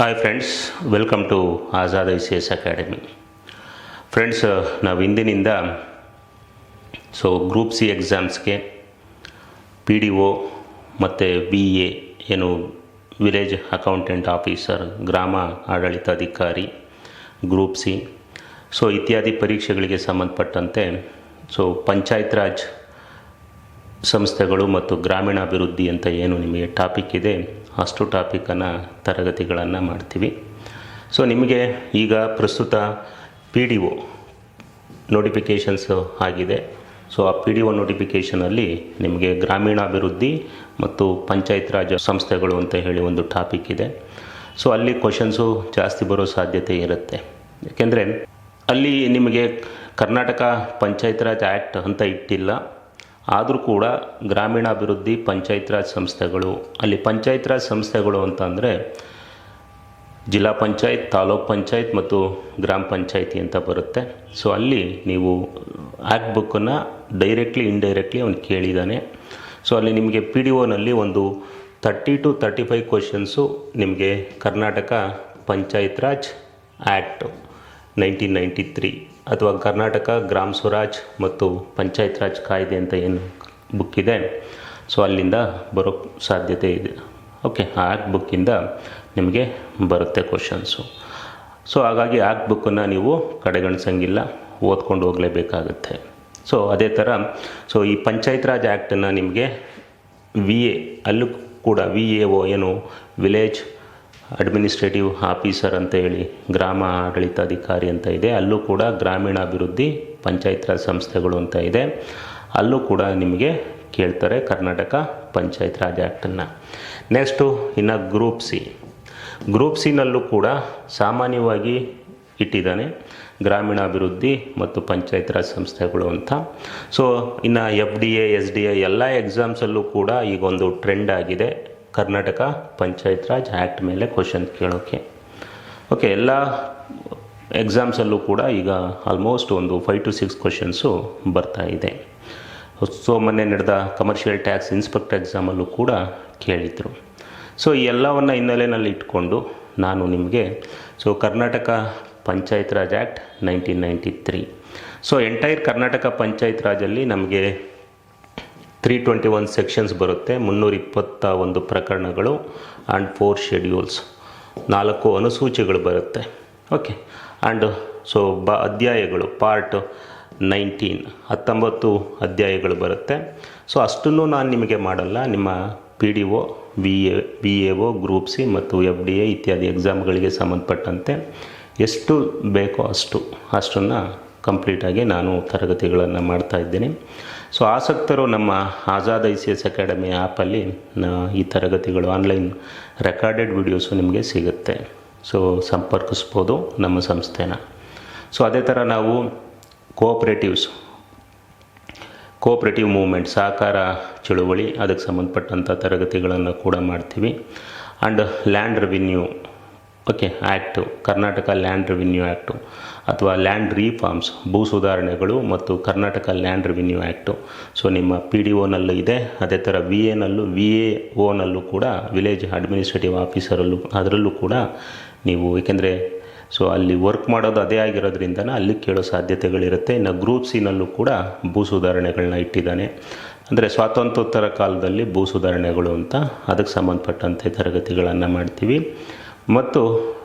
Hi friends, welcome to Azad ICS academy. Friends, ನಾವು ಇಂದಿನಿಂದ group C ಎಕ್ಸಾಮ್ಸ್ಗೆ PDO ಮತ್ತು VA ಏನು ವಿಲೇಜ್ ಅಕೌಂಟೆಂಟ್ ಆಫೀಸರ್, ಗ್ರಾಮ ಆಡಳಿತಾಧಿಕಾರಿ, ಗ್ರೂಪ್ ಸಿ ಇತ್ಯಾದಿ ಪರೀಕ್ಷೆಗಳಿಗೆ ಸಂಬಂಧಪಟ್ಟಂತೆ ಪಂಚಾಯತ್ ರಾಜ್ ಸಂಸ್ಥೆಗಳು ಮತ್ತು ಗ್ರಾಮೀಣಾಭಿವೃದ್ಧಿ ಅಂತ ಏನು ನಿಮಗೆ ಟಾಪಿಕ್ ಇದೆ ಅಷ್ಟು ಟಾಪಿಕನ್ನು ತರಗತಿಗಳನ್ನು ಮಾಡ್ತೀವಿ. ನಿಮಗೆ ಈಗ ಪ್ರಸ್ತುತ PDO ನೋಟಿಫಿಕೇಷನ್ಸ್ ಆಗಿದೆ. ಆ PDO ನೋಟಿಫಿಕೇಷನಲ್ಲಿ ನಿಮಗೆ ಗ್ರಾಮೀಣಾಭಿವೃದ್ಧಿ ಮತ್ತು ಪಂಚಾಯತ್ ರಾಜ್ ಸಂಸ್ಥೆಗಳು ಅಂತ ಹೇಳಿ ಒಂದು ಟಾಪಿಕ್ ಇದೆ. ಅಲ್ಲಿ ಕ್ವಶನ್ಸು ಜಾಸ್ತಿ ಬರೋ ಸಾಧ್ಯತೆ ಇರುತ್ತೆ. ಯಾಕೆಂದರೆ ಅಲ್ಲಿ ನಿಮಗೆ ಕರ್ನಾಟಕ ಪಂಚಾಯತ್ ರಾಜ್ ಆ್ಯಕ್ಟ್ ಅಂತ ಇಟ್ಟಿಲ್ಲ. ಆದರೂ ಕೂಡ ಗ್ರಾಮೀಣಾಭಿವೃದ್ಧಿ ಪಂಚಾಯತ್ ರಾಜ್ ಸಂಸ್ಥೆಗಳು, ಅಲ್ಲಿ ಪಂಚಾಯತ್ ರಾಜ್ ಸಂಸ್ಥೆಗಳು ಅಂತಂದರೆ ಜಿಲ್ಲಾ ಪಂಚಾಯತ್, ತಾಲೂಕ್ ಪಂಚಾಯತ್ ಮತ್ತು ಗ್ರಾಮ ಪಂಚಾಯತಿ ಅಂತ ಬರುತ್ತೆ. ಅಲ್ಲಿ ನೀವು ಆ್ಯಕ್ಟ್ ಬುಕ್ಕನ್ನು ಡೈರೆಕ್ಟ್ಲಿ ಇಂಡೈರೆಕ್ಟ್ಲಿ ಅವನು ಕೇಳಿದ್ದಾನೆ. ಅಲ್ಲಿ ನಿಮಗೆ PDOನಲ್ಲಿ ಒಂದು 30 to 35 ಕ್ವಶನ್ಸು ನಿಮಗೆ ಕರ್ನಾಟಕ ಪಂಚಾಯತ್ ರಾಜ್ ಆ್ಯಕ್ಟ್ 1993 ಅಥವಾ ಕರ್ನಾಟಕ ಗ್ರಾಮ ಸ್ವರಾಜ್ ಮತ್ತು ಪಂಚಾಯತ್ ರಾಜ್ ಕಾಯ್ದೆ ಅಂತ ಏನು ಬುಕ್ ಇದೆ ಅಲ್ಲಿಂದ ಬರೋ ಸಾಧ್ಯತೆ ಇದೆ. ಓಕೆ, ಆ ಆ್ಯಕ್ಟ್ ಬುಕ್ಕಿಂದ ನಿಮಗೆ ಬರುತ್ತೆ ಕ್ವಶನ್ಸು. ಹಾಗಾಗಿ ಆ್ಯಕ್ಟ್ ಬುಕ್ಕನ್ನು ನೀವು ಕಡೆಗಣಿಸಂಗಿಲ್ಲ, ಓದ್ಕೊಂಡು ಹೋಗಲೇಬೇಕಾಗುತ್ತೆ. ಅದೇ ಥರ ಈ ಪಂಚಾಯತ್ ರಾಜ್ ಆ್ಯಕ್ಟನ್ನು ನಿಮಗೆ VA ಅಲ್ಲೂ ಕೂಡ VAO ಏನು ವಿಲೇಜ್ ಅಡ್ಮಿನಿಸ್ಟ್ರೇಟಿವ್ ಆಫೀಸರ್ ಅಂತ ಹೇಳಿ ಗ್ರಾಮ ಆಡಳಿತಾಧಿಕಾರಿ ಅಂತ ಇದೆ, ಅಲ್ಲೂ ಕೂಡ ಗ್ರಾಮೀಣಾಭಿವೃದ್ಧಿ ಪಂಚಾಯತ್ ರಾಜ್ ಸಂಸ್ಥೆಗಳು ಅಂತ ಇದೆ, ಅಲ್ಲೂ ಕೂಡ ನಿಮಗೆ ಕೇಳ್ತಾರೆ ಕರ್ನಾಟಕ ಪಂಚಾಯತ್ ರಾಜ್ ಆ್ಯಕ್ಟನ್ನು. ನೆಕ್ಸ್ಟು ಇನ್ನು ಗ್ರೂಪ್ ಸಿನಲ್ಲೂ ಕೂಡ ಸಾಮಾನ್ಯವಾಗಿ ಇಟ್ಟಿದ್ದಾನೆ ಗ್ರಾಮೀಣಾಭಿವೃದ್ಧಿ ಮತ್ತು ಪಂಚಾಯತ್ ರಾಜ್ ಸಂಸ್ಥೆಗಳು ಅಂತ. ಇನ್ನು FDA SDA ಎಲ್ಲ ಎಕ್ಸಾಮ್ಸಲ್ಲೂ ಕೂಡ ಈಗ ಒಂದು ಟ್ರೆಂಡ್ ಆಗಿದೆ ಕರ್ನಾಟಕ ಪಂಚಾಯತ್ ರಾಜ್ ಆ್ಯಕ್ಟ್ ಮೇಲೆ ಕ್ವಶನ್ ಕೇಳೋಕ್ಕೆ. ಓಕೆ, ಎಲ್ಲ ಎಕ್ಸಾಮ್ಸಲ್ಲೂ ಕೂಡ ಈಗ ಆಲ್ಮೋಸ್ಟ್ ಒಂದು 5 to 6 ಕ್ವಶನ್ಸು ಬರ್ತಾ ಇದೆ. ಮೊನ್ನೆ ನಡೆದ ಕಮರ್ಷಿಯಲ್ ಟ್ಯಾಕ್ಸ್ ಇನ್ಸ್ಪೆಕ್ಟರ್ ಎಕ್ಸಾಮಲ್ಲೂ ಕೂಡ ಕೇಳಿದರು. ಈ ಎಲ್ಲವನ್ನು ಹಿನ್ನೆಲೆಯಲ್ಲಿ ಇಟ್ಕೊಂಡು ನಾನು ನಿಮಗೆ ಕರ್ನಾಟಕ ಪಂಚಾಯತ್ ರಾಜ್ ಆ್ಯಕ್ಟ್ 1993 ಎಂಟೈರ್ ಕರ್ನಾಟಕ ಪಂಚಾಯತ್ ರಾಜಲ್ಲಿ ನಮಗೆ 321 ಸೆಕ್ಷನ್ಸ್ ಬರುತ್ತೆ, 321 ಪ್ರಕರಣಗಳು ಆ್ಯಂಡ್ 4 ಶೆಡ್ಯೂಲ್ಸ್, 4 ಅನುಸೂಚಿಗಳು ಬರುತ್ತೆ. ಓಕೆ, ಆ್ಯಂಡ್ ಅಧ್ಯಾಯಗಳು ಪಾರ್ಟ್ 19 ಅಧ್ಯಾಯಗಳು ಬರುತ್ತೆ. ಅಷ್ಟನ್ನು ನಾನು ನಿಮಗೆ ಮಾಡಲ್ಲ, ನಿಮ್ಮ PDO VAO ಗ್ರೂಪ್ ಸಿ ಮತ್ತು FDA ಇತ್ಯಾದಿ ಎಕ್ಸಾಮ್ಗಳಿಗೆ ಸಂಬಂಧಪಟ್ಟಂತೆ ಎಷ್ಟು ಬೇಕೋ ಅಷ್ಟನ್ನು ಕಂಪ್ಲೀಟಾಗಿ ನಾನು ತರಗತಿಗಳನ್ನು ಮಾಡ್ತಾಯಿದ್ದೀನಿ. ಆಸಕ್ತರು ನಮ್ಮ ಆಜಾದ್ ICS ಅಕಾಡೆಮಿ ಆ್ಯಪಲ್ಲಿ ಈ ತರಗತಿಗಳು ಆನ್ಲೈನ್ ರೆಕಾರ್ಡೆಡ್ ವಿಡಿಯೋಸು ನಿಮಗೆ ಸಿಗುತ್ತೆ. ಸಂಪರ್ಕಿಸ್ಬೋದು ನಮ್ಮ ಸಂಸ್ಥೆನ. ಅದೇ ಥರ ನಾವು ಕೋಆಪ್ರೇಟಿವ್ ಮೂವ್ಮೆಂಟ್, ಸಹಕಾರ ಚಳುವಳಿ, ಅದಕ್ಕೆ ಸಂಬಂಧಪಟ್ಟಂಥ ತರಗತಿಗಳನ್ನು ಕೂಡ ಮಾಡ್ತೀವಿ. And land revenue act, Karnataka land revenue act ಅಥವಾ ಲ್ಯಾಂಡ್ ರೀಫಾರ್ಮ್ಸ್, ಭೂ ಸುಧಾರಣೆಗಳು ಮತ್ತು ಕರ್ನಾಟಕ ಲ್ಯಾಂಡ್ ರೆವಿನ್ಯೂ ಆ್ಯಕ್ಟು ನಿಮ್ಮ PDOನಲ್ಲೂ ಇದೆ. ಅದೇ ಥರ VAOನಲ್ಲೂ ಕೂಡ ವಿಲೇಜ್ ಅಡ್ಮಿನಿಸ್ಟ್ರೇಟಿವ್ ಆಫೀಸರಲ್ಲೂ ಅದರಲ್ಲೂ ಕೂಡ ನೀವು, ಏಕೆಂದರೆ ಅಲ್ಲಿ ವರ್ಕ್ ಮಾಡೋದು ಅದೇ ಆಗಿರೋದ್ರಿಂದ ಅಲ್ಲಿ ಕೇಳೋ ಸಾಧ್ಯತೆಗಳಿರುತ್ತೆ. ಇನ್ನು ಗ್ರೂಪ್ ಸಿನಲ್ಲೂ ಕೂಡ ಭೂ ಸುಧಾರಣೆಗಳನ್ನ ಇಟ್ಟಿದ್ದಾನೆ, ಅಂದರೆ ಸ್ವಾತಂತ್ರ್ಯೋತ್ತರ ಕಾಲದಲ್ಲಿ ಭೂ ಸುಧಾರಣೆಗಳು ಅಂತ ಅದಕ್ಕೆ ಸಂಬಂಧಪಟ್ಟಂತೆ ತರಗತಿಗಳನ್ನು ಮಾಡ್ತೀವಿ. ಮತ್ತು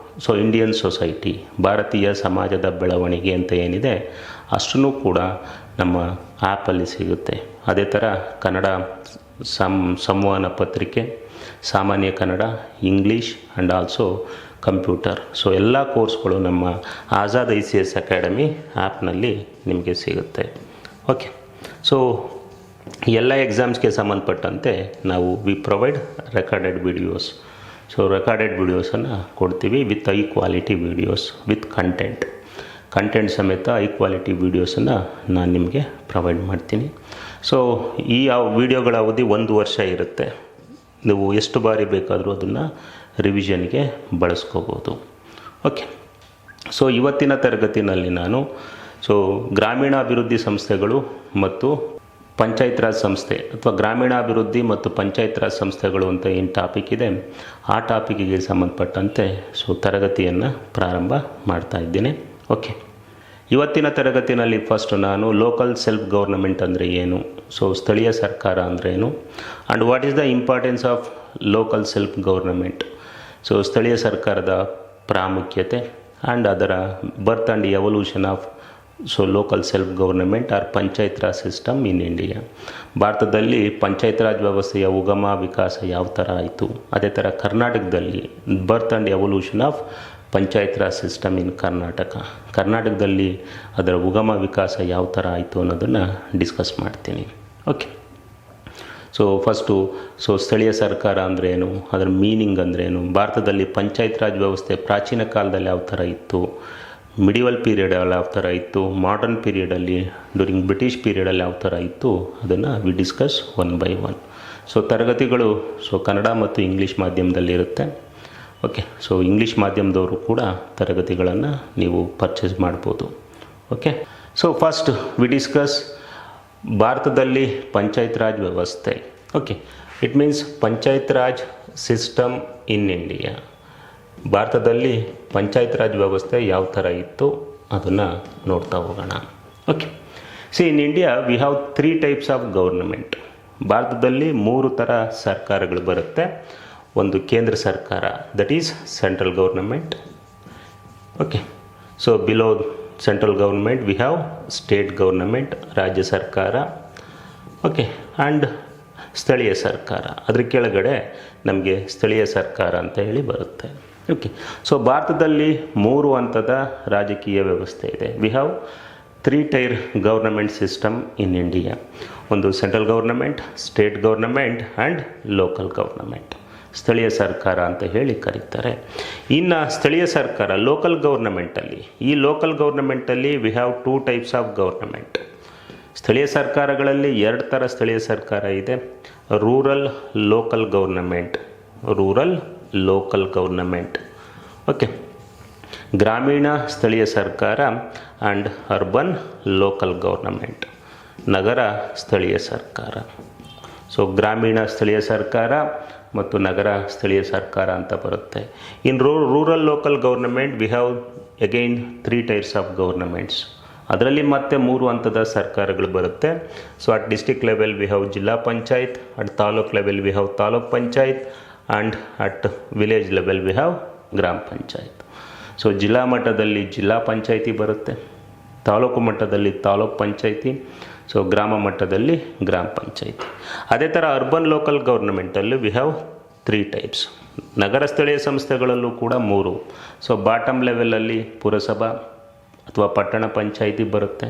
ಇಂಡಿಯನ್ ಸೊಸೈಟಿ, ಭಾರತೀಯ ಸಮಾಜದ ಬೆಳವಣಿಗೆ ಅಂತ ಏನಿದೆ ಅಷ್ಟೂ ಕೂಡ ನಮ್ಮ ಆ್ಯಪಲ್ಲಿ ಸಿಗುತ್ತೆ. ಅದೇ ಥರ ಕನ್ನಡ ಸಂವಹನ ಪತ್ರಿಕೆ, ಸಾಮಾನ್ಯ Kannada, English and also computer, ಎಲ್ಲ ಕೋರ್ಸ್ಗಳು ನಮ್ಮ ಆಜಾದ್ ICS ಅಕಾಡೆಮಿ ಆ್ಯಪ್ನಲ್ಲಿ ನಿಮಗೆ ಸಿಗುತ್ತೆ. ಓಕೆ, ಎಲ್ಲ ಎಕ್ಸಾಮ್ಸ್ಗೆ ಸಂಬಂಧಪಟ್ಟಂತೆ ನಾವು we provide recorded videos. Recorded ವಿಡಿಯೋಸನ್ನು ಕೊಡ್ತೀವಿ with high quality videos with content ಸಮೇತ ಹೈ ಕ್ವಾಲಿಟಿ ವಿಡಿಯೋಸನ್ನು ನಾನು ನಿಮಗೆ ಪ್ರೊವೈಡ್ ಮಾಡ್ತೀನಿ. ಈ ವಿಡಿಯೋಗಳ ಅವಧಿ 1 ವರ್ಷ ಇರುತ್ತೆ. ನೀವು ಎಷ್ಟು ಬಾರಿ ಬೇಕಾದರೂ ಅದನ್ನು ರಿವಿಷನ್ಗೆ ಬಳಸ್ಕೋಬೋದು. ಓಕೆ, ಇವತ್ತಿನ ತರಗತಿನಲ್ಲಿ ನಾನು ಗ್ರಾಮೀಣಾಭಿವೃದ್ಧಿ ಸಂಸ್ಥೆಗಳು ಮತ್ತು ಪಂಚಾಯತ್ ರಾಜ್ ಸಂಸ್ಥೆ ಅಥವಾ ಗ್ರಾಮೀಣಾಭಿವೃದ್ಧಿ ಮತ್ತು ಪಂಚಾಯತ್ ರಾಜ್ ಸಂಸ್ಥೆಗಳು ಅಂತ ಏನು ಟಾಪಿಕ್ ಇದೆ ಆ ಟಾಪಿಕ್ಕಿಗೆ ಸಂಬಂಧಪಟ್ಟಂತೆ ತರಗತಿಯನ್ನು ಪ್ರಾರಂಭ ಮಾಡ್ತಾ ಇದ್ದೇನೆ. ಓಕೆ, ಇವತ್ತಿನ ತರಗತಿನಲ್ಲಿ ಫಸ್ಟ್ ನಾನು ಲೋಕಲ್ ಸೆಲ್ಫ್ ಗೌರ್ನಮೆಂಟ್ ಅಂದರೆ ಏನು, ಸ್ಥಳೀಯ ಸರ್ಕಾರ ಅಂದರೆ ಏನು, and what is the importance of local self government, ಸ್ಥಳೀಯ ಸರ್ಕಾರದ ಪ್ರಾಮುಖ್ಯತೆ ಆ್ಯಂಡ್ ಅದರ birth and evolution of local self government or panchayat raj system in India. ಭಾರತದಲ್ಲಿ ಪಂಚಾಯತ್ ರಾಜ್ ವ್ಯವಸ್ಥೆಯ ಉಗಮ ವಿಕಾಸ ಯಾವ ಥರ ಆಯಿತು, ಅದೇ ಥರ ಕರ್ನಾಟಕದಲ್ಲಿ ಬರ್ತ್ and evolution of panchayat raj system ಇನ್ ಕರ್ನಾಟಕದಲ್ಲಿ ಅದರ ಉಗಮ ವಿಕಾಸ ಯಾವ ಥರ ಆಯಿತು ಅನ್ನೋದನ್ನು ಡಿಸ್ಕಸ್ ಮಾಡ್ತೀನಿ. ಓಕೆ, ಫಸ್ಟು ಸ್ಥಳೀಯ ಸರ್ಕಾರ ಅಂದ್ರೇನು, ಅದರ ಮೀನಿಂಗ್ ಅಂದ್ರೇನು, ಭಾರತದಲ್ಲಿ ಪಂಚಾಯತ್ ರಾಜ್ ವ್ಯವಸ್ಥೆ ಪ್ರಾಚೀನ ಕಾಲದಲ್ಲಿ ಯಾವ ಥರ ಇತ್ತು, ಮಿಡಿವಲ್ ಪೀರಿಯಡಲ್ಲಿ ಯಾವ ಥರ ಇತ್ತು, ಮಾಡರ್ನ್ ಪೀರಿಯಡಲ್ಲಿ ಡ್ಯೂರಿಂಗ್ ಬ್ರಿಟಿಷ್ ಪೀರಿಯಡಲ್ಲಿ ಯಾವ ಥರ ಇತ್ತು, ಅದನ್ನು we discuss one by one. ತರಗತಿಗಳು ಕನ್ನಡ ಮತ್ತು ಇಂಗ್ಲೀಷ್ ಮಾಧ್ಯಮದಲ್ಲಿರುತ್ತೆ. ಓಕೆ, ಇಂಗ್ಲೀಷ್ ಮಾಧ್ಯಮದವರು ಕೂಡ ತರಗತಿಗಳನ್ನು ನೀವು ಪರ್ಚೇಸ್ ಮಾಡ್ಬೋದು. ಓಕೆ, ಫಸ್ಟ್ ವಿ ಡಿಸ್ಕಸ್ ಭಾರತದಲ್ಲಿ ಪಂಚಾಯತ್ ರಾಜ್ ವ್ಯವಸ್ಥೆ. Okay, it means panchayat raj system in India. ಭಾರತದಲ್ಲಿ ಪಂಚಾಯತ್ ರಾಜ್ ವ್ಯವಸ್ಥೆ ಯಾವ ಥರ ಇತ್ತು ಅದನ್ನು ನೋಡ್ತಾ ಹೋಗೋಣ. Okay, in India V have 3 types of government. ಭಾರತದಲ್ಲಿ 3 ಥರ ಸರ್ಕಾರಗಳು ಬರುತ್ತೆ. ಒಂದು ಕೇಂದ್ರ ಸರ್ಕಾರ, that is central government. Okay, below central government we have state government, ರಾಜ್ಯ ಸರ್ಕಾರ. ಓಕೆ, ಆ್ಯಂಡ್ ಸ್ಥಳೀಯ ಸರ್ಕಾರ, ಅದ್ರ ಕೆಳಗಡೆ ನಮಗೆ ಸ್ಥಳೀಯ ಸರ್ಕಾರ ಅಂತ ಹೇಳಿ ಬರುತ್ತೆ. ಓಕೆ, ಭಾರತದಲ್ಲಿ 3 ಹಂತದ ರಾಜಕೀಯ ವ್ಯವಸ್ಥೆ ಇದೆ. We have 3 tier government system in India. ಒಂದು central government, state government and local government, ಸ್ಥಳೀಯ ಸರ್ಕಾರ ಅಂತ ಹೇಳಿ ಕರೀತಾರೆ. ಇನ್ನು ಸ್ಥಳೀಯ ಸರ್ಕಾರ ಲೋಕಲ್ ಗೌರ್ನಮೆಂಟಲ್ಲಿ, ಈ ಲೋಕಲ್ ಗೌರ್ನಮೆಂಟಲ್ಲಿ we have 2 types of government. ಸ್ಥಳೀಯ ಸರ್ಕಾರಗಳಲ್ಲಿ 2 ಥರ ಸ್ಥಳೀಯ ಸರ್ಕಾರ ಇದೆ. ರೂರಲ್ ಲೋಕಲ್ ಗೌರ್ನಮೆಂಟ್, ಓಕೆ, ಗ್ರಾಮೀಣ ಸ್ಥಳೀಯ ಸರ್ಕಾರ ಆ್ಯಂಡ್ ಅರ್ಬನ್ ಲೋಕಲ್ ಗೌರ್ನಮೆಂಟ್, ನಗರ ಸ್ಥಳೀಯ ಸರ್ಕಾರ. ಗ್ರಾಮೀಣ ಸ್ಥಳೀಯ ಸರ್ಕಾರ ಮತ್ತು ನಗರ ಸ್ಥಳೀಯ ಸರ್ಕಾರ ಅಂತ ಬರುತ್ತೆ. In rural local government we have again 3 types of governments. ಅದರಲ್ಲಿ ಮತ್ತೆ 3 ಹಂತದ ಸರ್ಕಾರಗಳು ಬರುತ್ತೆ. At district level we have zilla panchayat, at taluk level we have taluk panchayat and at village level we have gram panchayat. ಜಿಲ್ಲಾ ಮಟ್ಟದಲ್ಲಿ ಜಿಲ್ಲಾ ಪಂಚಾಯತಿ ಬರುತ್ತೆ, ತಾಲೂಕು ಮಟ್ಟದಲ್ಲಿ ತಾಲೂಕ್ ಪಂಚಾಯತಿ, ಗ್ರಾಮ ಮಟ್ಟದಲ್ಲಿ ಗ್ರಾಮ ಪಂಚಾಯತಿ. ಅದೇ ಥರ ಅರ್ಬನ್ ಲೋಕಲ್ ಗೌರ್ನಮೆಂಟಲ್ಲೂ ವಿ ಹ್ಯಾವ್ 3 ಟೈಪ್ಸ್. ನಗರ ಸ್ಥಳೀಯ ಸಂಸ್ಥೆಗಳಲ್ಲೂ ಕೂಡ 3. ಬಾಟಮ್ ಲೆವೆಲಲ್ಲಿ ಪುರಸಭಾ ಅಥವಾ ಪಟ್ಟಣ ಪಂಚಾಯಿತಿ ಬರುತ್ತೆ,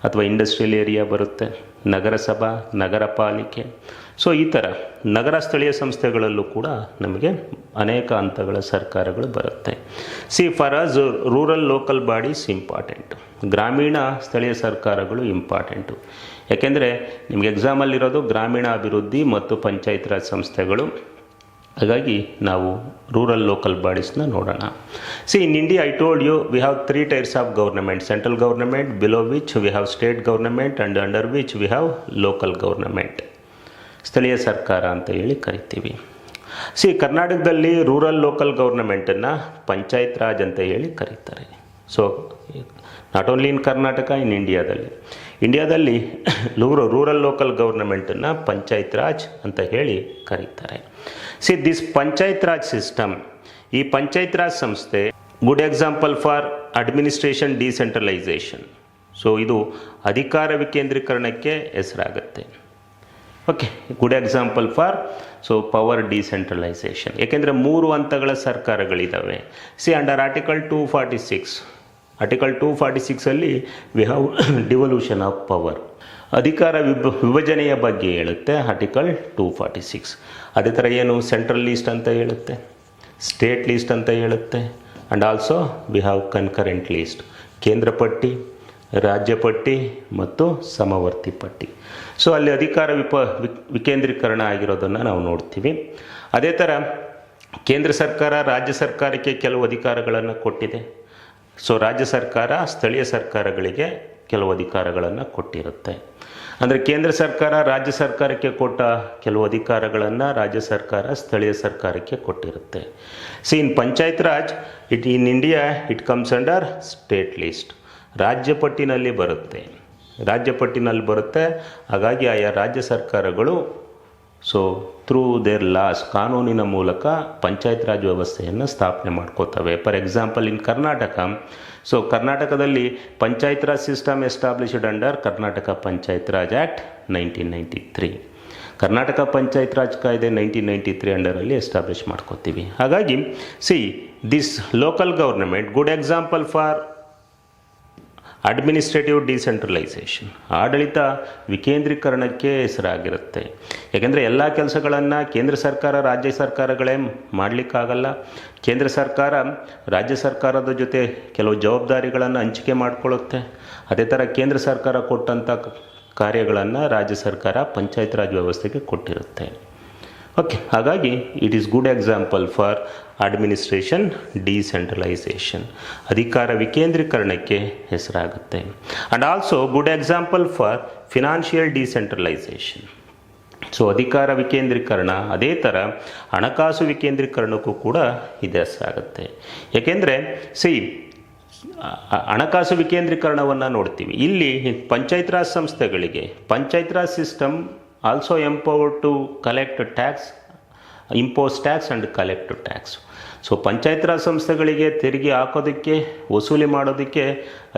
ಅಥವಾ ಇಂಡಸ್ಟ್ರಿಯಲ್ ಏರಿಯಾ ಬರುತ್ತೆ, ನಗರಸಭಾ, ನಗರ ಪಾಲಿಕೆ. ಈ ಥರ ನಗರ ಸ್ಥಳೀಯ ಸಂಸ್ಥೆಗಳಲ್ಲೂ ಕೂಡ ನಮಗೆ ಅನೇಕ ಹಂತಗಳ ಸರ್ಕಾರಗಳು ಬರುತ್ತೆ. For us rural local bodies important, ಗ್ರಾಮೀಣ ಸ್ಥಳೀಯ ಸರ್ಕಾರಗಳು ಇಂಪಾರ್ಟೆಂಟು. ಯಾಕೆಂದರೆ ನಿಮಗೆ ಎಕ್ಸಾಮಲ್ಲಿರೋದು ಗ್ರಾಮೀಣ ಅಭಿವೃದ್ಧಿ ಮತ್ತು ಪಂಚಾಯತ್ ರಾಜ್ ಸಂಸ್ಥೆಗಳು. ಹಾಗಾಗಿ ನಾವು ರೂರಲ್ ಲೋಕಲ್ ಬಾಡೀಸ್ನ ನೋಡೋಣ. In India I told you we have 3 tiers of government. Central government, below which we have state government and under which we have local government, ಸ್ಥಳೀಯ ಸರ್ಕಾರ ಅಂತ ಹೇಳಿ ಕರಿತೀವಿ. ಕರ್ನಾಟಕದಲ್ಲಿ ರೂರಲ್ ಲೋಕಲ್ ಗೌರ್ನಮೆಂಟನ್ನು ಪಂಚಾಯತ್ ರಾಜ್ ಅಂತ ಹೇಳಿ ಕರೀತಾರೆ. Not only in Karnataka, in ಇಂಡಿಯಾದಲ್ಲಿ ರೂರಲ್ ಲೋಕಲ್ ಗೌರ್ನಮೆಂಟನ್ನು ಪಂಚಾಯತ್ ರಾಜ್ ಅಂತ ಹೇಳಿ ಕರೀತಾರೆ. ದಿಸ್ ಪಂಚಾಯತ್ ರಾಜ್ ಸಿಸ್ಟಮ್, ಈ ಪಂಚಾಯತ್ ರಾಜ್ ಸಂಸ್ಥೆ good example for administration decentralisation. ಇದು ಅಧಿಕಾರ ವಿಕೇಂದ್ರೀಕರಣಕ್ಕೆ ಹೆಸರಾಗುತ್ತೆ. Okay, good example for power decentralisation. ಏಕೆಂದರೆ 3 ಹಂತಗಳ ಸರ್ಕಾರಗಳಿದ್ದಾವೆ. Under article 246 we have devolution of power, ಅಧಿಕಾರ ವಿಭಜನೆಯ ಬಗ್ಗೆ ಹೇಳುತ್ತೆ ಆರ್ಟಿಕಲ್ 246. ಅದೇ ಥರ ಏನು ಸೆಂಟ್ರಲ್ ಲೀಸ್ಟ್ ಅಂತ ಹೇಳುತ್ತೆ, ಸ್ಟೇಟ್ ಲೀಸ್ಟ್ ಅಂತ ಹೇಳುತ್ತೆ, and also we have concurrent list, ಕೇಂದ್ರ ಪಟ್ಟಿ, ರಾಜ್ಯ ಪಟ್ಟಿ ಮತ್ತು ಸಮವರ್ತಿ ಪಟ್ಟಿ. ಅಲ್ಲಿ ಅಧಿಕಾರ ವಿಕೇಂದ್ರೀಕರಣ ಆಗಿರೋದನ್ನು ನಾವು ನೋಡ್ತೀವಿ. ಅದೇ ಥರ ಕೇಂದ್ರ ಸರ್ಕಾರ ರಾಜ್ಯ ಸರ್ಕಾರಕ್ಕೆ ಕೆಲವು ಅಧಿಕಾರಗಳನ್ನು ಕೊಟ್ಟಿದೆ. ರಾಜ್ಯ ಸರ್ಕಾರ ಸ್ಥಳೀಯ ಸರ್ಕಾರಗಳಿಗೆ ಕೆಲವು ಅಧಿಕಾರಗಳನ್ನು ಕೊಟ್ಟಿರುತ್ತೆ. ಅಂದರೆ ಕೇಂದ್ರ ಸರ್ಕಾರ ರಾಜ್ಯ ಸರ್ಕಾರಕ್ಕೆ ಕೊಟ್ಟ ಕೆಲವು ಅಧಿಕಾರಗಳನ್ನು ರಾಜ್ಯ ಸರ್ಕಾರ ಸ್ಥಳೀಯ ಸರ್ಕಾರಕ್ಕೆ ಕೊಟ್ಟಿರುತ್ತೆ. In panchayat raj in India it comes under state list, ರಾಜ್ಯ ಪಟ್ಟಿನಲ್ಲಿ ಬರುತ್ತೆ, ಹಾಗಾಗಿ ಆಯಾ ರಾಜ್ಯ ಸರ್ಕಾರಗಳು ಥ್ರೂ ದೇರ್ ಲಾಸ್, ಕಾನೂನಿನ ಮೂಲಕ ಪಂಚಾಯತ್ ರಾಜ್ ವ್ಯವಸ್ಥೆಯನ್ನು ಸ್ಥಾಪನೆ ಮಾಡ್ಕೋತವೆ. ಫಾರ್ ಎಕ್ಸಾಂಪಲ್ ಇನ್ ಕರ್ನಾಟಕ, ಕರ್ನಾಟಕದಲ್ಲಿ panchayat raj system established under Karnataka panchayat raj act 1993. Karnataka panchayat raj ಕಾಯ್ದೆ 1993 ಅಂಡರಲ್ಲಿ ಎಸ್ಟಾಬ್ಲಿಷ್ ಮಾಡ್ಕೋತೀವಿ. ಹಾಗಾಗಿ this local government good example for administrative decentralisation, ಆಡಳಿತ ವಿಕೇಂದ್ರೀಕರಣಕ್ಕೆ ಹೆಸರಾಗಿರುತ್ತೆ. ಯಾಕೆಂದರೆ ಎಲ್ಲ ಕೆಲಸಗಳನ್ನು ಕೇಂದ್ರ ಸರ್ಕಾರ ರಾಜ್ಯ ಸರ್ಕಾರಗಳೇ ಮಾಡಲಿಕ್ಕಾಗಲ್ಲ. ಕೇಂದ್ರ ಸರ್ಕಾರ ರಾಜ್ಯ ಸರ್ಕಾರದ ಜೊತೆ ಕೆಲವು ಜವಾಬ್ದಾರಿಗಳನ್ನು ಹಂಚಿಕೆ ಮಾಡಿಕೊಳ್ಳುತ್ತೆ. ಅದೇ ಥರ ಕೇಂದ್ರ ಸರ್ಕಾರ ಕೊಟ್ಟಂಥ ಕಾರ್ಯಗಳನ್ನು ರಾಜ್ಯ ಸರ್ಕಾರ ಪಂಚಾಯತ್ ರಾಜ್ ವ್ಯವಸ್ಥೆಗೆ ಕೊಟ್ಟಿರುತ್ತೆ. ಓಕೆ, ಹಾಗಾಗಿ it is good example for administration decentralisation, ಅಧಿಕಾರ ವಿಕೇಂದ್ರೀಕರಣಕ್ಕೆ ಹೆಸರಾಗುತ್ತೆ. And also good example for financial decentralisation. ಅಧಿಕಾರ ವಿಕೇಂದ್ರೀಕರಣ, ಅದೇ ಥರ ಹಣಕಾಸು ವಿಕೇಂದ್ರೀಕರಣಕ್ಕೂ ಕೂಡ ಇದು ಹೆಸರಾಗುತ್ತೆ. ಏಕೆಂದರೆ ಹಣಕಾಸು ವಿಕೇಂದ್ರೀಕರಣವನ್ನು ನೋಡ್ತೀವಿ. ಇಲ್ಲಿ ಪಂಚಾಯತ್ ರಾಜ್ ಸಂಸ್ಥೆಗಳಿಗೆ panchayat raj system also empowered to collect tax, impose tax and collect tax. Panchayat raj ಸಂಸ್ಥೆಗಳಿಗೆ ತೆರಿಗೆ ಹಾಕೋದಕ್ಕೆ, ವಸೂಲಿ ಮಾಡೋದಕ್ಕೆ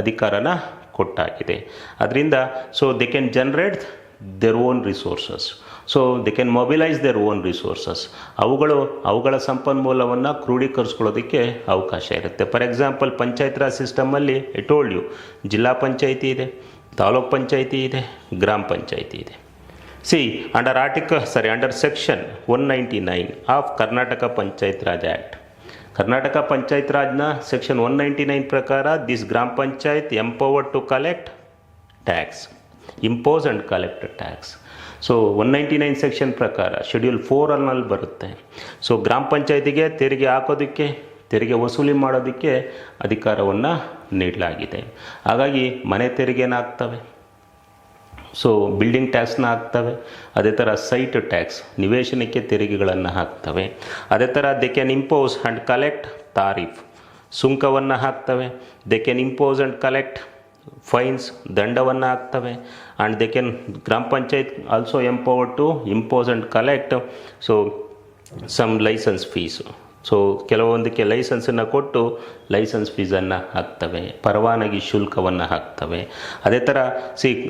ಅಧಿಕಾರನ ಕೊಟ್ಟಾಗಿದೆ. ಅದರಿಂದ they can generate their own resources, they can mobilise their own resources. ಅವುಗಳ ಸಂಪನ್ಮೂಲವನ್ನು ಕ್ರೋಢೀಕರಿಸ್ಕೊಳ್ಳೋದಕ್ಕೆ ಅವಕಾಶ ಇರುತ್ತೆ. ಫಾರ್ ಎಕ್ಸಾಂಪಲ್ ಪಂಚಾಯತ್ ರಾಜ್ ಸಿಸ್ಟಮಲ್ಲಿ ಐ ಟೋಲ್ಡ್ ಯು, ಜಿಲ್ಲಾ ಪಂಚಾಯಿತಿ ಇದೆ, ತಾಲೂಕ್ ಪಂಚಾಯಿತಿ ಇದೆ, ಗ್ರಾಮ ಪಂಚಾಯಿತಿ ಇದೆ. Under section 199 of Karnataka panchayat raj act, Karnataka panchayat ರಾಜ್ನ ಸೆಕ್ಷನ್ 199 ಪ್ರಕಾರ this gram panchayat empowered to collect tax, impose and collect tax. 199 section ಪ್ರಕಾರ ಶೆಡ್ಯೂಲ್ 4 ಅನ್ನಲ್ಲಿ ಬರುತ್ತೆ. ಗ್ರಾಮ ಪಂಚಾಯತಿಗೆ ತೆರಿಗೆ ಹಾಕೋದಕ್ಕೆ, ತೆರಿಗೆ ವಸೂಲಿ ಮಾಡೋದಕ್ಕೆ ಅಧಿಕಾರವನ್ನು ನೀಡಲಾಗಿದೆ. ಹಾಗಾಗಿ ಮನೆ ತೆರಿಗೆನ ಹಾಕ್ತವೆ, ಬಿಲ್ಡಿಂಗ್ ಟ್ಯಾಕ್ಸ್ನ ಹಾಕ್ತವೆ. ಅದೇ ಥರ ಸೈಟ್ ಟ್ಯಾಕ್ಸ್, ನಿವೇಶನಕ್ಕೆ ತೆರಿಗೆಗಳನ್ನು ಹಾಕ್ತವೆ. ಅದೇ ಥರ they can impose and collect tariff, ಸುಂಕವನ್ನು ಹಾಕ್ತವೆ. They can impose and collect fines, ದಂಡವನ್ನು ಹಾಕ್ತವೆ. And they can gram panchayat also empowered to impose and collect some licence fees. ಕೆಲವೊಂದಕ್ಕೆ ಲೈಸೆನ್ಸನ್ನು ಕೊಟ್ಟು ಲೈಸೆನ್ಸ್ ಫೀಸನ್ನು ಹಾಕ್ತವೆ, ಪರವಾನಗಿ ಶುಲ್ಕವನ್ನು ಹಾಕ್ತವೆ. ಅದೇ ಥರ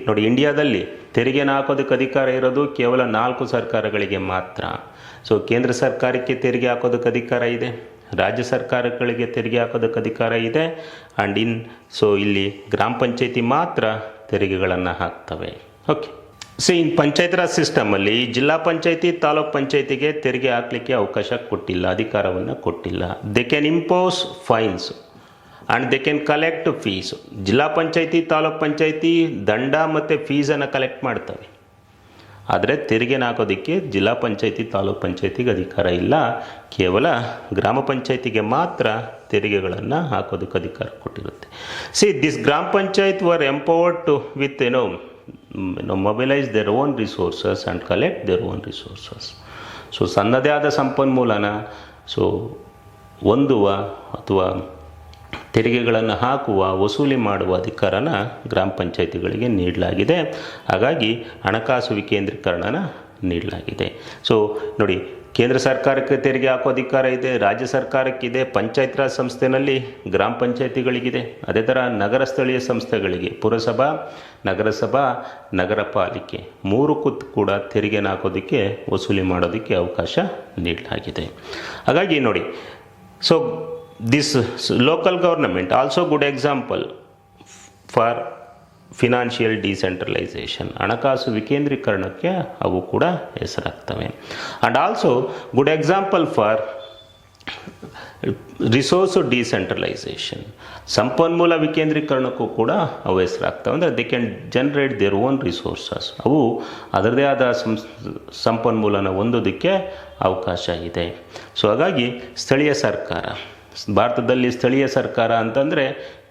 ನೋಡಿ, ಇಂಡಿಯಾದಲ್ಲಿ ತೆರಿಗೆನ ಹಾಕೋದಕ್ಕೆ ಅಧಿಕಾರ ಇರೋದು ಕೇವಲ 4 ಸರ್ಕಾರಗಳಿಗೆ ಮಾತ್ರ. ಕೇಂದ್ರ ಸರ್ಕಾರಕ್ಕೆ ತೆರಿಗೆ ಹಾಕೋದಕ್ಕೆ ಅಧಿಕಾರ ಇದೆ, ರಾಜ್ಯ ಸರ್ಕಾರಗಳಿಗೆ ತೆರಿಗೆ ಹಾಕೋದಕ್ಕೆ ಅಧಿಕಾರ ಇದೆ. ಆ್ಯಂಡ್ ಇಲ್ಲಿ ಗ್ರಾಮ ಪಂಚಾಯತಿ ಮಾತ್ರ ತೆರಿಗೆಗಳನ್ನು ಹಾಕ್ತವೆ. ಓಕೆ, ಇನ್ ಪಂಚಾಯತ್ ರಾಜ್ ಸಿಸ್ಟಮಲ್ಲಿ ಜಿಲ್ಲಾ ಪಂಚಾಯತಿ, ತಾಲೂಕ್ ಪಂಚಾಯತಿಗೆ ತೆರಿಗೆ ಹಾಕಲಿಕ್ಕೆ ಅವಕಾಶ ಕೊಟ್ಟಿಲ್ಲ, ಅಧಿಕಾರವನ್ನು ಕೊಟ್ಟಿಲ್ಲ. They can impose fines and they can collect fees. ಜಿಲ್ಲಾ ಪಂಚಾಯತಿ, ತಾಲೂಕ್ ಪಂಚಾಯತಿ ದಂಡ ಮತ್ತು ಫೀಸನ್ನು ಕಲೆಕ್ಟ್ ಮಾಡ್ತವೆ. ಆದರೆ ತೆರಿಗೆನ ಹಾಕೋದಕ್ಕೆ ಜಿಲ್ಲಾ ಪಂಚಾಯತಿ, ತಾಲೂಕ್ ಪಂಚಾಯತಿಗೆ ಅಧಿಕಾರ ಇಲ್ಲ. ಕೇವಲ ಗ್ರಾಮ ಪಂಚಾಯತಿಗೆ ಮಾತ್ರ ತೆರಿಗೆಗಳನ್ನು ಹಾಕೋದಕ್ಕೆ ಅಧಿಕಾರ ಕೊಟ್ಟಿರುತ್ತೆ. This gram panchayat were empowered to with mobilise their own resources and collect their own resources. ಸನ್ನದೇ ಆದ ಸಂಪನ್ಮೂಲನ ಹೊಂದುವ ಅಥವಾ ತೆರಿಗೆಗಳನ್ನು ಹಾಕುವ, ವಸೂಲಿ ಮಾಡುವ ಅಧಿಕಾರನ ಗ್ರಾಮ ಪಂಚಾಯತಿಗಳಿಗೆ ನೀಡಲಾಗಿದೆ. ಹಾಗಾಗಿ ಹಣಕಾಸು ವಿಕೇಂದ್ರೀಕರಣನ ನೀಡಲಾಗಿದೆ. ನೋಡಿ, ಕೇಂದ್ರ ಸರ್ಕಾರಕ್ಕೆ ತೆರಿಗೆ ಹಾಕೋ ಅಧಿಕಾರ ಇದೆ, ರಾಜ್ಯ ಸರ್ಕಾರಕ್ಕಿದೆ, ಪಂಚಾಯತ್ ರಾಜ್ ಸಂಸ್ಥೆಯಲ್ಲಿ ಗ್ರಾಮ ಪಂಚಾಯತಿಗಳಿಗಿದೆ. ಅದೇ ಥರ ನಗರ ಸ್ಥಳೀಯ ಸಂಸ್ಥೆಗಳಿಗೆ ಪುರಸಭಾ, ನಗರಸಭಾ, ನಗರ ಪಾಲಿಕೆ 3ಕ್ಕೂ ಕೂಡ ತೆರಿಗೆನ ಹಾಕೋದಕ್ಕೆ, ವಸೂಲಿ ಮಾಡೋದಕ್ಕೆ ಅವಕಾಶ ನೀಡಲಾಗಿದೆ. ಹಾಗಾಗಿ ನೋಡಿ, this local government also good example for financial decentralisation, ಹಣಕಾಸು ವಿಕೇಂದ್ರೀಕರಣಕ್ಕೆ ಅವು ಕೂಡ ಹೆಸರಾಗ್ತವೆ. And also good example for resource decentralisation, ಸಂಪನ್ಮೂಲ ವಿಕೇಂದ್ರೀಕರಣಕ್ಕೂ ಕೂಡ ಅವು ಹೆಸರಾಗ್ತವೆ. ಅಂದರೆ they can generate their own resources, ಅವು ಅದರದೇ ಆದ ಸಂಪನ್ಮೂಲನ ಹೊಂದೋದಕ್ಕೆ ಅವಕಾಶ ಇದೆ. ಹಾಗಾಗಿ ಸ್ಥಳೀಯ ಸರ್ಕಾರ, ಭಾರತದಲ್ಲಿ ಸ್ಥಳೀಯ ಸರ್ಕಾರ ಅಂತಂದರೆ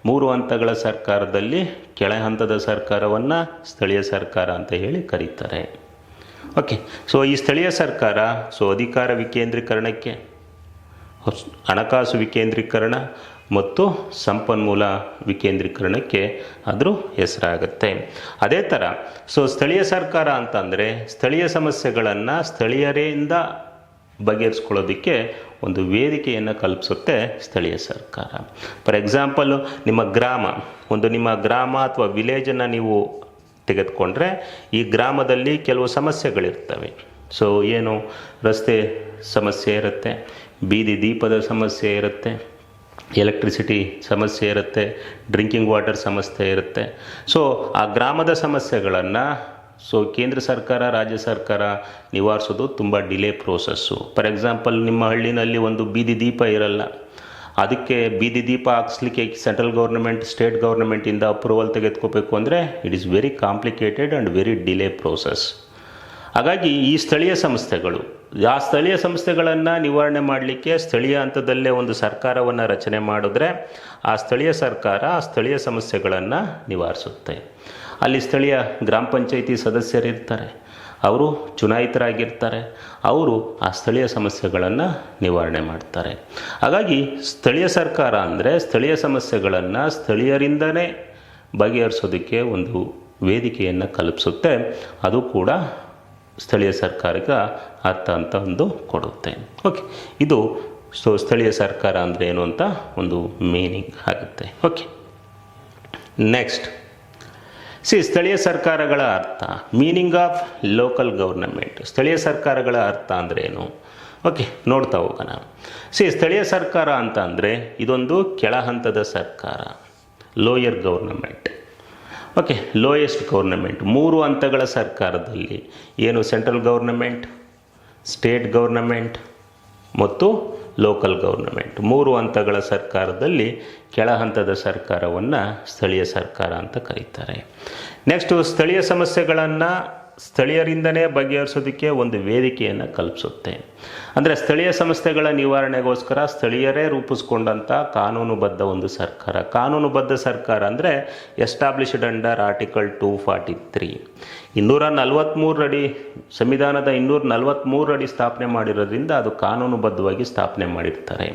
3 ಹಂತಗಳ ಸರ್ಕಾರದಲ್ಲಿ ಕೆಳ ಹಂತದ ಸರ್ಕಾರವನ್ನು ಸ್ಥಳೀಯ ಸರ್ಕಾರ ಅಂತ ಹೇಳಿ ಕರೀತಾರೆ. ಓಕೆ, ಸೊ ಈ ಸ್ಥಳೀಯ ಸರ್ಕಾರ ಅಧಿಕಾರ ವಿಕೇಂದ್ರೀಕರಣಕ್ಕೆ, ಹಣಕಾಸು ವಿಕೇಂದ್ರೀಕರಣ ಮತ್ತು ಸಂಪನ್ಮೂಲ ವಿಕೇಂದ್ರೀಕರಣಕ್ಕೆ ಅದ್ರ ಹೆಸರಾಗುತ್ತೆ. ಅದೇ ಥರ ಸ್ಥಳೀಯ ಸರ್ಕಾರ ಅಂತಂದರೆ ಸ್ಥಳೀಯ ಸಮಸ್ಯೆಗಳನ್ನು ಸ್ಥಳೀಯರಿಂದ ಬಗೆಹರಿಸ್ಕೊಳ್ಳೋದಕ್ಕೆ ಒಂದು ವೇದಿಕೆಯನ್ನು ಕಲ್ಪಿಸುತ್ತೆ ಸ್ಥಳೀಯ ಸರ್ಕಾರ. ಫಾರ್ ಎಕ್ಸಾಂಪಲ್, ನಿಮ್ಮ ಗ್ರಾಮ ಅಥವಾ ವಿಲೇಜನ್ನು ನೀವು ತೆಗೆದುಕೊಂಡ್ರೆ ಈ ಗ್ರಾಮದಲ್ಲಿ ಕೆಲವು ಸಮಸ್ಯೆಗಳಿರ್ತವೆ. ಏನು, ರಸ್ತೆ ಸಮಸ್ಯೆ ಇರುತ್ತೆ, ಬೀದಿ ದೀಪದ ಸಮಸ್ಯೆ ಇರುತ್ತೆ, ಎಲೆಕ್ಟ್ರಿಸಿಟಿ ಸಮಸ್ಯೆ ಇರುತ್ತೆ, ಡ್ರಿಂಕಿಂಗ್ ವಾಟರ್ ಸಮಸ್ಯೆ ಇರುತ್ತೆ. ಆ ಗ್ರಾಮದ ಸಮಸ್ಯೆಗಳನ್ನು ಕೇಂದ್ರ ಸರ್ಕಾರ, ರಾಜ್ಯ ಸರ್ಕಾರ ನಿವಾರಿಸೋದು ತುಂಬ ಡಿಲೇ ಪ್ರೋಸೆಸ್ಸು. ಫಾರ್ ಎಕ್ಸಾಂಪಲ್, ನಿಮ್ಮ ಹಳ್ಳಿನಲ್ಲಿ ಒಂದು ಬೀದಿ ದೀಪ ಇರಲ್ಲ, ಅದಕ್ಕೆ ಬೀದಿ ದೀಪ ಹಾಕ್ಸ್ಲಿಕ್ಕೆ ಸೆಂಟ್ರಲ್ ಗೌರ್ಮೆಂಟ್, ಸ್ಟೇಟ್ ಗೌರ್ಮೆಂಟಿಂದ ಅಪ್ರೂವಲ್ ತೆಗೆದುಕೋಬೇಕು ಅಂದರೆ it is very complicated and very delay process. ಹಾಗಾಗಿ ಈ ಸ್ಥಳೀಯ ಸಂಸ್ಥೆಗಳು, ಆ ಸ್ಥಳೀಯ ಸಂಸ್ಥೆಗಳನ್ನು ನಿವಾರಣೆ ಮಾಡಲಿಕ್ಕೆ ಸ್ಥಳೀಯ ಹಂತದಲ್ಲೇ ಒಂದು ಸರ್ಕಾರವನ್ನು ರಚನೆ ಮಾಡಿದ್ರೆ ಆ ಸ್ಥಳೀಯ ಸರ್ಕಾರ ಆ ಸ್ಥಳೀಯ ಸಮಸ್ಯೆಗಳನ್ನು ನಿವಾರಿಸುತ್ತೆ. ಅಲ್ಲಿ ಸ್ಥಳೀಯ ಗ್ರಾಮ ಪಂಚಾಯಿತಿ ಸದಸ್ಯರಿರ್ತಾರೆ, ಅವರು ಚುನಾಯಿತರಾಗಿರ್ತಾರೆ, ಅವರು ಆ ಸ್ಥಳೀಯ ಸಮಸ್ಯೆಗಳನ್ನು ನಿವಾರಣೆ ಮಾಡ್ತಾರೆ. ಹಾಗಾಗಿ ಸ್ಥಳೀಯ ಸರ್ಕಾರ ಅಂದರೆ ಸ್ಥಳೀಯ ಸಮಸ್ಯೆಗಳನ್ನು ಸ್ಥಳೀಯರಿಂದನೇ ಬಗೆಹರಿಸೋದಕ್ಕೆ ಒಂದು ವೇದಿಕೆಯನ್ನು ಕಲ್ಪಿಸುತ್ತೆ. ಅದು ಕೂಡ ಸ್ಥಳೀಯ ಸರ್ಕಾರಕ್ಕೆ ಅರ್ಥ ಅಂತ ಒಂದು ಕೊಡುತ್ತೆ. ಓಕೆ, ಇದು ಸ್ಥಳೀಯ ಸರ್ಕಾರ ಅಂದರೆ ಏನು ಅಂತ ಒಂದು ಮೀನಿಂಗ್ ಆಗುತ್ತೆ. ಓಕೆ, ನೆಕ್ಸ್ಟ್ ಸ್ಥಳೀಯ ಸರ್ಕಾರಗಳ ಅರ್ಥ, ಮೀನಿಂಗ್ ಆಫ್ ಲೋಕಲ್ ಗೌರ್ನಮೆಂಟ್. ಸ್ಥಳೀಯ ಸರ್ಕಾರಗಳ ಅರ್ಥ ಅಂದರೆ ಏನು? ಓಕೆ, ನೋಡ್ತಾ ಹೋಗೋಣ. ಸ್ಥಳೀಯ ಸರ್ಕಾರ ಅಂತ ಅಂದರೆ ಇದೊಂದು ಕೆಳ ಹಂತದ ಸರ್ಕಾರ, lower government. Okay, lowest government. 3 ಹಂತಗಳ ಸರ್ಕಾರದಲ್ಲಿ ಏನು, ಸೆಂಟ್ರಲ್ ಗೌರ್ನಮೆಂಟ್, ಸ್ಟೇಟ್ ಗೌರ್ನಮೆಂಟ್ ಮತ್ತು ಲೋಕಲ್ ಗೌರ್ನಮೆಂಟ್, 3 ಹಂತಗಳ ಸರ್ಕಾರದಲ್ಲಿ ಕೆಳ ಹಂತದ ಸರ್ಕಾರವನ್ನು ಸ್ಥಳೀಯ ಸರ್ಕಾರ ಅಂತ ಕರೀತಾರೆ. ನೆಕ್ಸ್ಟು, ಸ್ಥಳೀಯ ಸಮಸ್ಯೆಗಳನ್ನು ಸ್ಥಳೀಯರಿಂದನೇ ಬಗೆಹರಿಸೋದಕ್ಕೆ ಒಂದು ವೇದಿಕೆಯನ್ನು ಕಲ್ಪಿಸುತ್ತೆ. ಅಂದರೆ ಸ್ಥಳೀಯ ಸಮಸ್ಯೆಗಳ ನಿವಾರಣೆಗೋಸ್ಕರ ಸ್ಥಳೀಯರೇ ರೂಪಿಸ್ಕೊಂಡಂಥ ಕಾನೂನುಬದ್ಧ ಒಂದು ಸರ್ಕಾರ. ಕಾನೂನುಬದ್ಧ ಸರ್ಕಾರ ಅಂದರೆ ಎಸ್ಟಾಬ್ಲಿಷ್ಡ್ ಅಂಡರ್ ಆರ್ಟಿಕಲ್ 243. 243 ಅಡಿ, ಸಂವಿಧಾನದ 243 ಅಡಿ ಸ್ಥಾಪನೆ ಮಾಡಿರೋದ್ರಿಂದ ಅದು ಕಾನೂನುಬದ್ಧವಾಗಿ ಸ್ಥಾಪನೆ ಮಾಡಿರ್ತಾರೆ.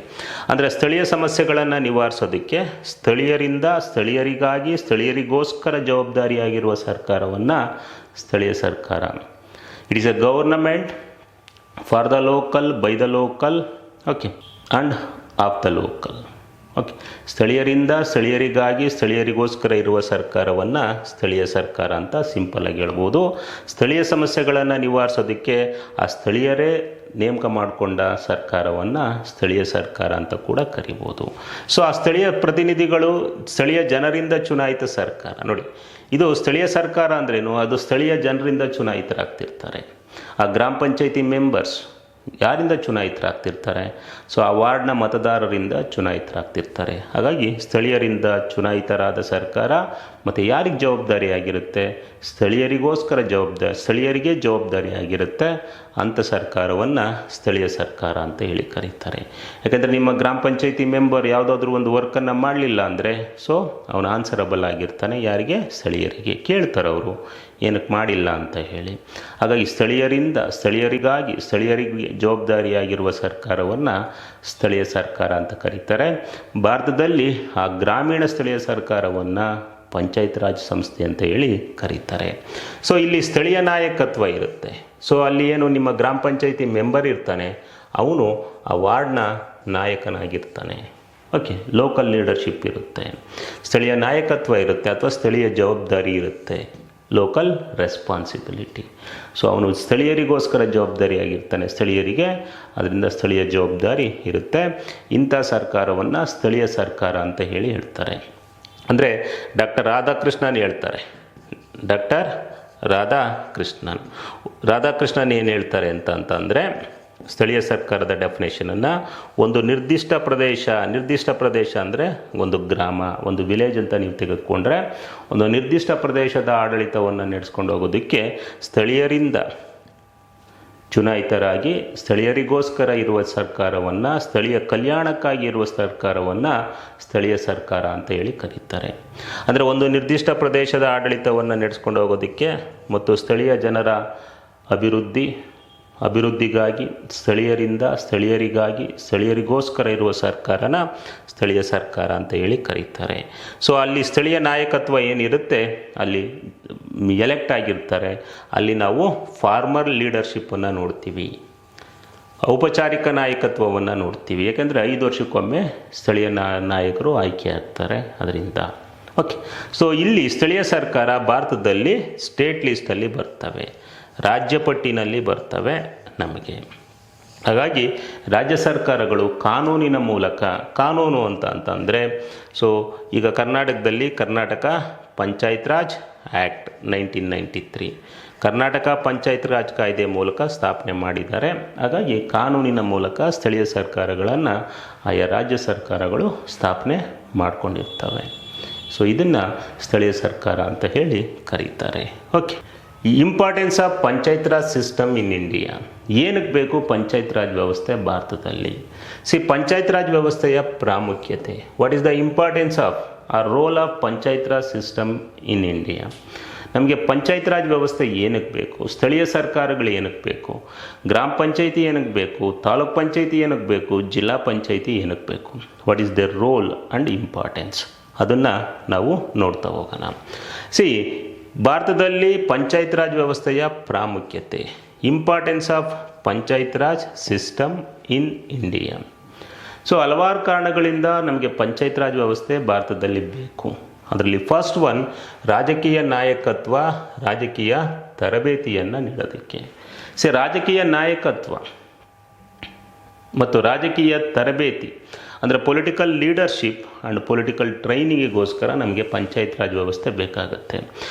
ಅಂದರೆ ಸ್ಥಳೀಯ ಸಮಸ್ಯೆಗಳನ್ನು ನಿವಾರಿಸೋದಕ್ಕೆ ಸ್ಥಳೀಯರಿಂದ, ಸ್ಥಳೀಯರಿಗಾಗಿ, ಸ್ಥಳೀಯರಿಗೋಸ್ಕರ ಜವಾಬ್ದಾರಿಯಾಗಿರುವ ಸರ್ಕಾರವನ್ನು ಸ್ಥಳೀಯ ಸರ್ಕಾರ. It is a government for the local, by the local, okay, and of the local. Okay, ಸ್ಥಳೀಯರಿಂದ, ಸ್ಥಳೀಯರಿಗಾಗಿ, ಸ್ಥಳೀಯರಿಗೋಸ್ಕರ ಇರುವ ಸರ್ಕಾರವನ್ನು ಸ್ಥಳೀಯ ಸರ್ಕಾರ ಅಂತ ಸಿಂಪಲ್ಲಾಗಿ ಹೇಳ್ಬೋದು. ಸ್ಥಳೀಯ ಸಮಸ್ಯೆಗಳನ್ನು ನಿವಾರಿಸೋದಕ್ಕೆ ಆ ಸ್ಥಳೀಯರೇ ನೇಮಕ ಮಾಡಿಕೊಂಡ ಸರ್ಕಾರವನ್ನು ಸ್ಥಳೀಯ ಸರ್ಕಾರ ಅಂತ ಕೂಡ ಕರಿಬೋದು. ಆ ಸ್ಥಳೀಯ ಪ್ರತಿನಿಧಿಗಳು ಸ್ಥಳೀಯ ಜನರಿಂದ ಚುನಾಯಿತ ಸರ್ಕಾರ. ನೋಡಿ, ಇದು ಸ್ಥಳೀಯ ಸರ್ಕಾರ ಅಂದ್ರೇನು, ಅದು ಸ್ಥಳೀಯ ಜನರಿಂದ ಚುನಾಯಿತರಾಗ್ತಿರ್ತಾರೆ. ಆ ಗ್ರಾಮ ಪಂಚಾಯಿತಿ ಮೆಂಬರ್ಸ್ ಯಾರಿಂದ ಚುನಾಯಿತರಾಗ್ತಿರ್ತಾರೆ? ಆ ವಾರ್ಡ್ನ ಮತದಾರರಿಂದ ಚುನಾಯಿತರಾಗ್ತಿರ್ತಾರೆ. ಹಾಗಾಗಿ ಸ್ಥಳೀಯರಿಂದ ಚುನಾಯಿತರಾದ ಸರ್ಕಾರ ಮತ್ತು ಯಾರಿಗೆ ಜವಾಬ್ದಾರಿಯಾಗಿರುತ್ತೆ? ಸ್ಥಳೀಯರಿಗೋಸ್ಕರ ಸ್ಥಳೀಯರಿಗೆ ಜವಾಬ್ದಾರಿಯಾಗಿರುತ್ತೆ. ಅಂಥ ಸರ್ಕಾರವನ್ನು ಸ್ಥಳೀಯ ಸರ್ಕಾರ ಅಂತ ಹೇಳಿ ಕರೀತಾರೆ. ಯಾಕೆಂದರೆ ನಿಮ್ಮ ಗ್ರಾಮ ಪಂಚಾಯಿತಿ ಮೆಂಬರ್ ಯಾವುದಾದ್ರೂ ಒಂದು ವರ್ಕನ್ನು ಮಾಡಲಿಲ್ಲ ಅಂದರೆ ಅವನು ಆನ್ಸರಬಲ್ ಆಗಿರ್ತಾನೆ. ಯಾರಿಗೆ? ಸ್ಥಳೀಯರಿಗೆ. ಕೇಳ್ತಾರೆ ಅವರು ಏನಕ್ಕೆ ಮಾಡಿಲ್ಲ ಅಂತ ಹೇಳಿ. ಹಾಗಾಗಿ ಸ್ಥಳೀಯರಿಂದ, ಸ್ಥಳೀಯರಿಗಾಗಿ, ಸ್ಥಳೀಯರಿಗೆ ಜವಾಬ್ದಾರಿಯಾಗಿರುವ ಸರ್ಕಾರವನ್ನು ಸ್ಥಳೀಯ ಸರ್ಕಾರ ಅಂತ ಕರೀತಾರೆ. ಭಾರತದಲ್ಲಿ ಆ ಗ್ರಾಮೀಣ ಸ್ಥಳೀಯ ಸರ್ಕಾರವನ್ನು ಪಂಚಾಯತ್ ರಾಜ್ ಸಂಸ್ಥೆ ಅಂತ ಹೇಳಿ ಕರೀತಾರೆ. ಇಲ್ಲಿ ಸ್ಥಳೀಯ ನಾಯಕತ್ವ ಇರುತ್ತೆ. ಅಲ್ಲಿ ಏನು ನಿಮ್ಮ ಗ್ರಾಮ ಪಂಚಾಯತಿ ಮೆಂಬರ್ ಇರ್ತಾನೆ, ಅವನು ಆ ವಾರ್ಡ್ನ ನಾಯಕನಾಗಿರ್ತಾನೆ. ಓಕೆ, ಲೋಕಲ್ ಲೀಡರ್ಶಿಪ್ ಇರುತ್ತೆ, ಸ್ಥಳೀಯ ನಾಯಕತ್ವ ಇರುತ್ತೆ ಅಥವಾ ಸ್ಥಳೀಯ ಜವಾಬ್ದಾರಿ ಇರುತ್ತೆ, ಲೋಕಲ್ ರೆಸ್ಪಾನ್ಸಿಬಿಲಿಟಿ. ಅವನು ಸ್ಥಳೀಯರಿಗೋಸ್ಕರ ಜವಾಬ್ದಾರಿಯಾಗಿರ್ತಾನೆ, ಸ್ಥಳೀಯರಿಗೆ ಅದರಿಂದ ಸ್ಥಳೀಯ ಜವಾಬ್ದಾರಿ ಇರುತ್ತೆ. ಇಂಥ ಸರ್ಕಾರವನ್ನು ಸ್ಥಳೀಯ ಸರ್ಕಾರ ಅಂತ ಹೇಳಿ ಹೇಳ್ತಾರೆ. ಅಂದರೆ ಡಾಕ್ಟರ್ ರಾಧಾಕೃಷ್ಣನ್ ಹೇಳ್ತಾರೆ. ಡಾಕ್ಟರ್ ರಾಧಾಕೃಷ್ಣನ್ ಏನು ಹೇಳ್ತಾರೆ ಅಂತಂದರೆ, ಸ್ಥಳೀಯ ಸರ್ಕಾರದ ಡೆಫಿನೇಷನನ್ನು ಒಂದು ನಿರ್ದಿಷ್ಟ ಪ್ರದೇಶ ಅಂದರೆ ಒಂದು ಗ್ರಾಮ, ಒಂದು ವಿಲೇಜ್ ಅಂತ ನೀವು ತೆಗೆದುಕೊಂಡ್ರೆ, ಒಂದು ನಿರ್ದಿಷ್ಟ ಪ್ರದೇಶದ ಆಡಳಿತವನ್ನು ನಡೆಸ್ಕೊಂಡು ಹೋಗೋದಕ್ಕೆ ಸ್ಥಳೀಯರಿಂದ ಚುನಾಯಿತರಾಗಿ ಸ್ಥಳೀಯರಿಗೋಸ್ಕರ ಇರುವ ಸರ್ಕಾರವನ್ನು, ಸ್ಥಳೀಯ ಕಲ್ಯಾಣಕ್ಕಾಗಿ ಇರುವ ಸರ್ಕಾರವನ್ನು ಸ್ಥಳೀಯ ಸರ್ಕಾರ ಅಂತ ಹೇಳಿ ಕರೀತಾರೆ. ಅಂದರೆ ಒಂದು ನಿರ್ದಿಷ್ಟ ಪ್ರದೇಶದ ಆಡಳಿತವನ್ನು ನಡೆಸ್ಕೊಂಡು ಹೋಗೋದಕ್ಕೆ ಮತ್ತು ಸ್ಥಳೀಯ ಜನರ ಅಭಿವೃದ್ಧಿಗಾಗಿ, ಸ್ಥಳೀಯರಿಗಾಗಿ ಸ್ಥಳೀಯರಿಗೋಸ್ಕರ ಇರುವ ಸರ್ಕಾರನ ಸ್ಥಳೀಯ ಸರ್ಕಾರ ಅಂತ ಹೇಳಿ ಕರೀತಾರೆ. ಸೊ ಅಲ್ಲಿ ಸ್ಥಳೀಯ ನಾಯಕತ್ವ ಏನಿರುತ್ತೆ, ಅಲ್ಲಿ ಎಲೆಕ್ಟ್ ಆಗಿರ್ತಾರೆ, ಅಲ್ಲಿ ನಾವು ಫಾರ್ಮರ್ ಲೀಡರ್ಶಿಪ್ಪನ್ನು ನೋಡ್ತೀವಿ, ಔಪಚಾರಿಕ ನಾಯಕತ್ವವನ್ನು ನೋಡ್ತೀವಿ. ಯಾಕೆಂದರೆ 5 ವರ್ಷಕ್ಕೊಮ್ಮೆ ಸ್ಥಳೀಯ ನಾಯಕರು ಆಯ್ಕೆ ಆಗ್ತಾರೆ ಅದರಿಂದ. ಓಕೆ, ಸೊ ಇಲ್ಲಿ ಸ್ಥಳೀಯ ಸರ್ಕಾರ ಭಾರತದಲ್ಲಿ ಸ್ಟೇಟ್ ಲಿಸ್ಟಲ್ಲಿ ಬರ್ತವೆ, ರಾಜ್ಯ ಪಟ್ಟಿನಲ್ಲಿ ಬರ್ತವೆ ನಮಗೆ. ಹಾಗಾಗಿ ರಾಜ್ಯ ಸರ್ಕಾರಗಳು ಕಾನೂನಿನ ಮೂಲಕ, ಕಾನೂನು ಅಂತಂದರೆ ಸೊ ಈಗ ಕರ್ನಾಟಕದಲ್ಲಿ ಕರ್ನಾಟಕ ಪಂಚಾಯತ್ ರಾಜ್ ಆ್ಯಕ್ಟ್ 1993, ಕರ್ನಾಟಕ ಪಂಚಾಯತ್ ರಾಜ್ ಕಾಯ್ದೆ ಮೂಲಕ ಸ್ಥಾಪನೆ ಮಾಡಿದ್ದಾರೆ. ಹಾಗಾಗಿ ಕಾನೂನಿನ ಮೂಲಕ ಸ್ಥಳೀಯ ಸರ್ಕಾರಗಳನ್ನು ಆಯಾ ರಾಜ್ಯ ಸರ್ಕಾರಗಳು ಸ್ಥಾಪನೆ ಮಾಡಿಕೊಂಡಿರ್ತವೆ. ಸೊ ಇದನ್ನು ಸ್ಥಳೀಯ ಸರ್ಕಾರ ಅಂತ ಹೇಳಿ ಕರೀತಾರೆ. Okay, importance of panchayat raj system in India. ಏನಕ್ಕೆ ಬೇಕು ಪಂಚಾಯತ್ ರಾಜ್ ವ್ಯವಸ್ಥೆ ಭಾರತದಲ್ಲಿ? ಪಂಚಾಯತ್ ರಾಜ್ ವ್ಯವಸ್ಥೆಯ ಪ್ರಾಮುಖ್ಯತೆ. What is the importance of role of panchayat raj system in India? ನಮಗೆ ಪಂಚಾಯತ್ ರಾಜ್ ವ್ಯವಸ್ಥೆ ಏನಕ್ಕೆ ಬೇಕು? ಸ್ಥಳೀಯ ಸರ್ಕಾರಗಳು ಏನಕ್ಕೆ ಬೇಕು? ಗ್ರಾಮ ಪಂಚಾಯತಿ ಏನಕ್ಕೆ ಬೇಕು? ತಾಲೂಕ್ ಪಂಚಾಯತಿ ಏನಕ್ಕೆ ಬೇಕು? ಜಿಲ್ಲಾ ಪಂಚಾಯತಿ ಏನಕ್ಕೆ ಬೇಕು? What is their role and importance? ಅದನ್ನು ನಾವು ನೋಡ್ತಾ ಹೋಗೋಣ. ಭಾರತದಲ್ಲಿ ಪಂಚಾಯತ್ ರಾಜ್ ವ್ಯವಸ್ಥೆಯ ಪ್ರಾಮುಖ್ಯತೆ, importance of panchayat raj system in India. So ಹಲವಾರು ಕಾರಣಗಳಿಂದ ನಮಗೆ ಪಂಚಾಯತ್ ರಾಜ್ ವ್ಯವಸ್ಥೆ ಭಾರತದಲ್ಲಿ ಬೇಕು. ಅದರಲ್ಲಿ ಫಸ್ಟ್ ಒನ್, ರಾಜಕೀಯ ನಾಯಕತ್ವ, ರಾಜಕೀಯ ತರಬೇತಿಯನ್ನು ನೀಡೋದಕ್ಕೆ. ರಾಜಕೀಯ ನಾಯಕತ್ವ ಮತ್ತು ರಾಜಕೀಯ ತರಬೇತಿ ಅಂದರೆ ಪೊಲಿಟಿಕಲ್ ಲೀಡರ್ಶಿಪ್ ಆ್ಯಂಡ್ ಪೊಲಿಟಿಕಲ್ ಟ್ರೈನಿಂಗಿಗೋಸ್ಕರ ನಮಗೆ ಪಂಚಾಯತ್ ರಾಜ್ ವ್ಯವಸ್ಥೆ ಬೇಕಾಗುತ್ತೆ.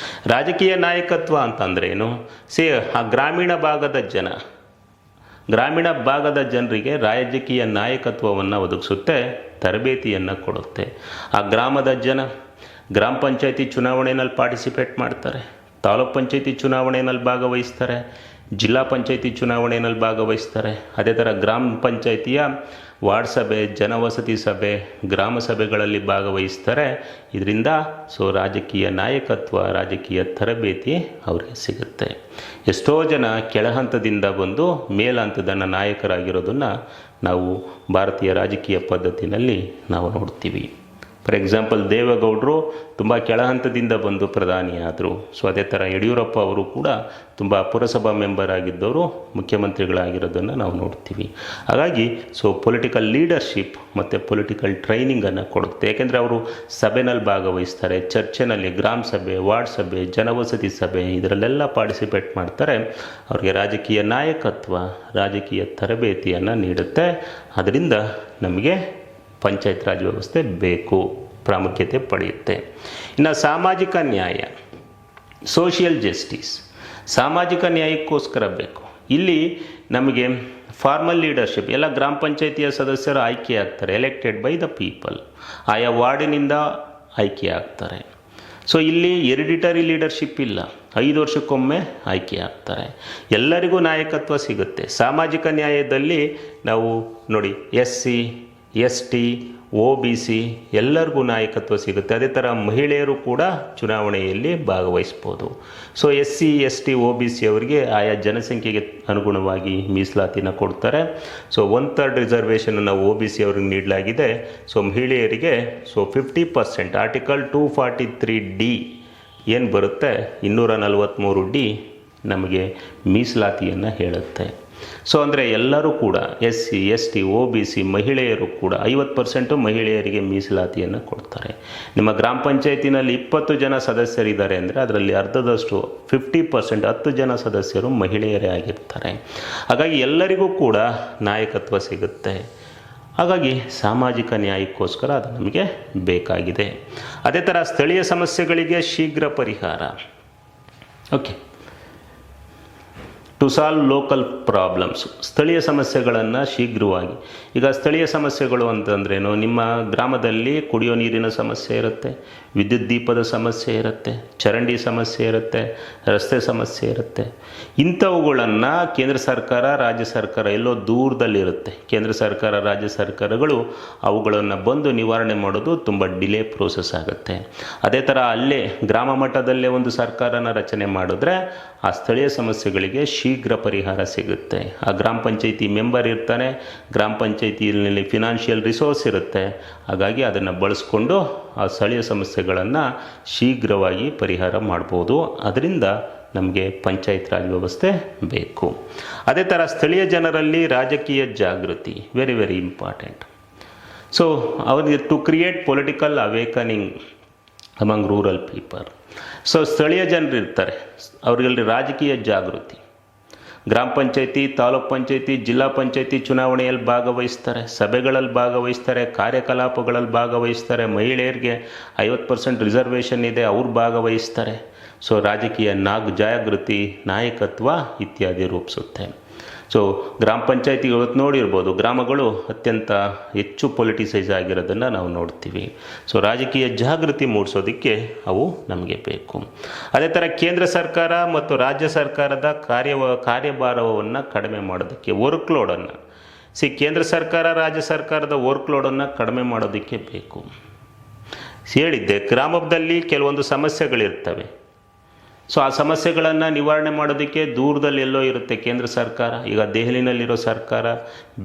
ರಾಜಕೀಯ ನಾಯಕತ್ವ ಅಂತಂದ್ರೇನು? ಆ ಗ್ರಾಮೀಣ ಭಾಗದ ಜನರಿಗೆ ರಾಜಕೀಯ ನಾಯಕತ್ವವನ್ನು ಒದಗಿಸುತ್ತೆ, ತರಬೇತಿಯನ್ನು ಕೊಡುತ್ತೆ. ಆ ಗ್ರಾಮದ ಜನ ಗ್ರಾಮ ಪಂಚಾಯತಿ ಚುನಾವಣೆಯಲ್ಲಿ ಪಾರ್ಟಿಸಿಪೇಟ್ ಮಾಡ್ತಾರೆ, ತಾಲೂಕ್ ಪಂಚಾಯತಿ ಚುನಾವಣೆಯಲ್ಲಿ ಭಾಗವಹಿಸ್ತಾರೆ, ಜಿಲ್ಲಾ ಪಂಚಾಯತಿ ಚುನಾವಣೆಯಲ್ಲಿ ಭಾಗವಹಿಸ್ತಾರೆ. ಅದೇ ಥರ ಗ್ರಾಮ ಪಂಚಾಯತಿಯ ವಾರ್ಡ್ ಸಭೆ, ಜನವಸತಿ ಸಭೆ, ಗ್ರಾಮ ಸಭೆಗಳಲ್ಲಿ ಭಾಗವಹಿಸ್ತಾರೆ. ಇದರಿಂದ ರಾಜಕೀಯ ನಾಯಕತ್ವ, ರಾಜಕೀಯ ತರಬೇತಿ ಅವರಿಗೆ ಸಿಗುತ್ತೆ. ಎಷ್ಟೋ ಜನ ಕೆಳ ಹಂತದಿಂದ ಬಂದು ಮೇಲಂತದ ನಾಯಕರಾಗಿರೋದನ್ನು ನಾವು ಭಾರತೀಯ ರಾಜಕೀಯ ಪದ್ಧತಿನಲ್ಲಿ ನಾವು ನೋಡ್ತೀವಿ. ಫಾರ್ ಎಕ್ಸಾಂಪಲ್, ದೇವೇಗೌಡರು ತುಂಬ ಕೆಳ ಹಂತದಿಂದ ಬಂದು ಪ್ರಧಾನಿಯಾದರು. ಅದೇ ಥರ ಯಡಿಯೂರಪ್ಪ ಅವರು ಕೂಡ ತುಂಬ ಪುರಸಭಾ ಮೆಂಬರ್ ಆಗಿದ್ದವರು ಮುಖ್ಯಮಂತ್ರಿಗಳಾಗಿರೋದನ್ನು ನಾವು ನೋಡ್ತೀವಿ. ಹಾಗಾಗಿ ಪೊಲಿಟಿಕಲ್ ಲೀಡರ್ಶಿಪ್ ಮತ್ತು ಪೊಲಿಟಿಕಲ್ ಟ್ರೈನಿಂಗನ್ನು ಕೊಡುತ್ತೆ. ಏಕೆಂದರೆ ಅವರು ಸಭೆಯಲ್ಲಿ ಭಾಗವಹಿಸ್ತಾರೆ, ಚರ್ಚೆನಲ್ಲಿ, ಗ್ರಾಮ ಸಭೆ, ವಾರ್ಡ್ ಸಭೆ, ಜನವಸತಿ ಸಭೆ ಇದರಲ್ಲೆಲ್ಲ ಪಾರ್ಟಿಸಿಪೇಟ್ ಮಾಡ್ತಾರೆ. ಅವರಿಗೆ ರಾಜಕೀಯ ನಾಯಕತ್ವ, ರಾಜಕೀಯ ತರಬೇತಿಯನ್ನು ನೀಡುತ್ತೆ. ಅದರಿಂದ ನಮಗೆ ಪಂಚಾಯತ್ ರಾಜ್ ವ್ಯವಸ್ಥೆ ಬೇಕು, ಪ್ರಾಮುಖ್ಯತೆ ಪಡೆಯುತ್ತೆ. ಇನ್ನು ಸಾಮಾಜಿಕ ನ್ಯಾಯ, ಸೋಷಿಯಲ್ ಜಸ್ಟಿಸ್, ಸಾಮಾಜಿಕ ನ್ಯಾಯಕ್ಕೋಸ್ಕರ ಬೇಕು. ಇಲ್ಲಿ ನಮಗೆ ಫಾರ್ಮಲ್ ಲೀಡರ್ಶಿಪ್, ಎಲ್ಲ ಗ್ರಾಮ ಪಂಚಾಯತಿಯ ಸದಸ್ಯರು ಆಯ್ಕೆ ಆಗ್ತಾರೆ, ಎಲೆಕ್ಟೆಡ್ ಬೈ ದ ಪೀಪಲ್, ಆಯಾ ವಾರ್ಡಿನಿಂದ ಆಯ್ಕೆ ಆಗ್ತಾರೆ. ಇಲ್ಲಿ ಹೆರಿಡಿಟರಿ ಲೀಡರ್ಶಿಪ್ ಇಲ್ಲ, 5 ವರ್ಷಕ್ಕೊಮ್ಮೆ ಆಯ್ಕೆ ಆಗ್ತಾರೆ. ಎಲ್ಲರಿಗೂ ನಾಯಕತ್ವ ಸಿಗುತ್ತೆ. ಸಾಮಾಜಿಕ ನ್ಯಾಯದಲ್ಲಿ ನಾವು ನೋಡಿ SC, ST, OBC ಎಲ್ಲರಿಗೂ ನಾಯಕತ್ವ ಸಿಗುತ್ತೆ. ಅದೇ ಥರ ಮಹಿಳೆಯರು ಕೂಡ ಚುನಾವಣೆಯಲ್ಲಿ ಭಾಗವಹಿಸ್ಬೋದು. SC, ST, OBC ಅವರಿಗೆ ಆಯಾ ಜನಸಂಖ್ಯೆಗೆ ಅನುಗುಣವಾಗಿ ಮೀಸಲಾತಿನ ಕೊಡ್ತಾರೆ. 1/3 ರಿಸರ್ವೇಷನನ್ನು OBC ಅವ್ರಿಗೆ ನೀಡಲಾಗಿದೆ. ಮಹಿಳೆಯರಿಗೆ 50%, ಆರ್ಟಿಕಲ್ 243D ಏನು ಬರುತ್ತೆ, 243D ನಮಗೆ ಮೀಸಲಾತಿಯನ್ನು ಹೇಳುತ್ತೆ. ಅಂದರೆ ಎಲ್ಲರೂ ಕೂಡ SC, ST, OBC ಮಹಿಳೆಯರು ಕೂಡ 50% ಮಹಿಳೆಯರಿಗೆ ಮೀಸಲಾತಿಯನ್ನು ಕೊಡ್ತಾರೆ. ನಿಮ್ಮ ಗ್ರಾಮ ಪಂಚಾಯತಿನಲ್ಲಿ 20 ಜನ ಸದಸ್ಯರಿದ್ದಾರೆ ಅಂದರೆ ಅದರಲ್ಲಿ ಅರ್ಧದಷ್ಟು 50%, 10 ಜನ ಸದಸ್ಯರು ಮಹಿಳೆಯರೇ ಆಗಿರ್ತಾರೆ. ಹಾಗಾಗಿ ಎಲ್ಲರಿಗೂ ಕೂಡ ನಾಯಕತ್ವ ಸಿಗುತ್ತೆ. ಹಾಗಾಗಿ ಸಾಮಾಜಿಕ ನ್ಯಾಯಕ್ಕೋಸ್ಕರ ಅದು ನಮಗೆ ಬೇಕಾಗಿದೆ. ಅದೇ ಥರ ಸ್ಥಳೀಯ ಸಮಸ್ಯೆಗಳಿಗೆ ಶೀಘ್ರ ಪರಿಹಾರ. Okay, to solve local problems, ಸ್ಥಳೀಯ ಸಮಸ್ಯೆಗಳನ್ನು ಶೀಘ್ರವಾಗಿ. ಈಗ ಸ್ಥಳೀಯ ಸಮಸ್ಯೆಗಳು ಅಂತಂದ್ರೇನು, ನಿಮ್ಮ ಗ್ರಾಮದಲ್ಲಿ ಕುಡಿಯೋ ನೀರಿನ ಸಮಸ್ಯೆ ಇರುತ್ತೆ, ವಿದ್ಯುತ್ ದೀಪದ ಸಮಸ್ಯೆ ಇರುತ್ತೆ, ಚರಂಡಿ ಸಮಸ್ಯೆ ಇರುತ್ತೆ, ರಸ್ತೆ ಸಮಸ್ಯೆ ಇರುತ್ತೆ. ಇಂಥವುಗಳನ್ನು ಕೇಂದ್ರ ಸರ್ಕಾರ ರಾಜ್ಯ ಸರ್ಕಾರ ಎಲ್ಲೋ ದೂರದಲ್ಲಿರುತ್ತೆ. ಕೇಂದ್ರ ಸರ್ಕಾರ ರಾಜ್ಯ ಸರ್ಕಾರಗಳು ಅವುಗಳನ್ನು ಬಂದು ನಿವಾರಣೆ ಮಾಡೋದು ತುಂಬ ಡಿಲೇ ಪ್ರೋಸೆಸ್ ಆಗುತ್ತೆ. ಅದೇ ಥರ ಅಲ್ಲೇ ಗ್ರಾಮ ಮಟ್ಟದಲ್ಲೇ ಒಂದು ಸರ್ಕಾರನ ರಚನೆ ಮಾಡಿದ್ರೆ ಆ ಸ್ಥಳೀಯ ಸಮಸ್ಯೆಗಳಿಗೆ ಶೀಘ್ರ ಪರಿಹಾರ ಸಿಗುತ್ತೆ. ಆ ಗ್ರಾಮ ಪಂಚಾಯಿತಿ ಮೆಂಬರ್ ಇರ್ತಾನೆ, ಗ್ರಾಮ ಪಂಚಾಯಿತಿಯಲ್ಲಿ ಫಿನಾನ್ಷಿಯಲ್ ರಿಸೋರ್ಸ್ ಇರುತ್ತೆ. ಹಾಗಾಗಿ ಅದನ್ನು ಬಳಸ್ಕೊಂಡು ಆ ಸ್ಥಳೀಯ ಸಮಸ್ಯೆಗಳನ್ನು ಶೀಘ್ರವಾಗಿ ಪರಿಹಾರ ಮಾಡ್ಬೋದು. ಅದರಿಂದ ನಮಗೆ ಪಂಚಾಯತ್ ರಾಜ್ ವ್ಯವಸ್ಥೆ ಬೇಕು. ಅದೇ ಥರ ಸ್ಥಳೀಯ ಜನರಲ್ಲಿ ರಾಜಕೀಯ ಜಾಗೃತಿ ವೆರಿ ವೆರಿ ಇಂಪಾರ್ಟೆಂಟ್. ಸೊ ಅವರಿಗೆ to create political awakening among rural people. So ಸ್ಥಳೀಯ ಜನರು ಇರ್ತಾರೆ, ಅವರಲ್ಲಿ ರಾಜಕೀಯ ಜಾಗೃತಿ. ಗ್ರಾಮ ಪಂಚಾಯತಿ, ತಾಲೂಕ್ ಪಂಚಾಯತಿ, ಜಿಲ್ಲಾ ಪಂಚಾಯತಿ ಚುನಾವಣೆಯಲ್ಲಿ ಭಾಗವಹಿಸ್ತಾರೆ, ಸಭೆಗಳಲ್ಲಿ ಭಾಗವಹಿಸ್ತಾರೆ, ಕಾರ್ಯಕಲಾಪಗಳಲ್ಲಿ ಭಾಗವಹಿಸ್ತಾರೆ. ಮಹಿಳೆಯರಿಗೆ 50% ರಿಸರ್ವೇಷನ್ ಇದೆ, ಅವ್ರು ಭಾಗವಹಿಸ್ತಾರೆ. ಸೊ ರಾಜಕೀಯ ಜಾಗೃತಿ, ನಾಯಕತ್ವ ಇತ್ಯಾದಿ ರೂಪಿಸುತ್ತೆ. ಸೊ ಗ್ರಾಮ ಪಂಚಾಯತಿ ಇವತ್ತು ನೋಡಿರ್ಬೋದು, ಗ್ರಾಮಗಳು ಅತ್ಯಂತ ಹೆಚ್ಚು ಪೊಲಿಟಿಸೈಸ್ ಆಗಿರೋದನ್ನು ನಾವು ನೋಡ್ತೀವಿ. ಸೊ ರಾಜಕೀಯ ಜಾಗೃತಿ ಮೂಡಿಸೋದಕ್ಕೆ ಅವು ನಮಗೆ ಬೇಕು. ಅದೇ ಥರ ಕೇಂದ್ರ ಸರ್ಕಾರ ಮತ್ತು ರಾಜ್ಯ ಸರ್ಕಾರದ ಕಾರ್ಯಭಾರವನ್ನು ಕಡಿಮೆ ಮಾಡೋದಕ್ಕೆ, ವರ್ಕ್ಲೋಡನ್ನು ಕೇಂದ್ರ ಸರ್ಕಾರ ರಾಜ್ಯ ಸರ್ಕಾರದ ವರ್ಕ್ಲೋಡನ್ನು ಕಡಿಮೆ ಮಾಡೋದಕ್ಕೆ ಬೇಕು. ಹೇಳಿದ್ದೆ, ಗ್ರಾಮದಲ್ಲಿ ಕೆಲವೊಂದು ಸಮಸ್ಯೆಗಳಿರ್ತವೆ. ಸೊ ಆ ಸಮಸ್ಯೆಗಳನ್ನು ನಿವಾರಣೆ ಮಾಡೋದಕ್ಕೆ ದೂರದಲ್ಲಿ ಎಲ್ಲೋ ಇರುತ್ತೆ ಕೇಂದ್ರ ಸರ್ಕಾರ. ಈಗ ದೆಹಲಿನಲ್ಲಿರೋ ಸರ್ಕಾರ,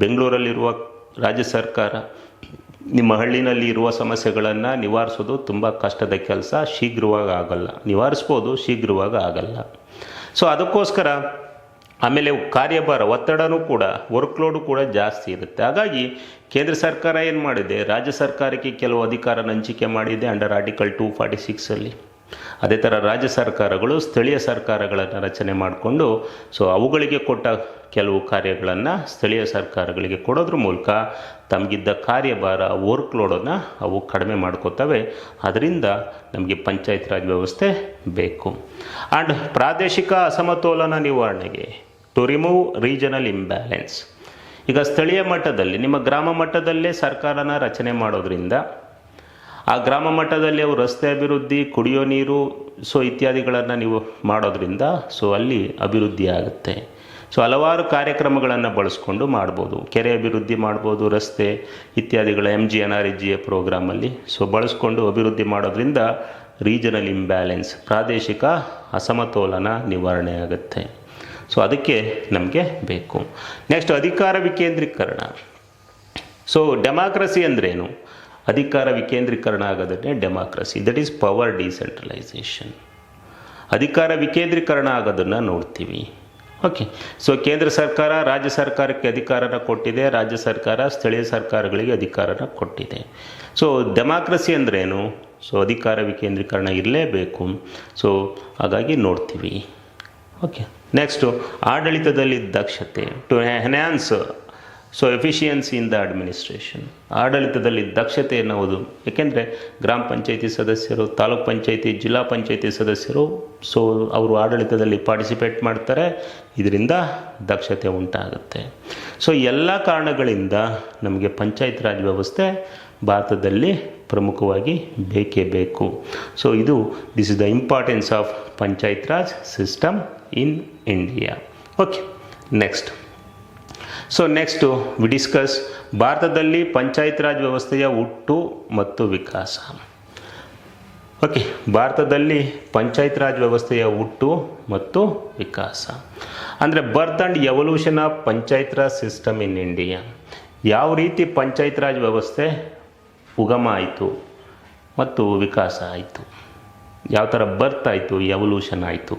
ಬೆಂಗಳೂರಲ್ಲಿರುವ ರಾಜ್ಯ ಸರ್ಕಾರ ನಿಮ್ಮ ಹಳ್ಳಿನಲ್ಲಿ ಇರುವ ಸಮಸ್ಯೆಗಳನ್ನು ನಿವಾರಿಸೋದು ತುಂಬ ಕಷ್ಟದ ಕೆಲಸ. ಶೀಘ್ರವಾಗಿ ಆಗಲ್ಲ, ನಿವಾರಿಸ್ಬೋದು, ಶೀಘ್ರವಾಗಿ ಆಗಲ್ಲ. ಸೊ ಅದಕ್ಕೋಸ್ಕರ ಆಮೇಲೆ ಕಾರ್ಯಭಾರ, ಒತ್ತಡನೂ ಕೂಡ, ವರ್ಕ್ಲೋಡು ಕೂಡ ಜಾಸ್ತಿ ಇರುತ್ತೆ. ಹಾಗಾಗಿ ಕೇಂದ್ರ ಸರ್ಕಾರ ಏನು ಮಾಡಿದೆ, ರಾಜ್ಯ ಸರ್ಕಾರಕ್ಕೆ ಕೆಲವು ಅಧಿಕಾರನ ಹಂಚಿಕೆ ಮಾಡಿದೆ ಅಂಡರ್ ಆರ್ಟಿಕಲ್ 246 ಅದೇ ಥರ ರಾಜ್ಯ ಸರ್ಕಾರಗಳು ಸ್ಥಳೀಯ ಸರ್ಕಾರಗಳನ್ನು ರಚನೆ ಮಾಡಿಕೊಂಡು ಸೊ ಅವುಗಳಿಗೆ ಕೊಟ್ಟ ಕೆಲವು ಕಾರ್ಯಗಳನ್ನು ಸ್ಥಳೀಯ ಸರ್ಕಾರಗಳಿಗೆ ಕೊಡೋದ್ರ ಮೂಲಕ ತಮಗಿದ್ದ ಕಾರ್ಯಭಾರ, ವರ್ಕ್ಲೋಡನ್ನು ಅವು ಕಡಿಮೆ ಮಾಡ್ಕೋತವೆ. ಅದರಿಂದ ನಮಗೆ ಪಂಚಾಯತ್ ರಾಜ್ ವ್ಯವಸ್ಥೆ ಬೇಕು. ಆ್ಯಂಡ್ ಪ್ರಾದೇಶಿಕ ಅಸಮತೋಲನ ನಿವಾರಣೆಗೆ, ಟು ರಿಮೂವ್ ರೀಜನಲ್ ಇಂಬ್ಯಾಲೆನ್ಸ್. ಈಗ ಸ್ಥಳೀಯ ಮಟ್ಟದಲ್ಲಿ, ನಿಮ್ಮ ಗ್ರಾಮ ಮಟ್ಟದಲ್ಲೇ ಸರ್ಕಾರನ ರಚನೆ ಮಾಡೋದ್ರಿಂದ ಆ ಗ್ರಾಮ ಮಟ್ಟದಲ್ಲಿ ಅವು ರಸ್ತೆ ಅಭಿವೃದ್ಧಿ, ಕುಡಿಯೋ ನೀರು ಸೊ ಇತ್ಯಾದಿಗಳನ್ನು ನೀವು ಮಾಡೋದ್ರಿಂದ ಸೊ ಅಲ್ಲಿ ಅಭಿವೃದ್ಧಿ ಆಗುತ್ತೆ. ಸೊ ಹಲವಾರು ಕಾರ್ಯಕ್ರಮಗಳನ್ನು ಬಳಸ್ಕೊಂಡು ಮಾಡ್ಬೋದು. ಕೆರೆ ಅಭಿವೃದ್ಧಿ ಮಾಡ್ಬೋದು, ರಸ್ತೆ ಇತ್ಯಾದಿಗಳ MGNREGA ಪ್ರೋಗ್ರಾಮಲ್ಲಿ ಸೊ ಬಳಸ್ಕೊಂಡು ಅಭಿವೃದ್ಧಿ ಮಾಡೋದ್ರಿಂದ ರೀಜನಲ್ ಇಂಬ್ಯಾಲೆನ್ಸ್, ಪ್ರಾದೇಶಿಕ ಅಸಮತೋಲನ ನಿವಾರಣೆ ಆಗುತ್ತೆ. ಸೊ ಅದಕ್ಕೆ ನಮಗೆ ಬೇಕು. ನೆಕ್ಸ್ಟ್ ಅಧಿಕಾರ ವಿಕೇಂದ್ರೀಕರಣ. ಸೊ ಡೆಮಾಕ್ರಸಿ ಅಂದ್ರೇನು? ಅಧಿಕಾರ ವಿಕೇಂದ್ರೀಕರಣ ಆಗೋದನ್ನೇ democracy, that is power decentralisation. ಅಧಿಕಾರ ವಿಕೇಂದ್ರೀಕರಣ ಆಗೋದನ್ನು ನೋಡ್ತೀವಿ. ಓಕೆ, ಸೊ ಕೇಂದ್ರ ಸರ್ಕಾರ ರಾಜ್ಯ ಸರ್ಕಾರಕ್ಕೆ ಅಧಿಕಾರನ ಕೊಟ್ಟಿದೆ, ರಾಜ್ಯ ಸರ್ಕಾರ ಸ್ಥಳೀಯ ಸರ್ಕಾರಗಳಿಗೆ ಅಧಿಕಾರನ ಕೊಟ್ಟಿದೆ. ಸೊ ಡೆಮಾಕ್ರಸಿ ಅಂದ್ರೇನು? ಸೊ ಅಧಿಕಾರ ವಿಕೇಂದ್ರೀಕರಣ ಇರಲೇಬೇಕು. ಸೊ ಹಾಗಾಗಿ ನೋಡ್ತೀವಿ. ಓಕೆ, ನೆಕ್ಸ್ಟು ಆಡಳಿತದಲ್ಲಿ ದಕ್ಷತೆ, to enhance so efficiency in the administration. ಆಡಳಿತದಲ್ಲಿ ದಕ್ಷತೆ ಎನ್ನುವುದು, ಏಕೆಂದರೆ ಗ್ರಾಮ ಪಂಚಾಯಿತಿ ಸದಸ್ಯರು, ತಾಲೂಕ್ ಪಂಚಾಯಿತಿ, ಜಿಲ್ಲಾ ಪಂಚಾಯಿತಿ ಸದಸ್ಯರು ಸೊ ಅವರು ಆಡಳಿತದಲ್ಲಿ ಪಾರ್ಟಿಸಿಪೇಟ್ ಮಾಡ್ತಾರೆ. ಇದರಿಂದ ದಕ್ಷತೆ ಉಂಟಾಗುತ್ತೆ. ಸೊ ಎಲ್ಲ ಕಾರಣಗಳಿಂದ ನಮಗೆ ಪಂಚಾಯತ್ ರಾಜ್ ವ್ಯವಸ್ಥೆ ಭಾರತದಲ್ಲಿ ಪ್ರಮುಖವಾಗಿ ಬೇಕೇ ಬೇಕು. So this is the importance of panchayat raj system in India. Okay, next. So next we discuss ಭಾರತದಲ್ಲಿ ಪಂಚಾಯತ್ ರಾಜ್ ವ್ಯವಸ್ಥೆಯ ಹುಟ್ಟು ಮತ್ತು ವಿಕಾಸ. ಓಕೆ, ಭಾರತದಲ್ಲಿ ಪಂಚಾಯತ್ ರಾಜ್ ವ್ಯವಸ್ಥೆಯ ಹುಟ್ಟು ಮತ್ತು ವಿಕಾಸ ಅಂದರೆ ಬರ್ತ್ and evolution of panchayat raj system in India. ಯಾವ ರೀತಿ ಪಂಚಾಯತ್ ರಾಜ್ ವ್ಯವಸ್ಥೆ ಉಗಮ ಆಯಿತು ಮತ್ತು ವಿಕಾಸ ಆಯಿತು, ಯಾವ ಥರ ಬರ್ತ್ ಆಯಿತು, ಎವಲ್ಯೂಷನ್ ಆಯಿತು.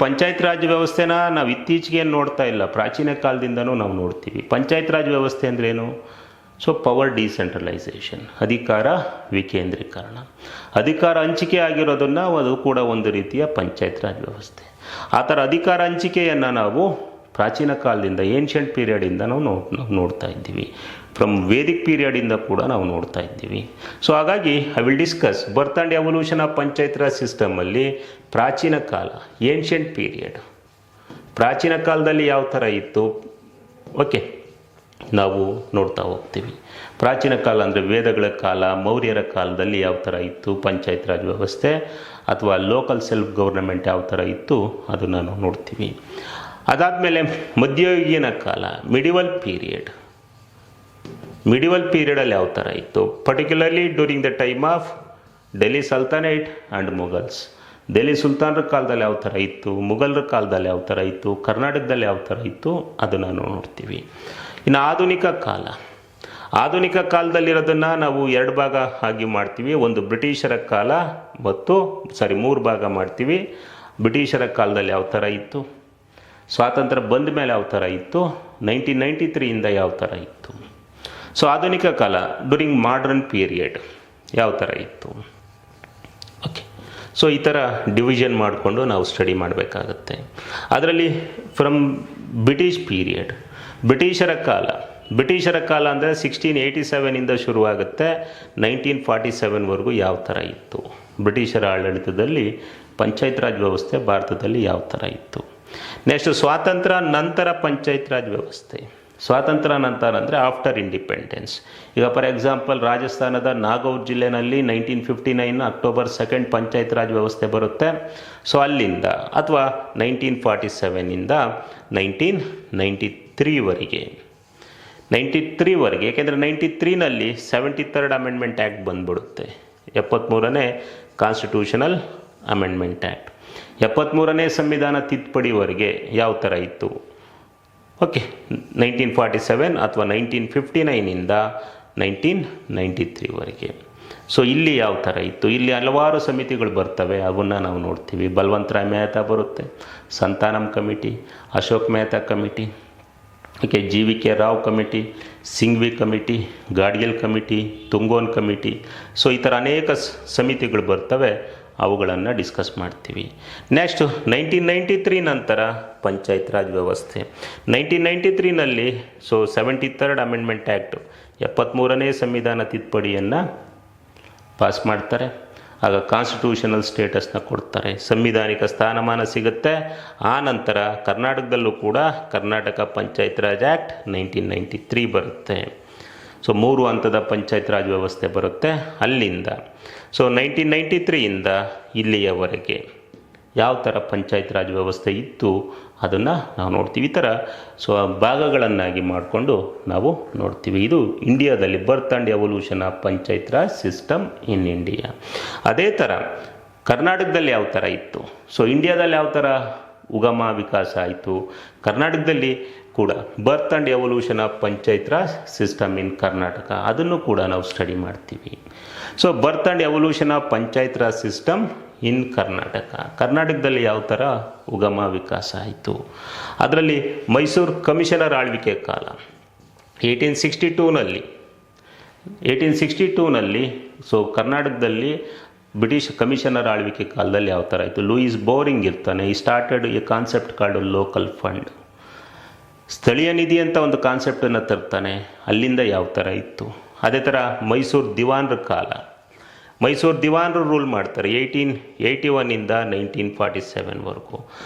ಪಂಚಾಯತ್ ರಾಜ್ ವ್ಯವಸ್ಥೆನ ನಾವು ಇತ್ತೀಚೆಗೆ ನೋಡ್ತಾ ಇಲ್ಲ, ಪ್ರಾಚೀನ ಕಾಲದಿಂದನೂ ನಾವು ನೋಡ್ತೀವಿ. ಪಂಚಾಯತ್ ರಾಜ್ ವ್ಯವಸ್ಥೆ ಅಂದ್ರೇನು? ಸೊ ಪವರ್ ಡಿಸೆಂಟ್ರಲೈಸೇಷನ್, ಅಧಿಕಾರ ವಿಕೇಂದ್ರೀಕರಣ. ಅಧಿಕಾರ ಹಂಚಿಕೆ ಆಗಿರೋದನ್ನು ಅದು ಕೂಡ ಒಂದು ರೀತಿಯ ಪಂಚಾಯತ್ ರಾಜ್ ವ್ಯವಸ್ಥೆ. ಆ ಥರ ಅಧಿಕಾರ ಹಂಚಿಕೆಯನ್ನು ನಾವು ಪ್ರಾಚೀನ ಕಾಲದಿಂದ, ಏನ್ಷಿಯಂಟ್ ಪೀರಿಯಡಿಂದ ನಾವು ನೋಡ್ತಾ ಇದ್ದೀವಿ. ಫ್ರಮ್ ವೇದಿಕ್ ಪೀರಿಯಡಿಂದ ಕೂಡ ನಾವು ನೋಡ್ತಾ ಇದ್ದೀವಿ. ಸೊ ಹಾಗಾಗಿ I will discuss birth and evolution of panchayat raj ಸಿಸ್ಟಮಲ್ಲಿ ಪ್ರಾಚೀನ ಕಾಲ, ಏನ್ಷಿಯಂಟ್ ಪೀರಿಯಡ್, ಪ್ರಾಚೀನ ಕಾಲದಲ್ಲಿ ಯಾವ ಥರ ಇತ್ತು, ಓಕೆ, ನಾವು ನೋಡ್ತಾ ಹೋಗ್ತೀವಿ. ಪ್ರಾಚೀನ ಕಾಲ ಅಂದರೆ ವೇದಗಳ ಕಾಲ, ಮೌರ್ಯರ ಕಾಲದಲ್ಲಿ ಯಾವ ಥರ ಇತ್ತು ಪಂಚಾಯತ್ ರಾಜ್ ವ್ಯವಸ್ಥೆ ಅಥವಾ ಲೋಕಲ್ ಸೆಲ್ಫ್ ಗೌರ್ನಮೆಂಟ್ ಯಾವ ಥರ ಇತ್ತು ಅದನ್ನು ನಾವು ನೋಡ್ತೀವಿ. ಅದಾದಮೇಲೆ ಮಧ್ಯಯುಗೀನ ಕಾಲ, ಮಿಡಿವಲ್ ಪೀರಿಯಡಲ್ಲಿ ಯಾವ ಥರ ಇತ್ತು, particularly during the time of Delhi sultanate and Mughals. Delhi ಸುಲ್ತಾನರ ಕಾಲದಲ್ಲಿ ಯಾವ ಥರ ಇತ್ತು, ಮುಘಲರ ಕಾಲದಲ್ಲಿ ಯಾವ ಥರ ಇತ್ತು, ಕರ್ನಾಟಕದಲ್ಲಿ ಯಾವ ಥರ ಇತ್ತು ಅದನ್ನು ನಾವು ನೋಡ್ತೀವಿ. ಇನ್ನು ಆಧುನಿಕ ಕಾಲದಲ್ಲಿರೋದನ್ನು ನಾವು 2 ಭಾಗ ಆಗಿ ಮಾಡ್ತೀವಿ. ಒಂದು ಬ್ರಿಟಿಷರ ಕಾಲ ಮತ್ತು 3 ಭಾಗ ಮಾಡ್ತೀವಿ. ಬ್ರಿಟಿಷರ ಕಾಲದಲ್ಲಿ ಯಾವ ಥರ ಇತ್ತು, ಸ್ವಾತಂತ್ರ್ಯ ಬಂದ ಮೇಲೆ ಯಾವ ಥರ ಇತ್ತು, 1993 ಯಾವ ಥರ ಇತ್ತು. ಸೊ ಆಧುನಿಕ ಕಾಲ ಡ್ಯೂರಿಂಗ್ ಮಾಡರ್ನ್ ಪೀರಿಯಡ್ ಯಾವ ಥರ ಇತ್ತು. ಓಕೆ, ಸೊ ಈ ಥರ ಡಿವಿಷನ್ ಮಾಡಿಕೊಂಡು ನಾವು ಸ್ಟಡಿ ಮಾಡಬೇಕಾಗತ್ತೆ. ಅದರಲ್ಲಿ ಫ್ರಮ್ ಬ್ರಿಟಿಷ್ ಪೀರಿಯಡ್, ಬ್ರಿಟಿಷರ ಕಾಲ ಅಂದರೆ 1687 ಶುರುವಾಗುತ್ತೆ, 1947ವರೆಗೂ ಯಾವ ಥರ ಇತ್ತು. ಬ್ರಿಟಿಷರ ಆಡಳಿತದಲ್ಲಿ ಪಂಚಾಯತ್ ರಾಜ್ ವ್ಯವಸ್ಥೆ ಭಾರತದಲ್ಲಿ ಯಾವ ಥರ ಇತ್ತು. ನೆಕ್ಸ್ಟ್ ಸ್ವಾತಂತ್ರ್ಯ ನಂತರ ಪಂಚಾಯತ್ ರಾಜ್ ವ್ಯವಸ್ಥೆ. ಸ್ವಾತಂತ್ರ್ಯ ನಂತರ ಅಂದರೆ ಆಫ್ಟರ್ ಇಂಡಿಪೆಂಡೆನ್ಸ್. ಈಗ ಫಾರ್ ಎಕ್ಸಾಂಪಲ್ ರಾಜಸ್ಥಾನದ ನಾಗೌರ್ ಜಿಲ್ಲೆನಲ್ಲಿ 1959 ಅಕ್ಟೋಬರ್ 2 ಪಂಚಾಯತ್ ರಾಜ್ ವ್ಯವಸ್ಥೆ ಬರುತ್ತೆ. ಸೊ ಅಲ್ಲಿಂದ ಅಥವಾ 1947 1993ವರೆಗೆ, ಏಕೆಂದರೆ 93ನಲ್ಲಿ 73rd ಅಮೆಂಡ್ಮೆಂಟ್ ಆ್ಯಕ್ಟ್ ಬಂದ್ಬಿಡುತ್ತೆ. 73ನೇ ಕಾನ್ಸ್ಟಿಟ್ಯೂಷನಲ್ ಅಮೆಂಡ್ಮೆಂಟ್ ಆ್ಯಕ್ಟ್. 73ನೇ ಸಂವಿಧಾನ ತಿದ್ದುಪಡಿವರೆಗೆ ಯಾವ ಥರ ಇತ್ತು, ಓಕೆ, 1947 ಅಥವಾ 1959 1993ವರೆಗೆ. ಸೊ ಇಲ್ಲಿ ಯಾವ ಥರ ಇತ್ತು, ಇಲ್ಲಿ ಹಲವಾರು ಸಮಿತಿಗಳು ಬರ್ತವೆ, ಅವನ್ನು ನಾವು ನೋಡ್ತೀವಿ. ಬಲ್ವಂತರಾಯ್ ಮೆಹ್ತಾ ಬರುತ್ತೆ, Santhanam committee, Ashok Mehta committee, okay, GVK Rao committee, Singhvi committee, Gadgil committee, Thungon committee. So ಈ ಥರ ಅನೇಕ ಸಮಿತಿಗಳು ಬರ್ತವೆ, ಅವುಗಳನ್ನು ಡಿಸ್ಕಸ್ ಮಾಡ್ತೀವಿ. ನೆಕ್ಸ್ಟು 1993 ನಂತರ ಪಂಚಾಯತ್ ರಾಜ್ ವ್ಯವಸ್ಥೆ. 1993ನಲ್ಲಿ 73rd ಅಮೆಂಡ್ಮೆಂಟ್ ಆ್ಯಕ್ಟು 73ನೇ ಸಂವಿಧಾನ ತಿದ್ದುಪಡಿಯನ್ನು ಪಾಸ್ ಮಾಡ್ತಾರೆ. ಆಗ ಕಾನ್ಸ್ಟಿಟ್ಯೂಷನಲ್ ಸ್ಟೇಟಸ್ನ ಕೊಡ್ತಾರೆ, ಸಂವಿಧಾನಿಕ ಸ್ಥಾನಮಾನ ಸಿಗುತ್ತೆ. ಆ ನಂತರ ಕರ್ನಾಟಕದಲ್ಲೂ ಕೂಡ ಕರ್ನಾಟಕ ಪಂಚಾಯತ್ ರಾಜ್ ಆ್ಯಕ್ಟ್ 1993 ಬರುತ್ತೆ. ಸೊ 3 ಹಂತದ ಪಂಚಾಯತ್ ರಾಜ್ ವ್ಯವಸ್ಥೆ ಬರುತ್ತೆ ಅಲ್ಲಿಂದ. ಸೊ 1993 ಇಲ್ಲಿಯವರೆಗೆ ಯಾವ ಥರ ಪಂಚಾಯತ್ ರಾಜ್ ವ್ಯವಸ್ಥೆ ಇತ್ತು ಅದನ್ನು ನಾವು ನೋಡ್ತೀವಿ. ಈ ಥರ ಭಾಗಗಳನ್ನಾಗಿ ಮಾಡಿಕೊಂಡು ನಾವು ನೋಡ್ತೀವಿ. ಇದು ಇಂಡಿಯಾದಲ್ಲಿ ಬರ್ತ್ and evolution of panchayat raj system in India. ಅದೇ ಥರ ಕರ್ನಾಟಕದಲ್ಲಿ ಯಾವ ಥರ ಇತ್ತು, ಸೊ ಇಂಡಿಯಾದಲ್ಲಿ ಯಾವ ಥರ ಉಗಮ ವಿಕಾಸ ಆಯಿತು, ಕರ್ನಾಟಕದಲ್ಲಿ ಕೂಡ ಬರ್ತ್ and evolution of panchayat raj system ಇನ್ ಕರ್ನಾಟಕ, ಅದನ್ನು ಕೂಡ ನಾವು ಸ್ಟಡಿ ಮಾಡ್ತೀವಿ. So birth and evolution of panchayat raj system ಇನ್ ಕರ್ನಾಟಕದಲ್ಲಿ ಯಾವ ಥರ ಉಗಮ ವಿಕಾಸ ಆಯಿತು. ಅದರಲ್ಲಿ ಮೈಸೂರು ಕಮಿಷನರ್ ಆಳ್ವಿಕೆ ಕಾಲ 1862ನಲ್ಲಿ ಸೊ ಕರ್ನಾಟಕದಲ್ಲಿ ಬ್ರಿಟಿಷ್ ಕಮಿಷನರ್ ಆಳ್ವಿಕೆ ಕಾಲದಲ್ಲಿ ಯಾವ ಥರ ಇತ್ತು. ಲೂಯಿಸ್ ಬೋರಿಂಗ್ ಇರ್ತಾನೆ, ಈ started A concept called local fund, ಸ್ಥಳೀಯ ನಿಧಿ ಅಂತ ಒಂದು ಕಾನ್ಸೆಪ್ಟನ್ನು ತರ್ತಾನೆ, ಅಲ್ಲಿಂದ ಯಾವ ಥರ ಇತ್ತು. ಅದೇ ಥರ ಮೈಸೂರು ದಿವಾನರ ಕಾಲ, ಮೈಸೂರು ದಿವಾನರು ರೂಲ್ ಮಾಡ್ತಾರೆ 1881 1947ವರೆಗೂ.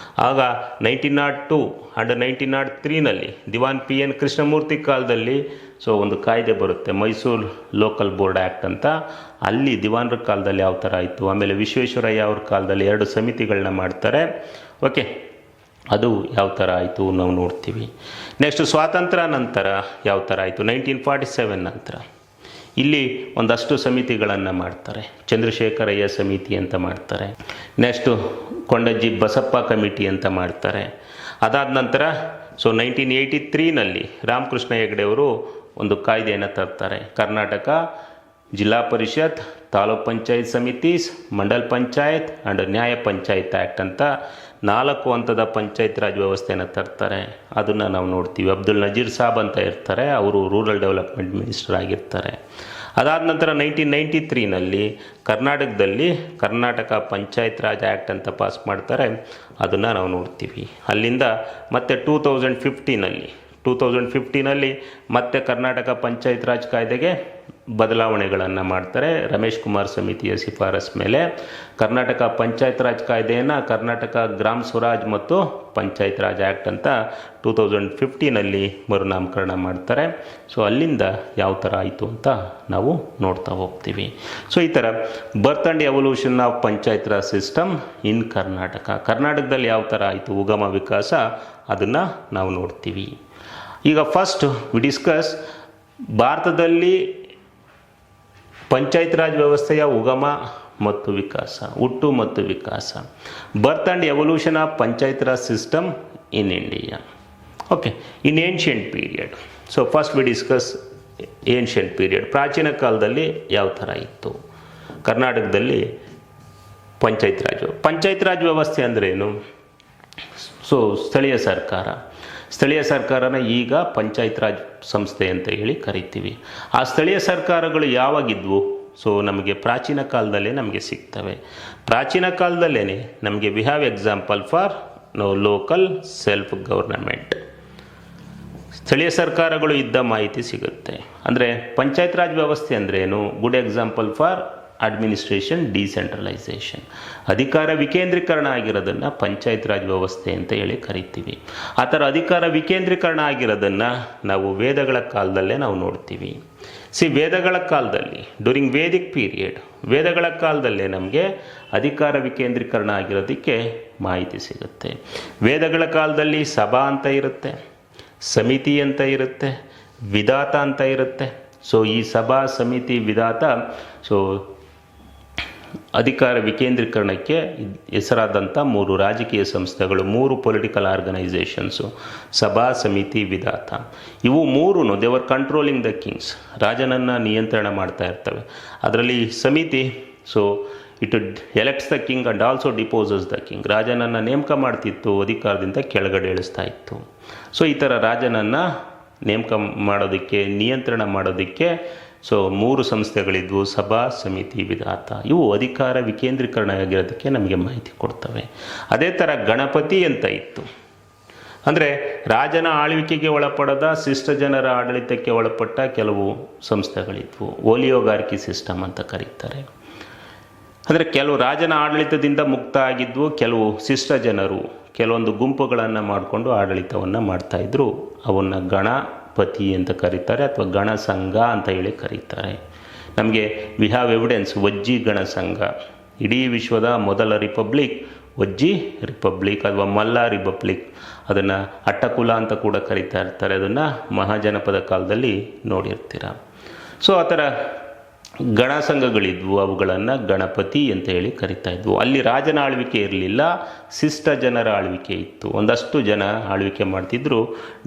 ಆಗ 1902 ಆ್ಯಂಡ್ 1903ನಲ್ಲಿ ದಿವಾನ್ PN ಕೃಷ್ಣಮೂರ್ತಿ ಕಾಲದಲ್ಲಿ ಒಂದು ಕಾಯ್ದೆ ಬರುತ್ತೆ, ಮೈಸೂರು ಲೋಕಲ್ ಬೋರ್ಡ್ ಆ್ಯಕ್ಟ್ ಅಂತ. ಅಲ್ಲಿ ದಿವಾನರ ಕಾಲದಲ್ಲಿ ಯಾವ ಥರ ಇತ್ತು. ಆಮೇಲೆ ವಿಶ್ವೇಶ್ವರಯ್ಯ ಅವ್ರ ಕಾಲದಲ್ಲಿ 2 ಸಮಿತಿಗಳನ್ನ ಮಾಡ್ತಾರೆ. ಓಕೆ, ಅದು ಯಾವ ಥರ ಆಯಿತು ನಾವು ನೋಡ್ತೀವಿ. ನೆಕ್ಸ್ಟ್ ಸ್ವಾತಂತ್ರ್ಯ ನಂತರ ಯಾವ ಥರ ಆಯಿತು. 1947 ನಂತರ ಇಲ್ಲಿ ಒಂದಷ್ಟು ಸಮಿತಿಗಳನ್ನು ಮಾಡ್ತಾರೆ. ಚಂದ್ರಶೇಖರಯ್ಯ ಸಮಿತಿ ಅಂತ ಮಾಡ್ತಾರೆ. ನೆಕ್ಸ್ಟು ಕೊಂಡಜ್ಜಿ ಬಸಪ್ಪ ಕಮಿಟಿ ಅಂತ ಮಾಡ್ತಾರೆ. ಅದಾದ ನಂತರ 1983ನಲ್ಲಿ ರಾಮಕೃಷ್ಣ ಹೆಗಡೆ ಅವರು ಒಂದು ಕಾಯ್ದೆಯನ್ನು ತರ್ತಾರೆ. ಕರ್ನಾಟಕ ಜಿಲ್ಲಾ ಪರಿಷತ್, ತಾಲೂಕ್ ಪಂಚಾಯತ್ ಸಮಿತೀಸ್, ಮಂಡಲ್ ಪಂಚಾಯತ್ ಆ್ಯಂಡ್ ನ್ಯಾಯ ಪಂಚಾಯತ್ ಆ್ಯಕ್ಟ್ ಅಂತ 4 ಹಂತದ ಪಂಚಾಯತ್ ರಾಜ್ ವ್ಯವಸ್ಥೆಯನ್ನು ತರ್ತಾರೆ. ಅದನ್ನು ನಾವು ನೋಡ್ತೀವಿ. ಅಬ್ದುಲ್ ನಜೀರ್ ಸಾಬ್ ಅಂತ ಇರ್ತಾರೆ, ಅವರು ರೂರಲ್ ಡೆವಲಪ್ಮೆಂಟ್ ಮಿನಿಸ್ಟರ್ ಆಗಿರ್ತಾರೆ. ಅದಾದ ನಂತರ 1993ನಲ್ಲಿ ಕರ್ನಾಟಕದಲ್ಲಿ ಕರ್ನಾಟಕ ಪಂಚಾಯತ್ ರಾಜ್ ಆ್ಯಕ್ಟ್ ಅಂತ ಪಾಸ್ ಮಾಡ್ತಾರೆ. ಅದನ್ನು ನಾವು ನೋಡ್ತೀವಿ. ಅಲ್ಲಿಂದ ಮತ್ತೆ 2015ನಲ್ಲಿ 2015 ಮತ್ತೆ ಕರ್ನಾಟಕ ಪಂಚಾಯತ್ ರಾಜ್ ಕಾಯ್ದೆಗೆ ಬದಲಾವಣೆಗಳನ್ನು ಮಾಡ್ತಾರೆ. ರಮೇಶ್ ಕುಮಾರ್ ಸಮಿತಿಯ ಶಿಫಾರಸ್ ಮೇಲೆ ಕರ್ನಾಟಕ ಪಂಚಾಯತ್ ರಾಜ್ ಕಾಯ್ದೆಯನ್ನು ಕರ್ನಾಟಕ ಗ್ರಾಮ ಸ್ವರಾಜ್ ಮತ್ತು ಪಂಚಾಯತ್ ರಾಜ್ ಆ್ಯಕ್ಟ್ ಅಂತ 2015 ಮರುನಾಮಕರಣ ಮಾಡ್ತಾರೆ. ಸೊ ಅಲ್ಲಿಂದ ಯಾವ ಥರ ಆಯಿತು ಅಂತ ನಾವು ನೋಡ್ತಾ ಹೋಗ್ತೀವಿ. ಸೊ ಈ ಥರ ಬರ್ತ್ and evolution of panchayat raj system ಇನ್ ಕರ್ನಾಟಕದಲ್ಲಿ ಯಾವ ಥರ ಆಯಿತು ಉಗಮ ವಿಕಾಸ, ಅದನ್ನು ನಾವು ನೋಡ್ತೀವಿ. ಈಗ ಫಸ್ಟ್ ವಿ ಡಿಸ್ಕಸ್ ಭಾರತದಲ್ಲಿ ಪಂಚಾಯತ್ ರಾಜ್ ವ್ಯವಸ್ಥೆಯ ಉಗಮ ಮತ್ತು ವಿಕಾಸ, ಹುಟ್ಟು ಮತ್ತು ವಿಕಾಸ. ಬರ್ತ್ and evolution of panchayat raj system in India. Okay, in ancient period. So first we discuss ancient period. ಪ್ರಾಚೀನ ಕಾಲದಲ್ಲಿ ಯಾವ ಥರ ಇತ್ತು ಕರ್ನಾಟಕದಲ್ಲಿ ಪಂಚಾಯತ್ ರಾಜ್ ವ್ಯವಸ್ಥೆ ಅಂದ್ರೇನು? ಸೊ ಸ್ಥಳೀಯ ಸರ್ಕಾರನ ಈಗ ಪಂಚಾಯತ್ ರಾಜ್ ಸಂಸ್ಥೆ ಅಂತ ಹೇಳಿ ಕರಿತೀವಿ. ಆ ಸ್ಥಳೀಯ ಸರ್ಕಾರಗಳು ಯಾವಾಗಿದ್ವು? ಸೊ ನಮಗೆ ಪ್ರಾಚೀನ ಕಾಲದಲ್ಲೇ ನಮಗೆ ಸಿಗ್ತವೆ. ಪ್ರಾಚೀನ ಕಾಲದಲ್ಲೇ ನಮಗೆ we have example for local self government. ಸ್ಥಳೀಯ ಸರ್ಕಾರಗಳು ಇದ್ದ ಮಾಹಿತಿ ಸಿಗುತ್ತೆ. ಅಂದರೆ ಪಂಚಾಯತ್ ರಾಜ್ ವ್ಯವಸ್ಥೆ ಅಂದ್ರೇನು? Good example for administration decentralisation. ಅಧಿಕಾರ ವಿಕೇಂದ್ರೀಕರಣ ಆಗಿರೋದನ್ನು ಪಂಚಾಯತ್ ರಾಜ್ ವ್ಯವಸ್ಥೆ ಅಂತ ಹೇಳಿ ಕರಿತೀವಿ. ಆ ಥರ ಅಧಿಕಾರ ವಿಕೇಂದ್ರೀಕರಣ ಆಗಿರೋದನ್ನು ನಾವು ವೇದಗಳ ಕಾಲದಲ್ಲೇ ನಾವು ನೋಡ್ತೀವಿ. ವೇದಗಳ ಕಾಲದಲ್ಲಿ ಡ್ಯೂರಿಂಗ್ ವೇದಿಕ್ ಪೀರಿಯಡ್, ವೇದಗಳ ಕಾಲದಲ್ಲೇ ನಮಗೆ ಅಧಿಕಾರ ವಿಕೇಂದ್ರೀಕರಣ ಆಗಿರೋದಕ್ಕೆ ಮಾಹಿತಿ ಸಿಗುತ್ತೆ. ವೇದಗಳ ಕಾಲದಲ್ಲಿ ಸಭಾ ಅಂತ ಇರುತ್ತೆ, ಸಮಿತಿ ಅಂತ ಇರುತ್ತೆ, ವಿಧಾತ ಅಂತ ಇರುತ್ತೆ. ಸೊ ಈ ಸಭಾ, ಸಮಿತಿ, ವಿಧಾತ ಅಧಿಕಾರ ವಿಕೇಂದ್ರೀಕರಣಕ್ಕೆ ಹೆಸರಾದಂಥ 3 ರಾಜಕೀಯ ಸಂಸ್ಥೆಗಳು, 3 ಪೊಲಿಟಿಕಲ್ ಆರ್ಗನೈಸೇಷನ್ಸು, ಸಭಾ, ಸಮಿತಿ, ವಿಧಾತ. ಇವು 3 ದೇವರ್ ಕಂಟ್ರೋಲಿಂಗ್ ದ ಕಿಂಗ್ಸ್, ರಾಜನನ್ನು ನಿಯಂತ್ರಣ ಮಾಡ್ತಾ ಇರ್ತವೆ. ಅದರಲ್ಲಿ ಸಮಿತಿ it elects the king and also deposes the king. ರಾಜನನ್ನು ನೇಮಕ ಮಾಡ್ತಿತ್ತು, ಅಧಿಕಾರದಿಂದ ಕೆಳಗಡೆ ಇಳಿಸ್ತಾ ಇತ್ತು. ಸೊ ಈ ಥರ ರಾಜನನ್ನು ನೇಮಕ ಮಾಡೋದಕ್ಕೆ, ನಿಯಂತ್ರಣ ಮಾಡೋದಕ್ಕೆ 3 ಸಂಸ್ಥೆಗಳಿದ್ವು, ಸಭಾ, ಸಮಿತಿ, ವಿಧಾತ. ಇವು ಅಧಿಕಾರ ವಿಕೇಂದ್ರೀಕರಣ ಆಗಿರೋದಕ್ಕೆ ನಮಗೆ ಮಾಹಿತಿ ಕೊಡ್ತವೆ. ಅದೇ ಥರ ಗಣಪತಿ ಅಂತ ಇತ್ತು. ಅಂದರೆ ರಾಜನ ಆಳ್ವಿಕೆಗೆ ಒಳಪಡದ ಶಿಷ್ಟ ಜನರ ಆಡಳಿತಕ್ಕೆ ಒಳಪಟ್ಟ ಕೆಲವು ಸಂಸ್ಥೆಗಳಿದ್ವು. ಓಲಿಯೋಗಾರ್ಕಿ ಸಿಸ್ಟಮ್ ಅಂತ ಕರೀತಾರೆ. ಅಂದರೆ ಕೆಲವು ರಾಜನ ಆಡಳಿತದಿಂದ ಮುಕ್ತ ಆಗಿದ್ವು, ಕೆಲವು ಶಿಷ್ಟ ಜನರು ಕೆಲವೊಂದು ಗುಂಪುಗಳನ್ನು ಮಾಡಿಕೊಂಡು ಆಡಳಿತವನ್ನು ಮಾಡ್ತಾಯಿದ್ರು. ಅವನ್ನು ಗಣಪತಿ ಅಂತ ಕರೀತಾರೆ ಅಥವಾ ಗಣ ಸಂಘ ಅಂತ ಹೇಳಿ ಕರೀತಾರೆ. ನಮಗೆ ವಿ ಹ್ಯಾವ್ ಎವಿಡೆನ್ಸ್ ವಜ್ಜಿ ಗಣ ಸಂಘ. ಇಡೀ ವಿಶ್ವದ ಮೊದಲ ರಿಪಬ್ಲಿಕ್ ವಜ್ಜಿ ರಿಪಬ್ಲಿಕ್ ಅಥವಾ ಮಲ್ಲ ರಿಪಬ್ಲಿಕ್. ಅದನ್ನು ಅಟ್ಟಕುಲ ಅಂತ ಕೂಡ ಕರೀತಾ ಇರ್ತಾರೆ. ಅದನ್ನು ಮಹಾಜನಪದ ಕಾಲದಲ್ಲಿ ನೋಡಿರ್ತೀರ. ಸೊ ಆ ಥರ ಗಣ ಸಂಘಗಳಿದ್ವು, ಅವುಗಳನ್ನು ಗಣಪತಿ ಅಂತ ಹೇಳಿ ಕರಿತಾ ಇದ್ವು. ಅಲ್ಲಿ ರಾಜನ ಆಳ್ವಿಕೆ ಇರಲಿಲ್ಲ, ಶಿಷ್ಟ ಜನರ ಆಳ್ವಿಕೆ ಇತ್ತು. ಒಂದಷ್ಟು ಜನ ಆಳ್ವಿಕೆ ಮಾಡ್ತಿದ್ರು.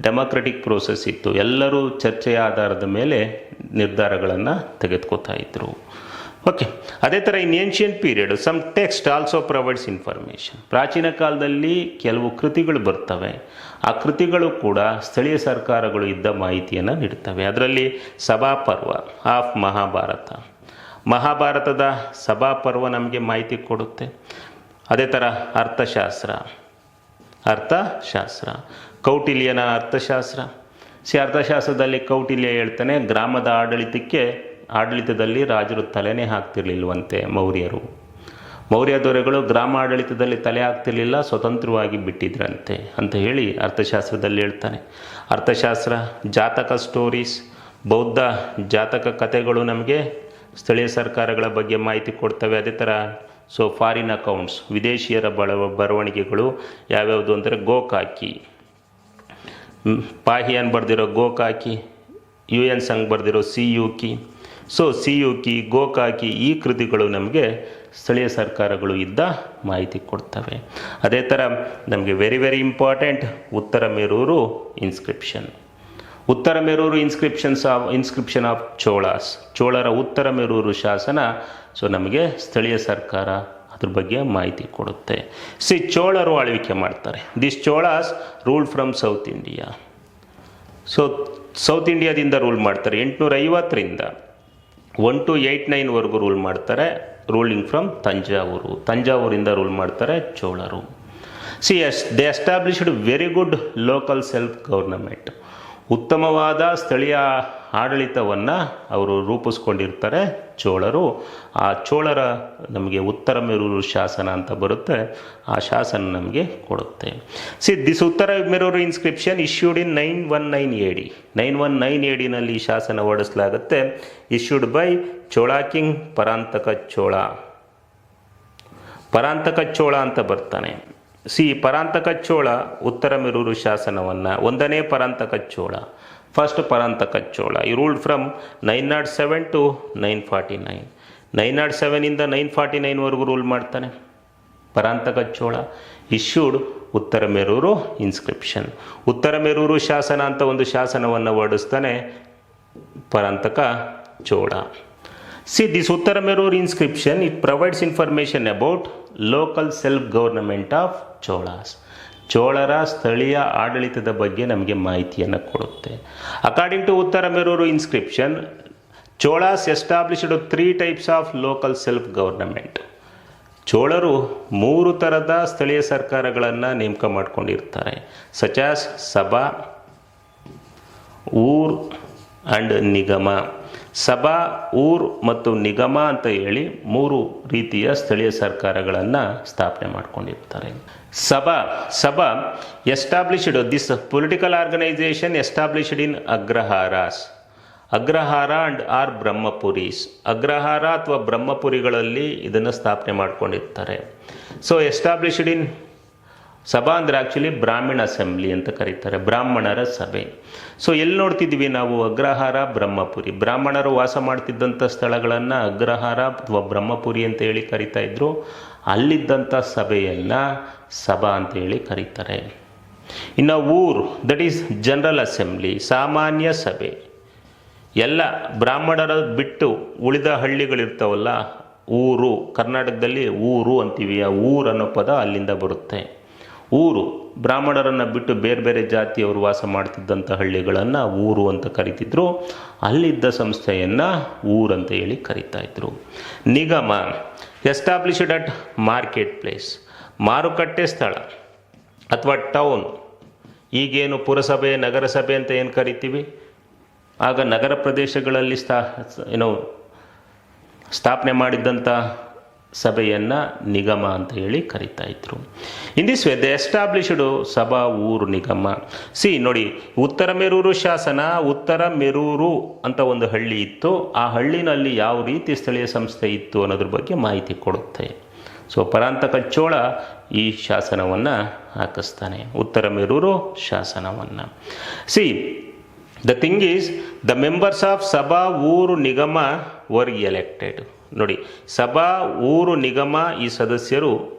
ಡೆಮೊಕ್ರೆಟಿಕ್ ಪ್ರೋಸೆಸ್ ಇತ್ತು. ಎಲ್ಲರೂ ಚರ್ಚೆಯ ಆಧಾರದ ಮೇಲೆ ನಿರ್ಧಾರಗಳನ್ನು ತೆಗೆದುಕೊತಾ ಇದ್ರು. ಓಕೆ, ಅದೇ ಥರ in ancient period some text also provides information. ಪ್ರಾಚೀನ ಕಾಲದಲ್ಲಿ ಕೆಲವು ಕೃತಿಗಳು ಬರ್ತವೆ. ಆ ಕೃತಿಗಳು ಕೂಡ ಸ್ಥಳೀಯ ಸರ್ಕಾರಗಳು ಇದ್ದ ಮಾಹಿತಿಯನ್ನು ನೀಡ್ತವೆ. ಅದರಲ್ಲಿ ಸಭಾಪರ್ವ ಆಫ್ ಮಹಾಭಾರತದ ಸಭಾಪರ್ವ ನಮಗೆ ಮಾಹಿತಿ ಕೊಡುತ್ತೆ. ಅದೇ ಥರ ಅರ್ಥಶಾಸ್ತ್ರ, ಕೌಟಿಲ್ಯನ ಅರ್ಥಶಾಸ್ತ್ರ. ಅರ್ಥಶಾಸ್ತ್ರದಲ್ಲಿ ಕೌಟಿಲ್ಯ ಹೇಳ್ತಾನೆ, ಗ್ರಾಮದ ಆಡಳಿತದಲ್ಲಿ ರಾಜರು ತಲೆನೇ ಹಾಕ್ತಿರ್ಲಿಲ್ವಂತೆ. ಮೌರ್ಯ ದೊರೆಗಳು ಗ್ರಾಮ ಆಡಳಿತದಲ್ಲಿ ತಲೆ ಹಾಕ್ತಿರ್ಲಿಲ್ಲ, ಸ್ವತಂತ್ರವಾಗಿ ಬಿಟ್ಟಿದ್ರಂತೆ ಅಂತ ಹೇಳಿ ಅರ್ಥಶಾಸ್ತ್ರದಲ್ಲಿ ಹೇಳ್ತಾನೆ. ಅರ್ಥಶಾಸ್ತ್ರ, ಜಾತಕ ಸ್ಟೋರೀಸ್, ಬೌದ್ಧ ಜಾತಕ ಕಥೆಗಳು ನಮಗೆ ಸ್ಥಳೀಯ ಸರ್ಕಾರಗಳ ಬಗ್ಗೆ ಮಾಹಿತಿ ಕೊಡ್ತವೆ. ಅದೇ ಥರ ಫಾರಿನ್ ಅಕೌಂಟ್ಸ್, ವಿದೇಶಿಯರ ಬರವಣಿಗೆಗಳು ಯಾವ್ಯಾವುದು ಅಂದರೆ ಗೋಕಾಕಿ, ಪಾಹಿಯನ್ ಬರೆದಿರೋ ಗೋಕಾಕಿ, UN ಸಂಘ ಬರೆದಿರೋ ಸಿಯುಕಿ. ಸಿಯುಕಿ, ಗೋಕಾಕಿ ಈ ಕೃತಿಗಳು ನಮಗೆ ಸ್ಥಳೀಯ ಸರ್ಕಾರಗಳು ಇದ್ದ ಮಾಹಿತಿ ಕೊಡ್ತವೆ. ಅದೇ ಥರ ನಮಗೆ ವೆರಿ ವೆರಿ ಇಂಪಾರ್ಟೆಂಟ್ ಉತ್ತರ ಮೇರೂರು ಇನ್ಸ್ಕ್ರಿಪ್ಷನ್. ಇನ್ಸ್ಕ್ರಿಪ್ಷನ್ ಆಫ್ ಚೋಳರ ಉತ್ತರ ಮೇರೂರು ಶಾಸನ. ನಮಗೆ ಸ್ಥಳೀಯ ಸರ್ಕಾರ ಅದ್ರ ಬಗ್ಗೆ ಮಾಹಿತಿ ಕೊಡುತ್ತೆ. ಚೋಳರು ಆಳ್ವಿಕೆ ಮಾಡ್ತಾರೆ. This Cholas ruled from South India. South ಇಂಡಿಯಾದಿಂದ ರೂಲ್ ಮಾಡ್ತಾರೆ. 850ರಿಂದ 1289ವರೆಗೂ ರೂಲ್ ಮಾಡ್ತಾರೆ. ರೂಲಿಂಗ್ ಫ್ರಮ್ ತಂಜಾವೂರಿಂದ ರೂಲ್ ಮಾಡ್ತಾರೆ ಚೋಳರು. They established very good local self government. ಉತ್ತಮವಾದ ಸ್ಥಳೀಯ ಆಡಳಿತವನ್ನು ಅವರು ರೂಪಿಸ್ಕೊಂಡಿರ್ತಾರೆ ಚೋಳರು. ಆ ಚೋಳರ ನಮಗೆ ಉತ್ತರ ಮೆರೂರು ಶಾಸನ ಅಂತ ಬರುತ್ತೆ, ಆ ಶಾಸನ ನಮಗೆ ಕೊಡುತ್ತೆ. This Uttara Merur inscription issued in 919 AD. 919 ADನಲ್ಲಿ ಈ ಶಾಸನ ಹೊರಡಿಸಲಾಗುತ್ತೆ. Issued by Chola king Parantaka Chola. Parantaka Chola ಅಂತ ಬರ್ತಾನೆ. ಪರಾಂತಕ ಚೋಳ ಉತ್ತರ ಮೆರೂರು ಶಾಸನವನ್ನು, ಒಂದನೇ Parantaka Chola, first Parantaka Chola, he ruled from 907 to 949. 907ಇಂದ 949ವರೆಗೂ ರೂಲ್ ಮಾಡ್ತಾನೆ ಪರಾಂತಕ ಚೋಳ. ಇಶ್ಯೂಡ್ ಉತ್ತರ ಮೆರೂರು ಇನ್ಸ್ಕ್ರಿಪ್ಷನ್. ಉತ್ತರ ಮೆರೂರು ಶಾಸನ ಅಂತ ಒಂದು ಶಾಸನವನ್ನು ಹೊರಡಿಸ್ತಾನೆ Parantaka Chola. This Uttara Merur inscription it provides information about local self government of Cholas. ಚೋಳರ ಸ್ಥಳೀಯ ಆಡಳಿತದ ಬಗ್ಗೆ ನಮಗೆ ಮಾಹಿತಿಯನ್ನು ಕೊಡುತ್ತೆ. According to Uttara Merur inscription, Cholas established 3 types of local self government. ಚೋಳರು 3 ಥರದ ಸ್ಥಳೀಯ ಸರ್ಕಾರಗಳನ್ನು ನೇಮಕ ಮಾಡ್ಕೊಂಡಿರ್ತಾರೆ. ಸಚಾಸ್ ಸಭಾ, ಊರ್ ಆ್ಯಂಡ್ ನಿಗಮ. ಸಭಾ, ಊರ್ ಮತ್ತು ನಿಗಮ ಅಂತ ಹೇಳಿ 3 ರೀತಿಯ ಸ್ಥಳೀಯ ಸರ್ಕಾರಗಳನ್ನು ಸ್ಥಾಪನೆ ಮಾಡ್ಕೊಂಡಿರ್ತಾರೆ. Sabha established, this political organisation established in agraharas. Agrahara and or Brahmapuris. Agrahara ಅಥವಾ ಬ್ರಹ್ಮಪುರಿಗಳಲ್ಲಿ ಇದನ್ನು ಸ್ಥಾಪನೆ ಮಾಡ್ಕೊಂಡಿರ್ತಾರೆ. ಎಸ್ಟಾಬ್ಲಿಷ್ಡ್ ಇನ್ ಸಭಾ ಅಂದರೆ ಆ್ಯಕ್ಚುಲಿ ಬ್ರಾಹ್ಮಣ ಅಸೆಂಬ್ಲಿ ಅಂತ ಕರೀತಾರೆ, ಬ್ರಾಹ್ಮಣರ ಸಭೆ. ಎಲ್ಲಿ ನೋಡ್ತಿದ್ವಿ ನಾವು ಅಗ್ರಹಾರ, ಬ್ರಹ್ಮಪುರಿ. ಬ್ರಾಹ್ಮಣರು ವಾಸ ಮಾಡ್ತಿದ್ದಂಥ ಸ್ಥಳಗಳನ್ನು ಅಗ್ರಹಾರ ಅಥವಾ ಬ್ರಹ್ಮಪುರಿ ಅಂತ ಹೇಳಿ ಕರಿತಾ ಇದ್ರು. ಅಲ್ಲಿದ್ದಂಥ ಸಭೆಯನ್ನು ಸಭಾ ಅಂತ ಹೇಳಿ ಕರೀತಾರೆ. ಇನ್ನು ಊರ್, ದಟ್ ಈಸ್ ಜನರಲ್ ಅಸೆಂಬ್ಲಿ, ಸಾಮಾನ್ಯ ಸಭೆ. ಎಲ್ಲ ಬ್ರಾಹ್ಮಣರ ಬಿಟ್ಟು ಉಳಿದ ಹಳ್ಳಿಗಳಿರ್ತಾವಲ್ಲ, ಊರು, ಕರ್ನಾಟಕದಲ್ಲಿ ಊರು ಅಂತೀವಿ, ಆ ಊರು ಅನ್ನೋ ಪದ ಅಲ್ಲಿಂದ ಬರುತ್ತೆ. ಊರು, ಬ್ರಾಹ್ಮಣರನ್ನು ಬಿಟ್ಟು ಬೇರೆ ಬೇರೆ ಜಾತಿಯವರು ವಾಸ ಮಾಡ್ತಿದ್ದಂಥ ಹಳ್ಳಿಗಳನ್ನು ಊರು ಅಂತ ಕರಿತಿದ್ರು. ಅಲ್ಲಿದ್ದ ಸಂಸ್ಥೆಯನ್ನು ಊರಂತ ಹೇಳಿ ಕರಿತಾ ಇದ್ರು. ನಿಗಮ ಎಸ್ಟಾಬ್ಲಿಷ್ಡ್ ಅಟ್ ಮಾರ್ಕೆಟ್ ಪ್ಲೇಸ್. ಮಾರುಕಟ್ಟೆ ಸ್ಥಳ ಅಥವಾ ಟೌನ್. ಈಗೇನು ಪುರಸಭೆ, ನಗರಸಭೆ ಅಂತ ಏನು ಕರಿತೀವಿ, ಆಗ ನಗರ ಪ್ರದೇಶಗಳಲ್ಲಿ ಸ್ಥಾಪನೆ ಮಾಡಿದ್ದಂಥ ಸಭೆಯನ್ನು ನಿಗಮ ಅಂತ ಹೇಳಿ ಕರಿತಾ ಇದ್ರು. In this way the established ಸಭಾ, ಊರು, ನಿಗಮ. ನೋಡಿ, ಉತ್ತರ ಮೆರೂರು ಶಾಸನ, ಉತ್ತರ ಮೆರೂರು ಅಂತ ಒಂದು ಹಳ್ಳಿ ಇತ್ತು. ಆ ಹಳ್ಳಿನಲ್ಲಿ ಯಾವ ರೀತಿ ಸ್ಥಳೀಯ ಸಂಸ್ಥೆ ಇತ್ತು ಅನ್ನೋದ್ರ ಬಗ್ಗೆ ಮಾಹಿತಿ ಕೊಡುತ್ತೆ. ಪರಾಂತಕ ಚೋಳ ಈ ಶಾಸನವನ್ನು ಹಾಕಿಸ್ತಾನೆ, ಉತ್ತರ ಮೆರೂರು ಶಾಸನವನ್ನು. The thing is, the members of ಸಭಾ, ಊರು, ನಿಗಮ ವರ್ ಎಲೆಕ್ಟೆಡ್. ನೋಡಿ, ಸಭಾ, ಊರು, ನಿಗಮ ಈ ಸದಸ್ಯರು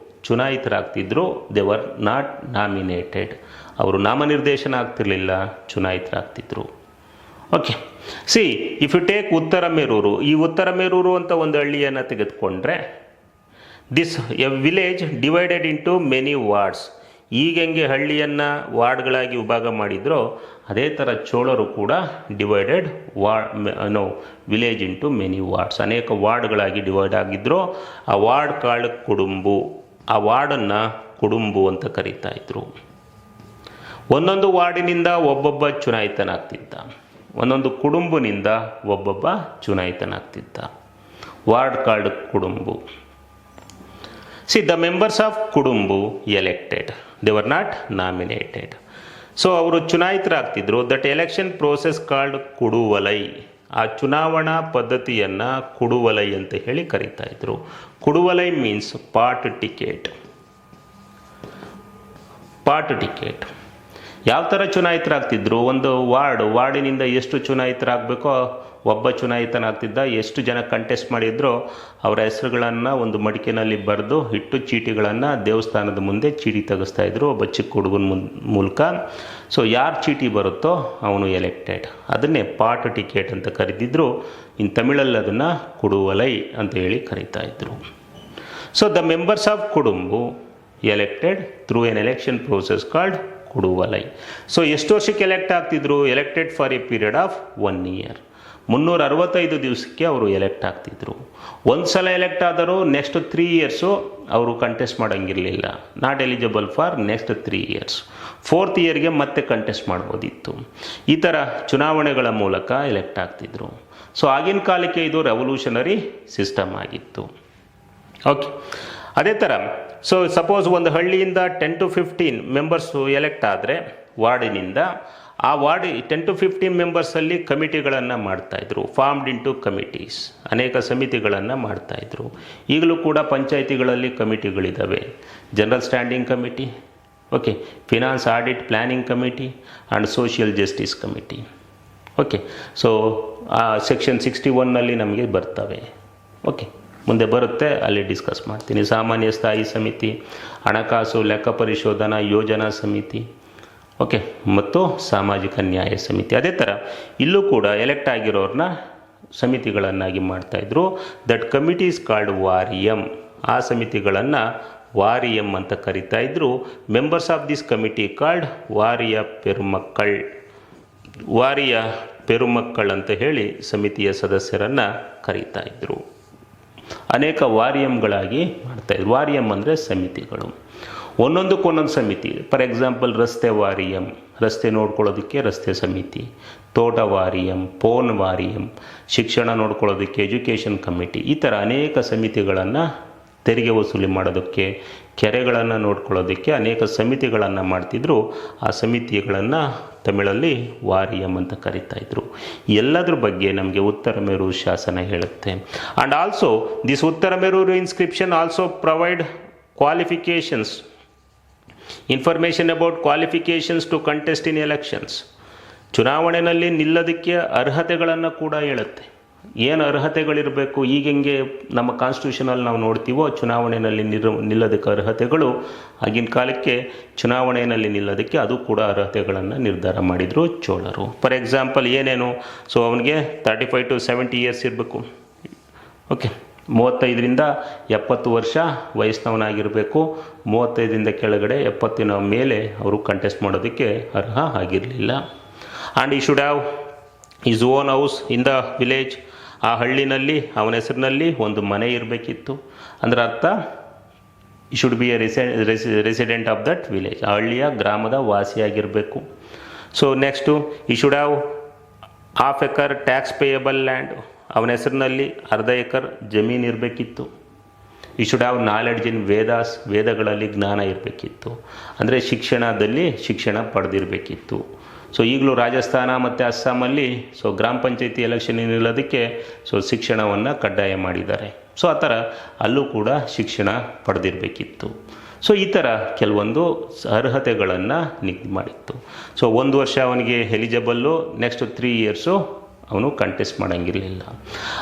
ಚುನಾಯಿತರಾಗ್ತಿದ್ರು. They were not nominated. ಅವರು ನಾಮನಿರ್ದೇಶನ ಆಗ್ತಿರ್ಲಿಲ್ಲ, ಚುನಾಯಿತರಾಗ್ತಿದ್ರು. Okay, if you take Uttara Merur, ಈ ಉತ್ತರ ಮೆರೂರು ಅಂತ ಒಂದು ಹಳ್ಳಿಯನ್ನು ತೆಗೆದುಕೊಂಡ್ರೆ, this a village divided into many wards. ಈಗ ಹೆಂಗೆ ಹಳ್ಳಿಯನ್ನು ವಾರ್ಡ್ಗಳಾಗಿ ವಿಭಾಗ ಮಾಡಿದ್ರೋ ಅದೇ ಥರ ಚೋಳರು ಕೂಡ divided village into many wards. ಅನೇಕ ವಾರ್ಡ್ಗಳಾಗಿ ಡಿವೈಡ್ ಆಗಿದ್ದರು. ಆ ವಾರ್ಡ್ ಕಾಳು ಕುಡುಂಬು. ಆ ವಾರ್ಡನ್ನು ಕುಡುಂಬು ಅಂತ ಕರೀತಾ ಇದ್ರು. ಒಂದೊಂದು ವಾರ್ಡಿನಿಂದ ಒಬ್ಬೊಬ್ಬ ಚುನಾಯಿತನಾಗ್ತಿದ್ದ, ಒಂದೊಂದು ಕುಡುಂಬನಿಂದ ಒಬ್ಬೊಬ್ಬ ಚುನಾಯಿತನಾಗ್ತಿದ್ದ. Ward called kudumbu. The members of kudumbu elected, they were not nominated. ಅವರು ಚುನಾಯಿತರಾಗ್ತಿದ್ರು. That election process called kudavolai. ಆ ಚುನಾವಣಾ ಪದ್ಧತಿಯನ್ನು ಕುಡುವಲೈ ಅಂತ ಹೇಳಿ ಕರೀತಾ ಇದ್ರು. Kudavolai means pot ticket. Pot ticket. ಯಾವ ಥರ ಚುನಾಯಿತರಾಗ್ತಿದ್ರು, ಒಂದು ವಾರ್ಡಿನಿಂದ ಎಷ್ಟು ಚುನಾಯಿತರಾಗಬೇಕೋ ಒಬ್ಬ ಚುನಾಯಿತನಾಗ್ತಿದ್ದ. ಎಷ್ಟು ಜನ ಕಂಟೆಸ್ಟ್ ಮಾಡಿದ್ರೋ ಅವರ ಹೆಸರುಗಳನ್ನು ಒಂದು ಮಡಿಕೆನಲ್ಲಿ ಬರೆದು ಇಟ್ಟು ಚೀಟಿಗಳನ್ನು ದೇವಸ್ಥಾನದ ಮುಂದೆ ಚೀಟಿ ತೆಗೆಸ್ತಾ ಇದ್ರು ಒಬ್ಬ ಚಿಕ್ಕ ಹುಡುಗನ ಮೂಲಕ. ಯಾರು ಚೀಟಿ ಬರುತ್ತೋ ಅವನು ಎಲೆಕ್ಟೆಡ್. ಅದನ್ನೇ ಪಾರ್ಟ್ ಟಿಕೆಟ್ ಅಂತ ಕರೀತಿದ್ರು. ಇನ್ನು ತಮಿಳಲ್ಲಿ ಅದನ್ನು ಕುಡುವಲೈ ಅಂತ ಹೇಳಿ ಕರೀತಾ ಇದ್ರು. The members of kudumbu elected through an election process called kudavolai. ಎಷ್ಟು ವರ್ಷಕ್ಕೆ ಎಲೆಕ್ಟ್ ಆಗ್ತಿದ್ರು? Elected for a period of 1 year. 365 ದಿವಸಕ್ಕೆ ಅವರು ಎಲೆಕ್ಟ್ ಆಗ್ತಿದ್ರು. ಒಂದು ಸಲ ಎಲೆಕ್ಟ್ ಆದರೂ ನೆಕ್ಸ್ಟ್ 3 ಇಯರ್ಸು ಅವರು ಕಂಟೆಸ್ಟ್ ಮಾಡೋಂಗಿರಲಿಲ್ಲ. Not eligible for next 3 years. 4th ಇಯರ್ಗೆ ಮತ್ತೆ ಕಂಟೆಸ್ಟ್ ಮಾಡ್ಬೋದಿತ್ತು. ಈ ಥರ ಚುನಾವಣೆಗಳ ಮೂಲಕ ಎಲೆಕ್ಟ್ ಆಗ್ತಿದ್ರು. ಸೊ ಆಗಿನ ಕಾಲಕ್ಕೆ ಇದು ರೆವಲ್ಯೂಷನರಿ ಸಿಸ್ಟಮ್ ಆಗಿತ್ತು. ಓಕೆ, ಅದೇ ಥರ ಸೊ ಸಪೋಸ್ ಒಂದು ಹಳ್ಳಿಯಿಂದ 10 to 15 ಮೆಂಬರ್ಸು ಎಲೆಕ್ಟ್ ಆದರೆ ವಾರ್ಡಿನಿಂದ, ಆ ವಾರ್ಡ್ 10 to 15 ಮೆಂಬರ್ಸಲ್ಲಿ ಕಮಿಟಿಗಳನ್ನು ಮಾಡ್ತಾಯಿದ್ರು. ಫಾರ್ಮ್ಡ್ ಇಂಟು ಕಮಿಟೀಸ್, ಅನೇಕ ಸಮಿತಿಗಳನ್ನು ಮಾಡ್ತಾಯಿದ್ರು. ಈಗಲೂ ಕೂಡ ಪಂಚಾಯಿತಿಗಳಲ್ಲಿ ಕಮಿಟಿಗಳಿದ್ದಾವೆ. General standing committee, okay, finance audit planning committee and social justice committee. Okay, so ಆ ಸೆಕ್ಷನ್ 61ನಲ್ಲಿ ನಮಗೆ ಬರ್ತವೆ. ಓಕೆ, ಮುಂದೆ ಬರುತ್ತೆ, ಅಲ್ಲಿ ಡಿಸ್ಕಸ್ ಮಾಡ್ತೀನಿ. ಸಾಮಾನ್ಯ ಸ್ಥಾಯಿ ಸಮಿತಿ, ಹಣಕಾಸು ಲೆಕ್ಕ ಪರಿಶೋಧನಾ ಯೋಜನಾ ಸಮಿತಿ, ಓಕೆ, ಮತ್ತು ಸಾಮಾಜಿಕ ನ್ಯಾಯ ಸಮಿತಿ. ಅದೇ ಥರ ಇಲ್ಲೂ ಕೂಡ ಎಲೆಕ್ಟ್ ಆಗಿರೋರನ್ನ ಸಮಿತಿಗಳನ್ನಾಗಿ ಮಾಡ್ತಾಯಿದ್ರು. That committees called variyam. ಆ ಸಮಿತಿಗಳನ್ನು ವಾರಿಯಂ ಅಂತ ಕರಿತಾ ಇದ್ರು. Members of this committee called variya perumakkal. Variya perumakkal ಅಂತ ಹೇಳಿ ಸಮಿತಿಯ ಸದಸ್ಯರನ್ನು ಕರೀತಾ ಇದ್ರು. ಅನೇಕ ವಾರಿಯಂಗಳಾಗಿ ಮಾಡ್ತಾಯಿದ್ರು. ವಾರಿಯಂ ಅಂದರೆ ಸಮಿತಿಗಳು, ಒಂದೊಂದಕ್ಕೊಂದೊಂದು ಸಮಿತಿ. ಫಾರ್ ಎಕ್ಸಾಂಪಲ್ ರಸ್ತೆ ವಾರಿಯಂ, ರಸ್ತೆ ನೋಡ್ಕೊಳ್ಳೋದಕ್ಕೆ ರಸ್ತೆ ಸಮಿತಿ. ತೋಟ ವಾರಿಯಂ, ಪೋನ್ ವಾರಿಯಂ, ಶಿಕ್ಷಣ ನೋಡ್ಕೊಳ್ಳೋದಕ್ಕೆ ಎಜುಕೇಷನ್ ಕಮಿಟಿ. ಈ ಥರ ಅನೇಕ ಸಮಿತಿಗಳನ್ನು, ತೆರಿಗೆ ವಸೂಲಿ ಮಾಡೋದಕ್ಕೆ, ಕೆರೆಗಳನ್ನು ನೋಡ್ಕೊಳ್ಳೋದಕ್ಕೆ ಅನೇಕ ಸಮಿತಿಗಳನ್ನು ಮಾಡ್ತಿದ್ರು. ಆ ಸಮಿತಿಗಳನ್ನು ತಮಿಳಲ್ಲಿ ವಾರಿಯಂ ಅಂತ ಕರೀತಾಯಿದ್ರು. ಎಲ್ಲದ್ರ ಬಗ್ಗೆ ನಮಗೆ ಉತ್ತರ ಮೇರೂರು ಶಾಸನ ಹೇಳುತ್ತೆ. And also this Uttara Merur inscription also provide qualifications, information about qualifications to contest in elections. ಚುನಾವಣೆಯಲ್ಲಿ ನಿಲ್ಲೋದಕ್ಕೆ ಅರ್ಹತೆಗಳನ್ನು ಕೂಡ ಹೇಳುತ್ತೆ. ಏನು ಅರ್ಹತೆಗಳಿರಬೇಕು, ಈಗ ಹೆಂಗೆ ನಮ್ಮ ಕಾನ್ಸ್ಟಿಟ್ಯೂಷನಲ್ಲಿ ನಾವು ನೋಡ್ತೀವೋ ಚುನಾವಣೆಯಲ್ಲಿ ನಿಲ್ಲೋದಕ್ಕೆ ಅರ್ಹತೆಗಳು, ಆಗಿನ ಕಾಲಕ್ಕೆ ಚುನಾವಣೆಯಲ್ಲಿ ನಿಲ್ಲೋದಕ್ಕೆ ಅದು ಕೂಡ ಅರ್ಹತೆಗಳನ್ನು ನಿರ್ಧಾರ ಮಾಡಿದರು ಚೋಳರು. ಫಾರ್ ಎಕ್ಸಾಂಪಲ್ ಏನೇನು, ಸೊ ಅವನಿಗೆ 35 to 70 ಇಯರ್ಸ್ ಇರಬೇಕು. ಓಕೆ, 35ರಿಂದ 70 ವರ್ಷ ವಯಸ್ಸಿನವನಾಗಿರಬೇಕು. 35ರಿಂದ ಕೆಳಗಡೆ 70ನ ಮೇಲೆ ಅವರು ಕಂಟೆಸ್ಟ್ ಮಾಡೋದಕ್ಕೆ ಅರ್ಹ ಆಗಿರಲಿಲ್ಲ. ಆ್ಯಂಡ್ ಈ should have is own house in the village. ಆ ಹಳ್ಳಿನಲ್ಲಿ ಅವನ ಹೆಸರಿನಲ್ಲಿ ಒಂದು ಮನೆ ಇರಬೇಕಿತ್ತು. ಅಂದರೆ ಅರ್ಥ ಈ should be A resident of that village. ಆ ಹಳ್ಳಿಯ ಗ್ರಾಮದ ವಾಸಿಯಾಗಿರಬೇಕು. ಸೊ ನೆಕ್ಸ್ಟು ಈ should have half acre tax payable land. ಅವನ ಹೆಸರಿನಲ್ಲಿ ಅರ್ಧ ಎಕರ್ ಜಮೀನು ಇರಬೇಕಿತ್ತು. ಈ should have knowledge in Vedas. ವೇದಗಳಲ್ಲಿ ಜ್ಞಾನ ಇರಬೇಕಿತ್ತು. ಅಂದರೆ ಶಿಕ್ಷಣದಲ್ಲಿ ಶಿಕ್ಷಣ ಪಡೆದಿರಬೇಕಿತ್ತು. ಸೊ ಈಗಲೂ ರಾಜಸ್ಥಾನ ಮತ್ತು ಅಸ್ಸಾಮಲ್ಲಿ ಸೊ ಗ್ರಾಮ ಪಂಚಾಯತಿ ಎಲೆಕ್ಷನ್ ನಿಲ್ಲೋದಕ್ಕೆ ಸೊ ಶಿಕ್ಷಣವನ್ನು ಕಡ್ಡಾಯ ಮಾಡಿದ್ದಾರೆ. ಸೊ ಆ ಥರ ಅಲ್ಲೂ ಕೂಡ ಶಿಕ್ಷಣ ಪಡೆದಿರಬೇಕಿತ್ತು. ಸೊ ಈ ಥರ ಕೆಲವೊಂದು ಅರ್ಹತೆಗಳನ್ನು ನಿಗದಿ ಮಾಡಿತ್ತು. ಸೊ 1 ವರ್ಷ ಅವನಿಗೆ ಎಲಿಜಿಬಲ್ಲು, ನೆಕ್ಸ್ಟ್ 3 ಇಯರ್ಸು ಅವನು ಕಂಟೆಸ್ಟ್ ಮಾಡೋಂಗಿರಲಿಲ್ಲ.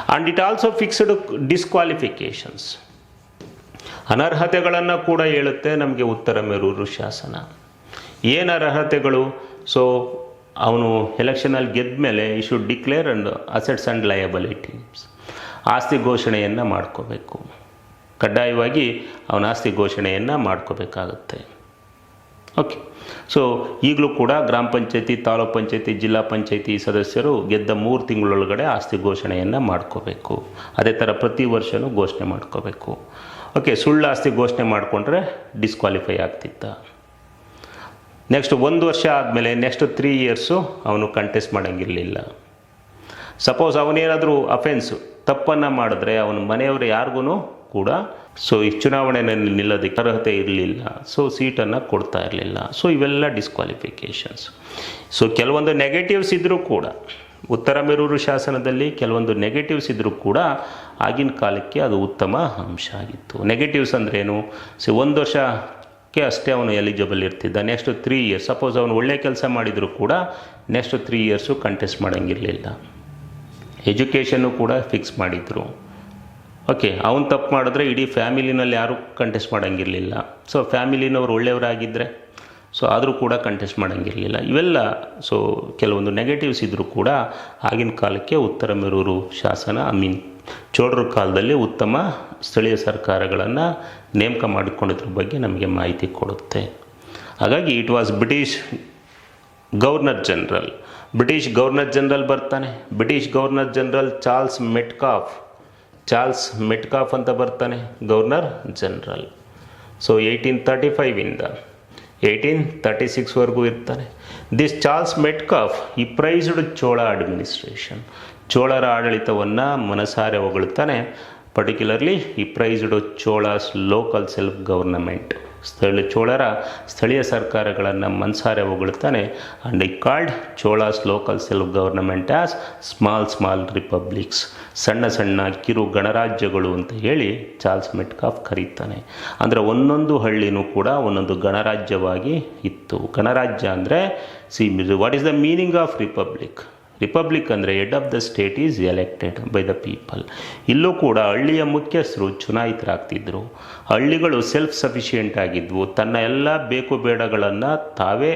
And it also fixed disqualifications. ಅನರ್ಹತೆಗಳನ್ನು ಕೂಡ ಹೇಳುತ್ತೆ ನಮಗೆ ಉತ್ತರ ಮೇರೂರು ಶಾಸನ. ಏನು ಅರ್ಹತೆಗಳು? ಸೊ ಅವನು ಎಲೆಕ್ಷನಲ್ಲಿ ಗೆದ್ದ ಮೇಲೆ ಈ should declare and assets and liabilities. ಆಸ್ತಿ ಘೋಷಣೆಯನ್ನು ಮಾಡ್ಕೋಬೇಕು. ಕಡ್ಡಾಯವಾಗಿ ಅವನ ಆಸ್ತಿ ಘೋಷಣೆಯನ್ನು ಮಾಡ್ಕೋಬೇಕಾಗತ್ತೆ. ಓಕೆ, ಸೊ ಈಗಲೂ ಕೂಡ ಗ್ರಾಮ ಪಂಚಾಯತಿ, ತಾಲೂಕು ಪಂಚಾಯತಿ, ಜಿಲ್ಲಾ ಪಂಚಾಯತಿ ಸದಸ್ಯರು ಗೆದ್ದ 3 ತಿಂಗಳೊಳಗಡೆ ಆಸ್ತಿ ಘೋಷಣೆಯನ್ನು ಮಾಡ್ಕೋಬೇಕು. ಅದೇ ಥರ ಪ್ರತಿ ವರ್ಷವೂ ಘೋಷಣೆ ಮಾಡ್ಕೋಬೇಕು. ಓಕೆ, ಸುಳ್ಳು ಆಸ್ತಿ ಘೋಷಣೆ ಮಾಡಿಕೊಂಡ್ರೆ ಡಿಸ್ಕ್ವಾಲಿಫೈ ಆಗ್ತಿತ್ತ. ನೆಕ್ಸ್ಟ್ 1 ವರ್ಷ ಆದಮೇಲೆ ನೆಕ್ಸ್ಟ್ 3 ಇಯರ್ಸು ಅವನು ಕಂಟೆಸ್ಟ್ ಮಾಡೋಂಗಿರಲಿಲ್ಲ. ಸಪೋಸ್ ಅವನೇನಾದರೂ ಅಫೆನ್ಸು, ತಪ್ಪನ್ನು ಮಾಡಿದ್ರೆ ಅವನ ಮನೆಯವರು ಯಾರಿಗೂ ಕೂಡ ಸೊ ಈ ಚುನಾವಣೆಯಲ್ಲಿ ನಿಲ್ಲೋದಕ್ಕೆ ಅರ್ಹತೆ ಇರಲಿಲ್ಲ. ಸೊ ಸೀಟನ್ನು ಕೊಡ್ತಾ ಇರಲಿಲ್ಲ. ಸೊ ಇವೆಲ್ಲ ಡಿಸ್ಕ್ವಾಲಿಫಿಕೇಷನ್ಸ್. ಸೊ ಕೆಲವೊಂದು ನೆಗೆಟಿವ್ಸ್ ಇದ್ದರೂ ಕೂಡ ಉತ್ತರ ಮೇರೂರು ಶಾಸನದಲ್ಲಿ ಕೆಲವೊಂದು ನೆಗೆಟಿವ್ಸ್ ಇದ್ದರೂ ಕೂಡ ಆಗಿನ ಕಾಲಕ್ಕೆ ಅದು ಉತ್ತಮ ಅಂಶ ಆಗಿತ್ತು. ನೆಗೆಟಿವ್ಸ್ ಅಂದ್ರೇನು? ಸೊ 1 ವರ್ಷಕ್ಕೆ ಅಷ್ಟೇ ಅವನು ಎಲಿಜಿಬಲ್ ಇರ್ತಿದ್ದ. ನೆಕ್ಸ್ಟ್ 3 ಇಯರ್ಸ್, ಸಪೋಸ್ ಅವನು ಒಳ್ಳೆ ಕೆಲಸ ಮಾಡಿದರೂ ಕೂಡ ನೆಕ್ಸ್ಟ್ 3 ಇಯರ್ಸು ಕಂಟೆಸ್ಟ್ ಮಾಡೋಂಗಿರಲಿಲ್ಲ. ಎಜುಕೇಷನ್ನು ಕೂಡ ಫಿಕ್ಸ್ ಮಾಡಿದರು. ಓಕೆ, ಅವನು ತಪ್ಪು ಮಾಡಿದ್ರೆ ಇಡೀ ಫ್ಯಾಮಿಲಿನಲ್ಲಿ ಯಾರೂ ಕಂಟೆಸ್ಟ್ ಮಾಡೋಂಗಿರಲಿಲ್ಲ. ಸೊ ಫ್ಯಾಮಿಲಿನವ್ರು ಒಳ್ಳೆಯವರಾಗಿದ್ದರೆ ಸೊ ಆದರೂ ಕೂಡ ಕಂಟೆಸ್ಟ್ ಮಾಡೋಂಗಿರಲಿಲ್ಲ. ಇವೆಲ್ಲ ಸೊ ಕೆಲವೊಂದು ನೆಗೆಟಿವ್ಸ್ ಇದ್ದರೂ ಕೂಡ ಆಗಿನ ಕಾಲಕ್ಕೆ ಉತ್ತರ ಮೇರೂರು ಶಾಸನ ಚೋಳರ ಕಾಲದಲ್ಲಿ ಉತ್ತಮ ಸ್ಥಳೀಯ ಸರ್ಕಾರಗಳನ್ನು ನೇಮಕ ಮಾಡಿಕೊಂಡಿದ್ರ ಬಗ್ಗೆ ನಮಗೆ ಮಾಹಿತಿ ಕೊಡುತ್ತೆ. ಹಾಗಾಗಿ it was British governor general, British governor general ಬರ್ತಾನೆ. British governor general Charles Metcalfe ಅಂತ ಬರ್ತಾನೆ ಗವರ್ನರ್ ಜನರಲ್. ಸೊ 1835ಇಂದ 1836ವರೆಗೂ ಇರ್ತಾನೆ. This Charles Metcalfe he praised Chola administration, ಚೋಳರ ಆಡಳಿತವನ್ನು ಮನಸಾರೆ ಹೊಗಳ್ತಾನೆ. Particularly he praised Cholas local self government, ಚೋಳರ ಸ್ಥಳೀಯ ಸರ್ಕಾರಗಳನ್ನು ಮನಸಾರೆ ಹೊಗಳ್ತಾನೆ. And he called Cholas local self government as small republics, ಸಣ್ಣ ಕಿರು ಗಣರಾಜ್ಯಗಳು ಅಂತ ಹೇಳಿ ಚಾರ್ಲ್ಸ್ ಮೆಟ್ಕಾಫ್ ಕರೀತಾನೆ. ಅಂದರೆ ಒಂದೊಂದು ಹಳ್ಳಿನೂ ಕೂಡ ಒಂದೊಂದು ಗಣರಾಜ್ಯವಾಗಿ ಇತ್ತು. ಗಣರಾಜ್ಯ ಅಂದರೆ what is the meaning of republic? Republic ಅಂದರೆ head of the state is elected by the people. ಇಲ್ಲೂ ಕೂಡ ಹಳ್ಳಿಯ ಮುಖ್ಯಸ್ಥರು ಚುನಾಯಿತರಾಗ್ತಿದ್ರು. ಹಳ್ಳಿಗಳು ಸೆಲ್ಫ್ ಸಫಿಷಿಯೆಂಟ್ ಆಗಿದ್ವು, ತನ್ನ ಎಲ್ಲ ಬೇಕು ಬೇಡಗಳನ್ನು ತಾವೇ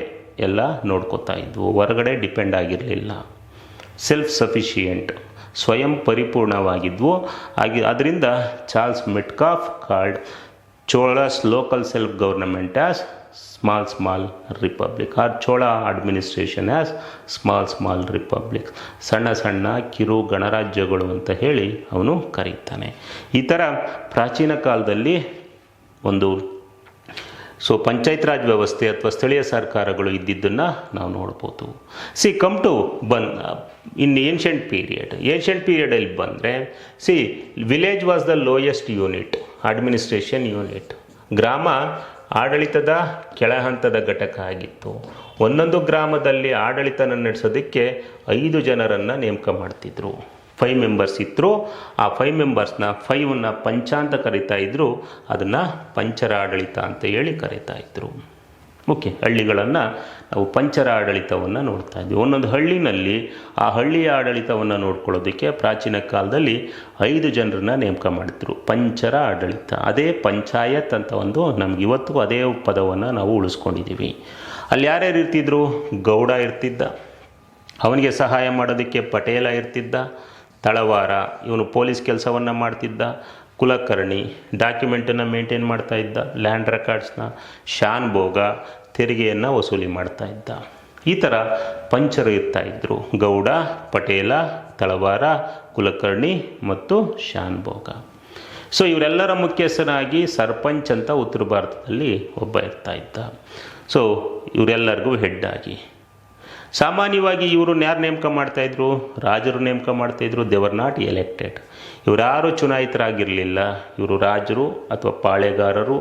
ಎಲ್ಲ ನೋಡ್ಕೋತಾ ಇದ್ವು, ಹೊರಗಡೆ ಡಿಪೆಂಡ್ ಆಗಿರಲಿಲ್ಲ. ಸೆಲ್ಫ್ ಸಫಿಷಿಯೆಂಟ್, ಸ್ವಯಂ ಪರಿಪೂರ್ಣವಾಗಿದ್ವು. ಅದರಿಂದ Charles Metcalfe called Cholas local self government as small republic or Chola administration as small republic, ಸಣ್ಣ ಕಿರು ಗಣರಾಜ್ಯಗಳು ಅಂತ ಹೇಳಿ ಅವನು ಕರೀತಾನೆ. ಈ ಥರ ಪ್ರಾಚೀನ ಕಾಲದಲ್ಲಿ ಒಂದು ಪಂಚಾಯತ್ ರಾಜ್ ವ್ಯವಸ್ಥೆ ಅಥವಾ ಸ್ಥಳೀಯ ಸರ್ಕಾರಗಳು ಇದ್ದಿದ್ದನ್ನು ನಾವು ನೋಡ್ಬೋದು. ಕಮ್ ಟು ಇನ್ ಏನ್ಷಂಟ್ ಪೀರಿಯಡಲ್ಲಿ ಬಂದರೆ village was the lowest unit, administration unit. ಗ್ರಾಮ ಆಡಳಿತದ ಕೆಳಹಂತದ ಘಟಕ ಆಗಿತ್ತು. ಒಂದೊಂದು ಗ್ರಾಮದಲ್ಲಿ ಆಡಳಿತನ ನಡೆಸೋದಕ್ಕೆ 5 ಜನರನ್ನು ನೇಮಕ ಮಾಡ್ತಿದ್ರು. 5 ಮೆಂಬರ್ಸ್ ಇದ್ದರು. ಆ 5 ಮೆಂಬರ್ಸ್ನ 5ನ್ನ ಪಂಚ ಅಂತ ಕರಿತಾ ಇದ್ರು, ಅದನ್ನು ಪಂಚರ ಆಡಳಿತ ಅಂತ ಹೇಳಿ ಕರೀತಾ ಇದ್ರು. ಓಕೆ, ಹಳ್ಳಿಗಳನ್ನು ನಾವು ಪಂಚರ ಆಡಳಿತವನ್ನು ನೋಡ್ತಾ ಇದ್ವಿ. ಒಂದೊಂದು ಹಳ್ಳಿನಲ್ಲಿ ಆ ಹಳ್ಳಿಯ ಆಡಳಿತವನ್ನು ನೋಡ್ಕೊಳ್ಳೋದಕ್ಕೆ ಪ್ರಾಚೀನ ಕಾಲದಲ್ಲಿ 5 ಜನರನ್ನ ನೇಮಕ ಮಾಡಿದ್ರು. ಪಂಚರ ಆಡಳಿತ, ಅದೇ ಪಂಚಾಯತ್ ಅಂತ ಒಂದು ನಮ್ಗೆ ಇವತ್ತಿಗೂ ಅದೇ ಪದವನ್ನು ನಾವು ಉಳಿಸ್ಕೊಂಡಿದ್ದೀವಿ. ಅಲ್ಲಿ ಯಾರ್ಯಾರು ಇರ್ತಿದ್ರು? ಗೌಡ ಇರ್ತಿದ್ದ, ಅವನಿಗೆ ಸಹಾಯ ಮಾಡೋದಕ್ಕೆ ಪಟೇಲ ಇರ್ತಿದ್ದ, ತಳವಾರ ಇವನು ಪೊಲೀಸ್ ಕೆಲಸವನ್ನು ಮಾಡ್ತಿದ್ದ, ಕುಲಕರ್ಣಿ ಡಾಕ್ಯುಮೆಂಟನ್ನು ಮೇಂಟೈನ್ ಮಾಡ್ತಾ ಇದ್ದ, ಲ್ಯಾಂಡ್ ರೆಕಾರ್ಡ್ಸ್ನ, ಶಾನ್ಭೋಗ ತೆರಿಗೆಯನ್ನು ವಸೂಲಿ ಮಾಡ್ತಾ ಇದ್ದ. ಈ ಥರ ಪಂಚರು ಇರ್ತಾಯಿದ್ರು: ಗೌಡ, ಪಟೇಲ, ತಳವಾರ, ಕುಲಕರ್ಣಿ ಮತ್ತು ಶಾನ್ಭೋಗ. ಇವರೆಲ್ಲರ ಮುಖ್ಯಸ್ಥನಾಗಿ ಸರ್ಪಂಚ್ ಅಂತ ಉತ್ತರ ಭಾರತದಲ್ಲಿ ಒಬ್ಬ ಇರ್ತಾ ಇದ್ದ. ಇವರೆಲ್ಲರಿಗೂ ಹೆಡ್ ಆಗಿ ಸಾಮಾನ್ಯವಾಗಿ ಇವರು ಯಾರು ನೇಮಕ ಮಾಡ್ತಾಯಿದ್ರು? ರಾಜರು ನೇಮಕ ಮಾಡ್ತಾಯಿದ್ರು. ದೇವರ್ ನಾಟ್ ಎಲೆಕ್ಟೆಡ್. ಇವರಾರು ಚುನಾಯಿತರಾಗಿರಲಿಲ್ಲ. ಇವರು ರಾಜರು ಅಥವಾ ಪಾಳೆಗಾರರು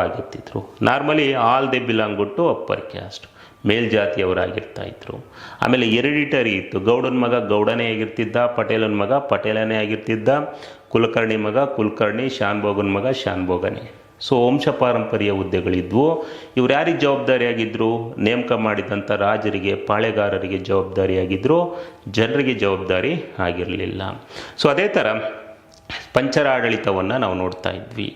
ಆಗಿರ್ತಿದ್ರು. Normally all they belong to upper caste, ಮೇಲ್ಜಾತಿಯವರಾಗಿರ್ತಾ ಇದ್ರು. ಆಮೇಲೆ ಎರಿಡಿಟರಿ ಇತ್ತು. ಗೌಡನ ಮಗ ಗೌಡನೇ ಆಗಿರ್ತಿದ್ದ, ಪಟೇಲನ ಮಗ ಪಟೇಲನೇ ಆಗಿರ್ತಿದ್ದ, ಕುಲಕರ್ಣಿ ಮಗ ಕುಲಕರ್ಣಿ, ಶಾನ್ಭೋಗನ ಮಗ ಶಾನ್ಭೋಗನೇ. ವಂಶ ಪಾರಂಪರ್ಯ ಹುದ್ದೆಗಳಿದ್ವು. ಇವ್ರು ಯಾರಿಗೆ ಜವಾಬ್ದಾರಿಯಾಗಿದ್ದರು? ನೇಮಕ ಮಾಡಿದಂಥ ರಾಜರಿಗೆ, ಪಾಳೆಗಾರರಿಗೆ ಜವಾಬ್ದಾರಿಯಾಗಿದ್ದರು, ಜನರಿಗೆ ಜವಾಬ್ದಾರಿ ಆಗಿರಲಿಲ್ಲ. ಅದೇ ಥರ ಪಂಚರ ಆಡಳಿತವನ್ನು ನಾವು ನೋಡ್ತಾ ಇದ್ವಿ.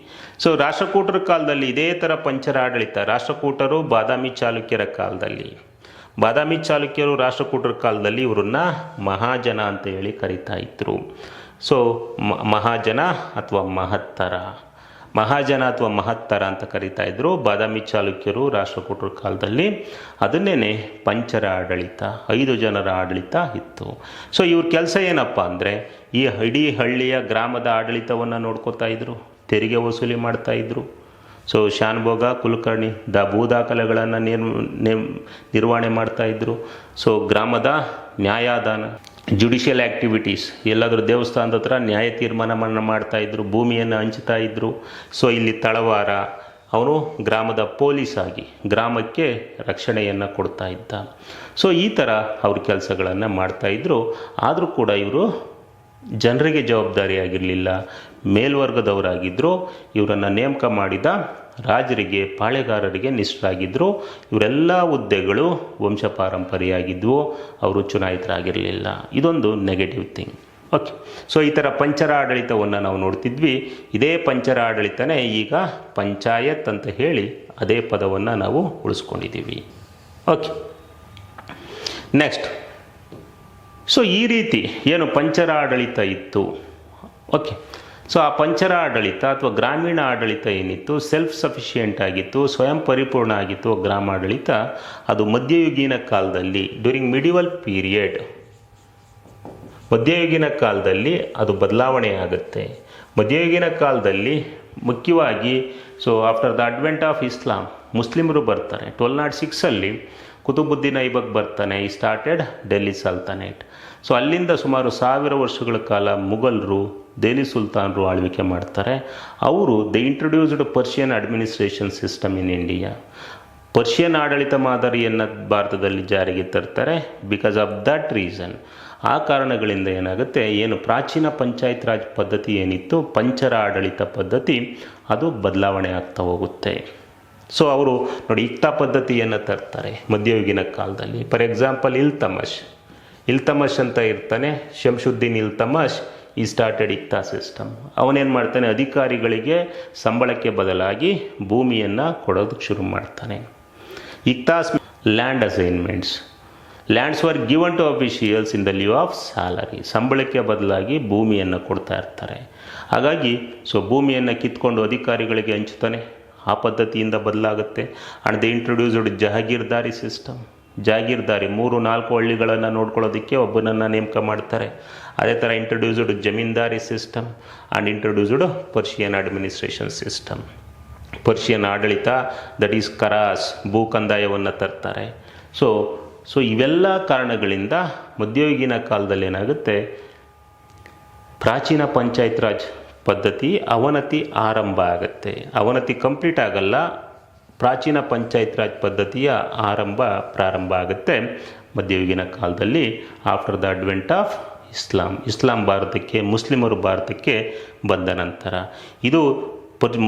ರಾಷ್ಟ್ರಕೂಟರ ಕಾಲದಲ್ಲಿ ಇದೇ ಥರ ಪಂಚರ ಆಡಳಿತ. ರಾಷ್ಟ್ರಕೂಟರು ಬಾದಾಮಿ ಚಾಲುಕ್ಯರ ಕಾಲದಲ್ಲಿ, ಬಾದಾಮಿ ಚಾಲುಕ್ಯರು ರಾಷ್ಟ್ರಕೂಟರ ಕಾಲದಲ್ಲಿ ಇವರನ್ನ ಮಹಾಜನ ಅಂತ ಹೇಳಿ ಕರಿತಾ ಇದ್ರು. ಮಹಾಜನ ಅಥವಾ ಮಹತ್ತರ ಅಂತ ಕರಿತಾ ಇದ್ರು ಬಾದಾಮಿ ಚಾಲುಕ್ಯರು ರಾಷ್ಟ್ರಕೂಟರ ಕಾಲದಲ್ಲಿ. ಅದನ್ನೇ ಪಂಚರ ಆಡಳಿತ, 5 ಜನರ ಆಡಳಿತ ಇತ್ತು. ಇವ್ರ ಕೆಲಸ ಏನಪ್ಪ ಅಂದರೆ ಈ ಇಡೀ ಹಳ್ಳಿಯ ಗ್ರಾಮದ ಆಡಳಿತವನ್ನು ನೋಡ್ಕೋತಾ ಇದ್ರು, ತೆರಿಗೆ ವಸೂಲಿ ಮಾಡ್ತಾ ಇದ್ರು. ಶಾನ್ಭೋಗ, ಕುಲಕರ್ಣಿ ಭೂ ದಾಖಲೆಗಳನ್ನು ನಿರ್ವಹಣೆ ಮಾಡ್ತಾಯಿದ್ರು. ಗ್ರಾಮದ ನ್ಯಾಯಾದಾನ, ಜುಡಿಷಿಯಲ್ ಆ್ಯಕ್ಟಿವಿಟೀಸ್, ಎಲ್ಲಾದರೂ ದೇವಸ್ಥಾನದ ಹತ್ರ ನ್ಯಾಯ ತೀರ್ಮಾನವನ್ನು ಮಾಡ್ತಾಯಿದ್ರು, ಭೂಮಿಯನ್ನು ಹಂಚ್ತಾ ಇದ್ದರು. ಇಲ್ಲಿ ತಳವಾರ, ಅವನು ಗ್ರಾಮದ ಪೊಲೀಸ್ ಆಗಿ ಗ್ರಾಮಕ್ಕೆ ರಕ್ಷಣೆಯನ್ನು ಕೊಡ್ತಾ ಇದ್ದ. ಈ ಥರ ಅವ್ರ ಕೆಲಸಗಳನ್ನು ಮಾಡ್ತಾಯಿದ್ರು. ಆದರೂ ಕೂಡ ಇವರು ಜನರಿಗೆ ಜವಾಬ್ದಾರಿಯಾಗಿರಲಿಲ್ಲ, ಮೇಲ್ವರ್ಗದವರಾಗಿದ್ದರು. ಇವರನ್ನು ನೇಮಕ ಮಾಡಿದ ರಾಜರಿಗೆ, ಪಾಳೆಗಾರರಿಗೆ ನಿಷ್ಠರಾಗಿದ್ದರು. ಇವರೆಲ್ಲ ಹುದ್ದೆಗಳು ವಂಶ ಪಾರಂಪರ್ಯ ಆಗಿದ್ವು, ಅವರು ಚುನಾಯಿತರಾಗಿರಲಿಲ್ಲ. ಇದೊಂದು ನೆಗೆಟಿವ್ ಥಿಂಗ್. ಓಕೆ, ಈ ಥರ ಪಂಚರ ಆಡಳಿತವನ್ನು ನಾವು ನೋಡ್ತಿದ್ವಿ. ಇದೇ ಪಂಚರ ಆಡಳಿತನೇ ಈಗ ಪಂಚಾಯತ್ ಅಂತ ಹೇಳಿ ಅದೇ ಪದವನ್ನು ನಾವು ಉಳಿಸ್ಕೊಂಡಿದ್ದೀವಿ. Okay, next. ಈ ರೀತಿ ಏನು ಪಂಚರ ಆಡಳಿತ ಇತ್ತು. ಓಕೆ, ಸೊ ಆ ಪಂಚರ ಆಡಳಿತ ಅಥವಾ ಗ್ರಾಮೀಣ ಆಡಳಿತ ಏನಿತ್ತು ಸೆಲ್ಫ್ ಸಫಿಷಿಯೆಂಟ್ ಆಗಿತ್ತು, ಸ್ವಯಂ ಪರಿಪೂರ್ಣ ಆಗಿತ್ತು ಗ್ರಾಮಾಡಳಿತ. ಅದು ಮಧ್ಯಯುಗೀನ ಕಾಲದಲ್ಲಿ ಡ್ಯೂರಿಂಗ್ ಮಿಡಿವಲ್ ಪೀರಿಯಡ್, ಮಧ್ಯಯುಗೀನ ಕಾಲದಲ್ಲಿ ಅದು ಬದಲಾವಣೆ ಆಗುತ್ತೆ. ಮಧ್ಯಯುಗೀನ ಕಾಲದಲ್ಲಿ ಮುಖ್ಯವಾಗಿ ಆಫ್ಟರ್ ದ ಅಡ್ವೆಂಟ್ ಆಫ್ ಇಸ್ಲಾಂ ಮುಸ್ಲಿಮರು ಬರ್ತಾರೆ. 1206 ಕುತುಬುದ್ದೀನ್ ಐಬಕ್ ಬರ್ತಾನೆ. ಈ ಸ್ಟಾರ್ಟೆಡ್ ಡೆಲ್ಲಿ ಸಲ್ತನೇಟ್. ಅಲ್ಲಿಂದ ಸುಮಾರು 1000 ವರ್ಷಗಳ ಕಾಲ ಮುಘಲರು, ದೆಹಲಿ ಸುಲ್ತಾನರು ಆಳ್ವಿಕೆ ಮಾಡ್ತಾರೆ. ಅವರು they introduced Persian administration system in India. Persian ಆಡಳಿತ ಮಾದರಿಯನ್ನು ಭಾರತದಲ್ಲಿ ಜಾರಿಗೆ ತರ್ತಾರೆ. ಬಿಕಾಸ್ ಆಫ್ ದಟ್ ರೀಸನ್, ಆ ಕಾರಣಗಳಿಂದ ಏನಾಗುತ್ತೆ, ಏನು ಪ್ರಾಚೀನ ಪಂಚಾಯತ್ ರಾಜ್ ಪದ್ಧತಿ ಏನಿತ್ತು, ಪಂಚರ ಆಡಳಿತ ಪದ್ಧತಿ, ಅದು ಬದಲಾವಣೆ ಆಗ್ತಾ ಹೋಗುತ್ತೆ. ಅವರು ನೋಡಿ ಇಕ್ತಾ ಪದ್ಧತಿಯನ್ನು ತರ್ತಾರೆ ಮಧ್ಯಯುಗೀನ ಕಾಲದಲ್ಲಿ. ಫಾರ್ ಎಕ್ಸಾಂಪಲ್ ಇಲ್ತಮಶ್ ಅಂತ ಇರ್ತಾನೆ, ಶಂಶುದ್ದೀನ್ ಇಲ್ತಮಶ್ ಈ ಸ್ಟಾರ್ಟೆಡ್ ಇಕ್ತಾ ಸಿಸ್ಟಮ್. ಅವನೇನು ಮಾಡ್ತಾನೆ, ಅಧಿಕಾರಿಗಳಿಗೆ ಸಂಬಳಕ್ಕೆ ಬದಲಾಗಿ ಭೂಮಿಯನ್ನು ಕೊಡೋದಕ್ಕೆ ಶುರು ಮಾಡ್ತಾನೆ. Iqtas land assignments. Lands were given to officials in the lieu of salary. ಸಂಬಳಕ್ಕೆ ಬದಲಾಗಿ ಭೂಮಿಯನ್ನು ಕೊಡ್ತಾ ಇರ್ತಾರೆ. ಹಾಗಾಗಿ ಭೂಮಿಯನ್ನು ಕಿತ್ಕೊಂಡು ಅಧಿಕಾರಿಗಳಿಗೆ ಹಂಚ್ತಾನೆ. ಆ ಪದ್ಧತಿಯಿಂದ ಬದಲಾಗುತ್ತೆ. And they introduced jagirdari system. Jagirdari 3-4 ಹಳ್ಳಿಗಳನ್ನು ನೋಡ್ಕೊಳ್ಳೋದಕ್ಕೆ ಒಬ್ಬನನ್ನು ನೇಮಕ ಮಾಡ್ತಾರೆ. ಅದೇ ಥರ introduced zamindari system and introduced Persian administration system. Persian ಆಡಳಿತ, ದಟ್ ಈಸ್ ಕರಾಸ್, ಭೂ ಕಂದಾಯವನ್ನು ತರ್ತಾರೆ. ಇವೆಲ್ಲ ಕಾರಣಗಳಿಂದ ಮಧ್ಯಯುಗೀನ ಕಾಲದಲ್ಲಿ ಏನಾಗುತ್ತೆ, ಪ್ರಾಚೀನ ಪಂಚಾಯತ್ ರಾಜ್ ಪದ್ಧತಿ ಅವನತಿ ಆರಂಭ ಆಗುತ್ತೆ. ಅವನತಿ ಕಂಪ್ಲೀಟ್ ಆಗಲ್ಲ, ಪ್ರಾಚೀನ ಪಂಚಾಯತ್ ರಾಜ್ ಪದ್ಧತಿಯ ಪ್ರಾರಂಭ ಆಗುತ್ತೆ ಮಧ್ಯಯುಗೀನ ಕಾಲದಲ್ಲಿ ಆಫ್ಟರ್ ದ ಅಡ್ವೆಂಟ್ ಆಫ್ ಇಸ್ಲಾಂ ಭಾರತಕ್ಕೆ, ಮುಸ್ಲಿಮರು ಭಾರತಕ್ಕೆ ಬಂದ ನಂತರ. ಇದು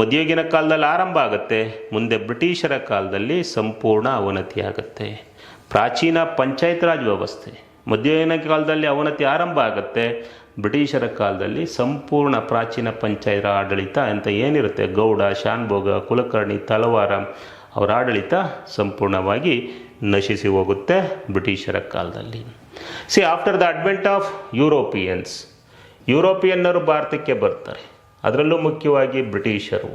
ಮಧ್ಯಯುಗೀನ ಕಾಲದಲ್ಲಿ ಆರಂಭ ಆಗುತ್ತೆ. ಮುಂದೆ ಬ್ರಿಟಿಷರ ಕಾಲದಲ್ಲಿ ಸಂಪೂರ್ಣ ಅವನತಿ ಆಗುತ್ತೆ. ಪ್ರಾಚೀನ ಪಂಚಾಯತ್ ರಾಜ್ ವ್ಯವಸ್ಥೆ ಮಧ್ಯಯುಗೀನ ಕಾಲದಲ್ಲಿ ಅವನತಿ ಆರಂಭ ಆಗುತ್ತೆ. ಬ್ರಿಟಿಷರ ಕಾಲದಲ್ಲಿ ಸಂಪೂರ್ಣ ಪ್ರಾಚೀನ ಪಂಚಾಯತ್ ಆಡಳಿತ ಅಂತ ಏನಿರುತ್ತೆ, ಗೌಡ, ಶಾನ್ಭೋಗ, ಕುಲಕರ್ಣಿ, ತಲವಾರ, ಅವರ ಆಡಳಿತ ಸಂಪೂರ್ಣವಾಗಿ ನಶಿಸಿ ಹೋಗುತ್ತೆ ಬ್ರಿಟಿಷರ ಕಾಲದಲ್ಲಿ. ಆಫ್ಟರ್ ದ ಅಡ್ವೆಂಟ್ ಆಫ್ ಯುರೋಪಿಯನ್ನರು ಭಾರತಕ್ಕೆ ಬರ್ತಾರೆ. ಅದರಲ್ಲೂ ಮುಖ್ಯವಾಗಿ ಬ್ರಿಟಿಷರು.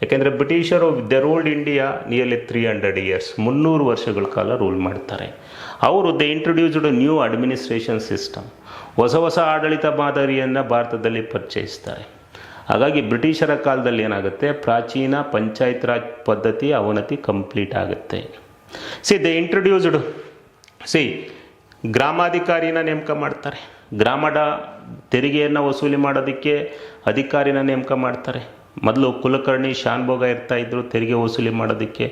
ಯಾಕೆಂದರೆ ಬ್ರಿಟಿಷರು ದೆ ರೂಲ್ಡ್ ಇಂಡಿಯಾ ನಿಯರ್ಲಿ 300 years, 300 ವರ್ಷಗಳ ಕಾಲ ರೂಲ್ ಮಾಡ್ತಾರೆ. ಅವರು ದೆ ಇಂಟ್ರೊಡ್ಯೂಸ್ಡ್ ನ್ಯೂ ಅಡ್ಮಿನಿಸ್ಟ್ರೇಷನ್ ಸಿಸ್ಟಮ್. ಹೊಸ ಆಡಳಿತ ಮಾದರಿಯನ್ನು ಭಾರತದಲ್ಲಿ ಪರಿಚಯಿಸ್ತಾರೆ. ಹಾಗಾಗಿ ಬ್ರಿಟಿಷರ ಕಾಲದಲ್ಲಿ ಏನಾಗುತ್ತೆ, ಪ್ರಾಚೀನ ಪಂಚಾಯತ್ ರಾಜ್ ಪದ್ಧತಿ ಅವನತಿ ಕಂಪ್ಲೀಟ್ ಆಗುತ್ತೆ. ದೆ ಇಂಟ್ರೊಡ್ಯೂಸ್ಡ್ ಗ್ರಾಮಾಧಿಕಾರಿನ ನೇಮಕ ಮಾಡ್ತಾರೆ. ಗ್ರಾಮದ ತೆರಿಗೆಯನ್ನು ವಸೂಲಿ ಮಾಡೋದಕ್ಕೆ ಅಧಿಕಾರಿನ ನೇಮಕ ಮಾಡ್ತಾರೆ. ಮೊದಲು ಕುಲಕರ್ಣಿ, ಶಾನ್ಭೋಗ ಇರ್ತಾಯಿದ್ರು ತೆರಿಗೆ ವಸೂಲಿ ಮಾಡೋದಕ್ಕೆ.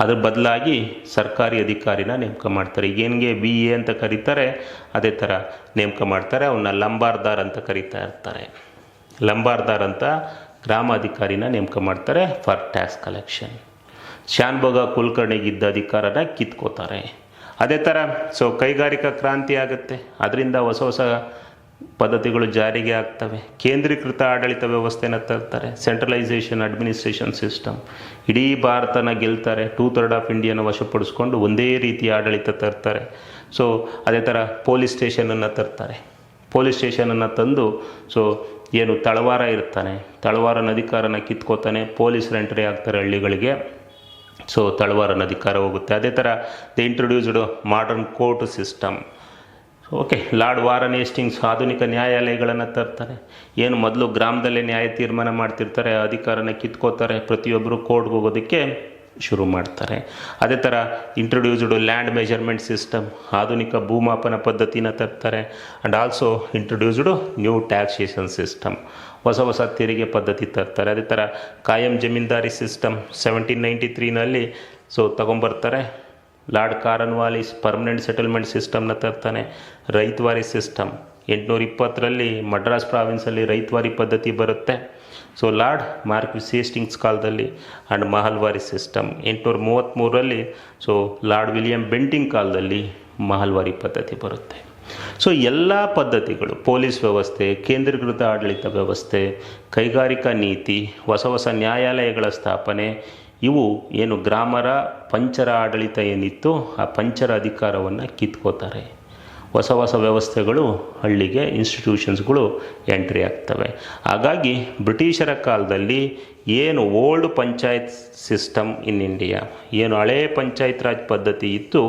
ಅದ್ರ ಬದಲಾಗಿ ಸರ್ಕಾರಿ ಅಧಿಕಾರಿನ ನೇಮಕ ಮಾಡ್ತಾರೆ. ಈಗೇನಿಗೆ BA ಅಂತ ಕರೀತಾರೆ, ಅದೇ ಥರ ನೇಮಕ ಮಾಡ್ತಾರೆ. ಅವನ್ನ ಲಂಬಾರ್ದಾರ್ ಅಂತ ಕರೀತಾ ಇರ್ತಾರೆ. ಲಂಬಾರ್ದಾರ್ ಅಂತ ಗ್ರಾಮಾಧಿಕಾರಿನ ನೇಮಕ ಮಾಡ್ತಾರೆ ಫಾರ್ ಟ್ಯಾಕ್ಸ್ ಕಲೆಕ್ಷನ್. ಶಾನ್ಭೋಗ, ಕುಲಕರ್ಣಿಗಿದ್ದ ಅಧಿಕಾರನ ಕಿತ್ಕೋತಾರೆ. ಅದೇ ಥರ ಕೈಗಾರಿಕಾ ಕ್ರಾಂತಿ ಆಗುತ್ತೆ. ಅದರಿಂದ ಹೊಸ ಪದ್ಧತಿಗಳು ಜಾರಿಗೆ ಆಗ್ತವೆ. ಕೇಂದ್ರೀಕೃತ ಆಡಳಿತ ವ್ಯವಸ್ಥೆನ ತರ್ತಾರೆ. Centralisation administration system. ಇಡೀ ಭಾರತನ ಗೆಲ್ತಾರೆ. 2/3 ಆಫ್ ಇಂಡಿಯಾನ ವಶಪಡಿಸ್ಕೊಂಡು ಒಂದೇ ರೀತಿಯ ಆಡಳಿತ ತರ್ತಾರೆ. ಅದೇ ಥರ ಪೊಲೀಸ್ ಸ್ಟೇಷನನ್ನು ತರ್ತಾರೆ. ಪೊಲೀಸ್ ಸ್ಟೇಷನನ್ನು ತಂದು ಏನು ತಳವಾರ ಇರ್ತಾನೆ, ತಳವಾರನ ಅಧಿಕಾರನ ಕಿತ್ಕೋತಾನೆ. ಪೊಲೀಸರು ಎಂಟ್ರಿ ಆಗ್ತಾರೆ ಹಳ್ಳಿಗಳಿಗೆ. ತಳವಾರನ ಅಧಿಕಾರ ಹೋಗುತ್ತೆ. ಅದೇ ಥರ they introduced modern court system. Lord Warren Hastings ಆಧುನಿಕ ನ್ಯಾಯಾಲಯಗಳನ್ನು ತರ್ತಾರೆ. ಏನು ಮೊದಲು ಗ್ರಾಮದಲ್ಲೇ ನ್ಯಾಯ ತೀರ್ಮಾನ ಮಾಡ್ತಿರ್ತಾರೆ, ಅಧಿಕಾರನ ಕಿತ್ಕೋತಾರೆ. ಪ್ರತಿಯೊಬ್ಬರು ಕೋರ್ಟ್ಗೆ ಹೋಗೋದಕ್ಕೆ ಶುರು ಮಾಡ್ತಾರೆ. ಅದೇ ಥರ ಇಂಟ್ರೊಡ್ಯೂಸ್ಡ್ ಲ್ಯಾಂಡ್ ಮೆಜರ್ಮೆಂಟ್ ಸಿಸ್ಟಮ್, ಆಧುನಿಕ ಭೂಮಾಪನ ಪದ್ಧತಿನ ತರ್ತಾರೆ. And also introduced new taxation system, ಹೊಸ ತೆರಿಗೆ ಪದ್ಧತಿ ತರ್ತಾರೆ. ಅದೇ ಥರ ಕಾಯಂ ಜಮೀನ್ದಾರಿ ಸಿಸ್ಟಮ್ 1793ನಲ್ಲಿ ತಗೊಂಬರ್ತಾರೆ. ಲಾರ್ಡ್ ಕಾರ್ನ್ವಾಲಿಸ್ ಪರ್ಮನೆಂಟ್ ಸೆಟಲ್ಮೆಂಟ್ ಸಿಸ್ಟಮ್ನ ತರ್ತಾನೆ. ರೈತವಾರಿ ಸಿಸ್ಟಮ್ 820ರಲ್ಲಿ ಮಡ್ರಾಸ್ ಪ್ರಾವಿನ್ಸಲ್ಲಿ ರೈತವಾರಿ ಪದ್ಧತಿ ಬರುತ್ತೆ. ಲಾರ್ಡ್ ಮಾರ್ಕ್ವಿಸ್ ಹೇಸ್ಟಿಂಗ್ಸ್ ಕಾಲದಲ್ಲಿ. ಆ್ಯಂಡ್ ಮಹಲ್ವಾರಿ ಸಿಸ್ಟಮ್ 833ರಲ್ಲಿ ಲಾರ್ಡ್ ವಿಲಿಯಂ ಬೆಂಟಿಂಗ್ ಕಾಲದಲ್ಲಿ ಮಹಲ್ವಾರಿ ಪದ್ಧತಿ ಬರುತ್ತೆ. ಎಲ್ಲ ಪದ್ಧತಿಗಳು, ಪೊಲೀಸ್ ವ್ಯವಸ್ಥೆ, ಕೇಂದ್ರೀಕೃತ ಆಡಳಿತ ವ್ಯವಸ್ಥೆ, ಕೈಗಾರಿಕಾ ನೀತಿ, ಹೊಸ ನ್ಯಾಯಾಲಯಗಳ ಸ್ಥಾಪನೆ, ಇವು ಏನು ಗ್ರಾಮರ ಪಂಚರ ಆಡಳಿತ ಏನಿತ್ತು, ಆ ಪಂಚರ ಅಧಿಕಾರವನ್ನು ಕಿತ್ಕೋತಾರೆ. ಹೊಸ ಹೊಸ ವ್ಯವಸ್ಥೆಗಳು ಹಳ್ಳಿಗೆ ಇನ್ಸ್ಟಿಟ್ಯೂಷನ್ಸ್ಗಳು ಎಂಟ್ರಿ ಆಗ್ತವೆ. ಹಾಗಾಗಿ ಬ್ರಿಟಿಷರ ಕಾಲದಲ್ಲಿ ಏನು old panchayat system in India, ಏನು ಹಳೆಯ ಪಂಚಾಯತ್ ರಾಜ್ ಪದ್ಧತಿ ಇತ್ತು,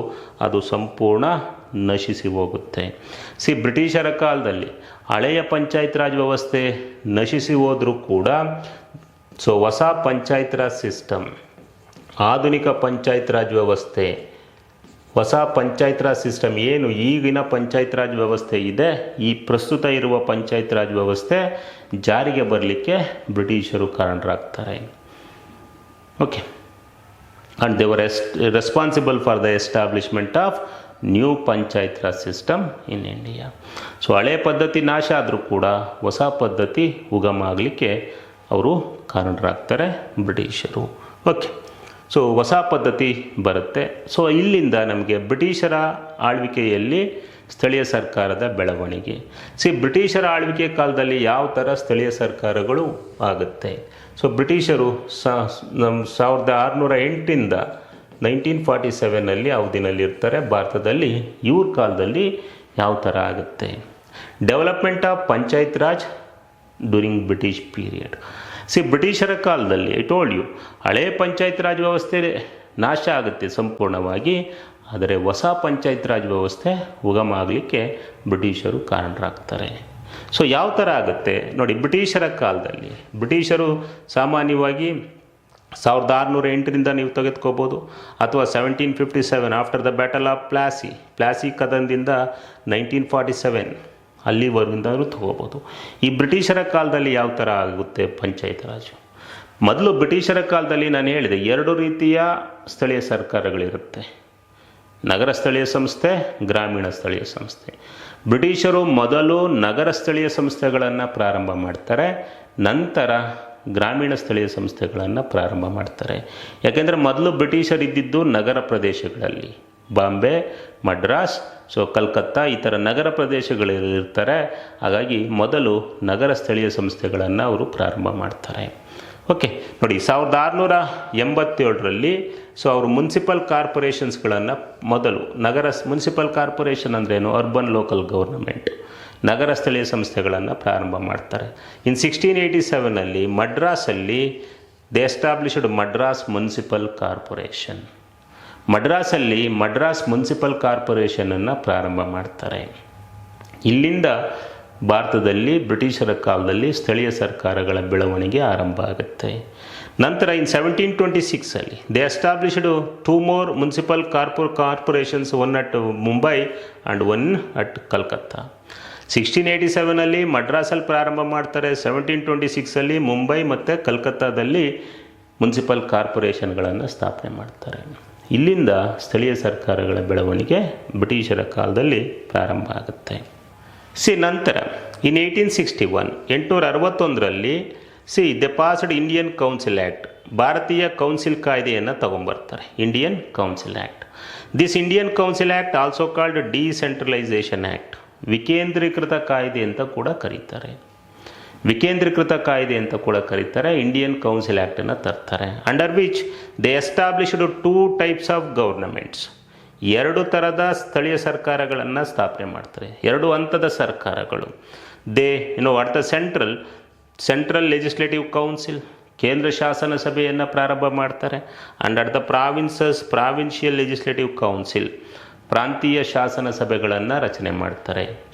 ಅದು ಸಂಪೂರ್ಣ ನಶಿಸಿ ಹೋಗುತ್ತೆ. ಬ್ರಿಟಿಷರ ಕಾಲದಲ್ಲಿ ಹಳೆಯ ಪಂಚಾಯತ್ ರಾಜ್ ವ್ಯವಸ್ಥೆ ನಶಿಸಿ ಹೋದರೂ ಕೂಡ ಹೊಸ ಪಂಚಾಯತ್ ರಾಜ್ ಸಿಸ್ಟಮ್, ಆಧುನಿಕ ಪಂಚಾಯತ್ ರಾಜ್ ವ್ಯವಸ್ಥೆ, ಹೊಸ ಪಂಚಾಯತ್ ರಾಜ್ ಸಿಸ್ಟಮ್ ಏನು ಈಗಿನ ಪಂಚಾಯತ್ ರಾಜ್ ವ್ಯವಸ್ಥೆ ಇದೆ, ಈ ಪ್ರಸ್ತುತ ಇರುವ ಪಂಚಾಯತ್ ರಾಜ್ ವ್ಯವಸ್ಥೆ ಜಾರಿಗೆ ಬರಲಿಕ್ಕೆ ಬ್ರಿಟಿಷರು ಕಾರಣರಾಗ್ತಾರೆ. Okay, and they were responsible for the establishment of new panchayat raj system in India. ಹಳೆ ಪದ್ಧತಿ ನಾಶ ಆದರೂ ಕೂಡ ಹೊಸ ಪದ್ಧತಿ ಉಗಮ ಆಗಲಿಕ್ಕೆ ಅವರು ಕಾರಣರಾಗ್ತಾರೆ ಬ್ರಿಟಿಷರು. ಓಕೆ, ಹೊಸ ಪದ್ಧತಿ ಬರುತ್ತೆ. ಇಲ್ಲಿಂದ ನಮಗೆ ಬ್ರಿಟಿಷರ ಆಳ್ವಿಕೆಯಲ್ಲಿ ಸ್ಥಳೀಯ ಸರ್ಕಾರದ ಬೆಳವಣಿಗೆ. ಬ್ರಿಟಿಷರ ಆಳ್ವಿಕೆ ಕಾಲದಲ್ಲಿ ಯಾವ ಥರ ಸ್ಥಳೀಯ ಸರ್ಕಾರಗಳು ಆಗುತ್ತೆ. ಬ್ರಿಟಿಷರು 1608 1947 ಅವಧಿನಲ್ಲಿರ್ತಾರೆ ಭಾರತದಲ್ಲಿ. ಇವ್ರ ಕಾಲದಲ್ಲಿ ಯಾವ ಥರ ಆಗುತ್ತೆ. Development of panchayat Raj during British period. ಬ್ರಿಟಿಷರ ಕಾಲದಲ್ಲಿ ಐ ಟೋಲ್ಡ್ ಯು, ಹಳೆಯ ಪಂಚಾಯತ್ ರಾಜ್ ವ್ಯವಸ್ಥೆ ನಾಶ ಆಗುತ್ತೆ ಸಂಪೂರ್ಣವಾಗಿ, ಆದರೆ ಹೊಸ ಪಂಚಾಯತ್ ರಾಜ್ ವ್ಯವಸ್ಥೆ ಉಗಮ ಆಗಲಿಕ್ಕೆ ಬ್ರಿಟಿಷರು ಕಾರಣರಾಗ್ತಾರೆ. ಯಾವ ಥರ ಆಗುತ್ತೆ ನೋಡಿ. ಬ್ರಿಟಿಷರ ಕಾಲದಲ್ಲಿ ಬ್ರಿಟಿಷರು ಸಾಮಾನ್ಯವಾಗಿ 1608 ನೀವು ತೆಗೆದುಕೋಬೋದು, ಅಥವಾ 1757 after the battle of Plassey ಕದನದಿಂದ 1947 ಅಲ್ಲಿವರೆಗಿಂದಲೂ ತಗೋಬೋದು. ಈ ಬ್ರಿಟಿಷರ ಕಾಲದಲ್ಲಿ ಯಾವ ಥರ ಆಗುತ್ತೆ ಪಂಚಾಯತ್ ರಾಜು. ಮೊದಲು ಬ್ರಿಟಿಷರ ಕಾಲದಲ್ಲಿ ನಾನು ಹೇಳಿದೆ 2 ರೀತಿಯ ಸ್ಥಳೀಯ ಸರ್ಕಾರಗಳಿರುತ್ತೆ, ನಗರ ಸ್ಥಳೀಯ ಸಂಸ್ಥೆ, ಗ್ರಾಮೀಣ ಸ್ಥಳೀಯ ಸಂಸ್ಥೆ. ಬ್ರಿಟಿಷರು ಮೊದಲು ನಗರ ಸ್ಥಳೀಯ ಸಂಸ್ಥೆಗಳನ್ನು ಪ್ರಾರಂಭ ಮಾಡ್ತಾರೆ, ನಂತರ ಗ್ರಾಮೀಣ ಸ್ಥಳೀಯ ಸಂಸ್ಥೆಗಳನ್ನು ಪ್ರಾರಂಭ ಮಾಡ್ತಾರೆ. ಯಾಕೆಂದರೆ ಮೊದಲು ಬ್ರಿಟಿಷರು ಇದ್ದಿದ್ದು ನಗರ ಪ್ರದೇಶಗಳಲ್ಲಿ, ಬಾಂಬೆ, ಮಡ್ರಾಸ್, ಕಲ್ಕತ್ತಾ ಈ ಥರ ನಗರ ಪ್ರದೇಶಗಳಿರ್ತಾರೆ. ಹಾಗಾಗಿ ಮೊದಲು ನಗರ ಸ್ಥಳೀಯ ಸಂಸ್ಥೆಗಳನ್ನು ಅವರು ಪ್ರಾರಂಭ ಮಾಡ್ತಾರೆ. ಓಕೆ ನೋಡಿ, 1687 ಅವರು ಮುನ್ಸಿಪಲ್ ಕಾರ್ಪೊರೇಷನ್ಸ್ಗಳನ್ನು ಮೊದಲು ಮುನ್ಸಿಪಲ್ ಕಾರ್ಪೊರೇಷನ್ ಅಂದ್ರೇನು, ಅರ್ಬನ್ ಲೋಕಲ್ ಗೌರ್ನಮೆಂಟ್, ನಗರ ಸ್ಥಳೀಯ ಸಂಸ್ಥೆಗಳನ್ನು ಪ್ರಾರಂಭ ಮಾಡ್ತಾರೆ. ಇನ್ 1687 ಮಡ್ರಾಸಲ್ಲಿ they established Madras municipal corporation. Madras municipal ಕಾರ್ಪೊರೇಷನನ್ನು ಪ್ರಾರಂಭ ಮಾಡ್ತಾರೆ. ಇಲ್ಲಿಂದ ಭಾರತದಲ್ಲಿ ಬ್ರಿಟಿಷರ ಕಾಲದಲ್ಲಿ ಸ್ಥಳೀಯ ಸರ್ಕಾರಗಳ ಬೆಳವಣಿಗೆ ಆರಂಭ ಆಗುತ್ತೆ. ನಂತರ ಇನ್ 1726 they established 2 more municipal corporations, one at Mumbai and one at Calcutta. 1687 ಮಡ್ರಾಸಲ್ಲಿ ಪ್ರಾರಂಭ ಮಾಡ್ತಾರೆ, 1726 ಮುಂಬೈ ಮತ್ತು ಕಲ್ಕತ್ತಾದಲ್ಲಿ ಮುನ್ಸಿಪಲ್ ಕಾರ್ಪೊರೇಷನ್ಗಳನ್ನು ಸ್ಥಾಪನೆ ಮಾಡ್ತಾರೆ. ಇಲ್ಲಿಂದ ಸ್ಥಳೀಯ ಸರ್ಕಾರಗಳ ಬೆಳವಣಿಗೆ ಬ್ರಿಟಿಷರ ಕಾಲದಲ್ಲಿ ಪ್ರಾರಂಭ ಆಗುತ್ತೆ. ನಂತರ in 1861 they passed Indian council act, ಭಾರತೀಯ ಕೌನ್ಸಿಲ್ ಕಾಯ್ದೆಯನ್ನು ತಗೊಂಬರ್ತಾರೆ, Indian council act. This Indian council act also called decentralisation act, ವಿಕೇಂದ್ರೀಕೃತ ಕಾಯ್ದೆ ಅಂತ ಕೂಡ ಕರೀತಾರೆ. ಇಂಡಿಯನ್ ಕೌನ್ಸಿಲ್ ಆ್ಯಕ್ಟನ್ನು ತರ್ತಾರೆ. Under which they established 2 types of governments, 2 ಥರದ ಸ್ಥಳೀಯ ಸರ್ಕಾರಗಳನ್ನು ಸ್ಥಾಪನೆ ಮಾಡ್ತಾರೆ, 2 ಹಂತದ ಸರ್ಕಾರಗಳು. They at the central legislative council, ಕೇಂದ್ರ ಶಾಸನ ಸಭೆಯನ್ನು ಪ್ರಾರಂಭ ಮಾಡ್ತಾರೆ. And at the provincial legislative council, ಪ್ರಾಂತೀಯ ಶಾಸನ ಸಭೆಗಳನ್ನು ರಚನೆ ಮಾಡ್ತಾರೆ.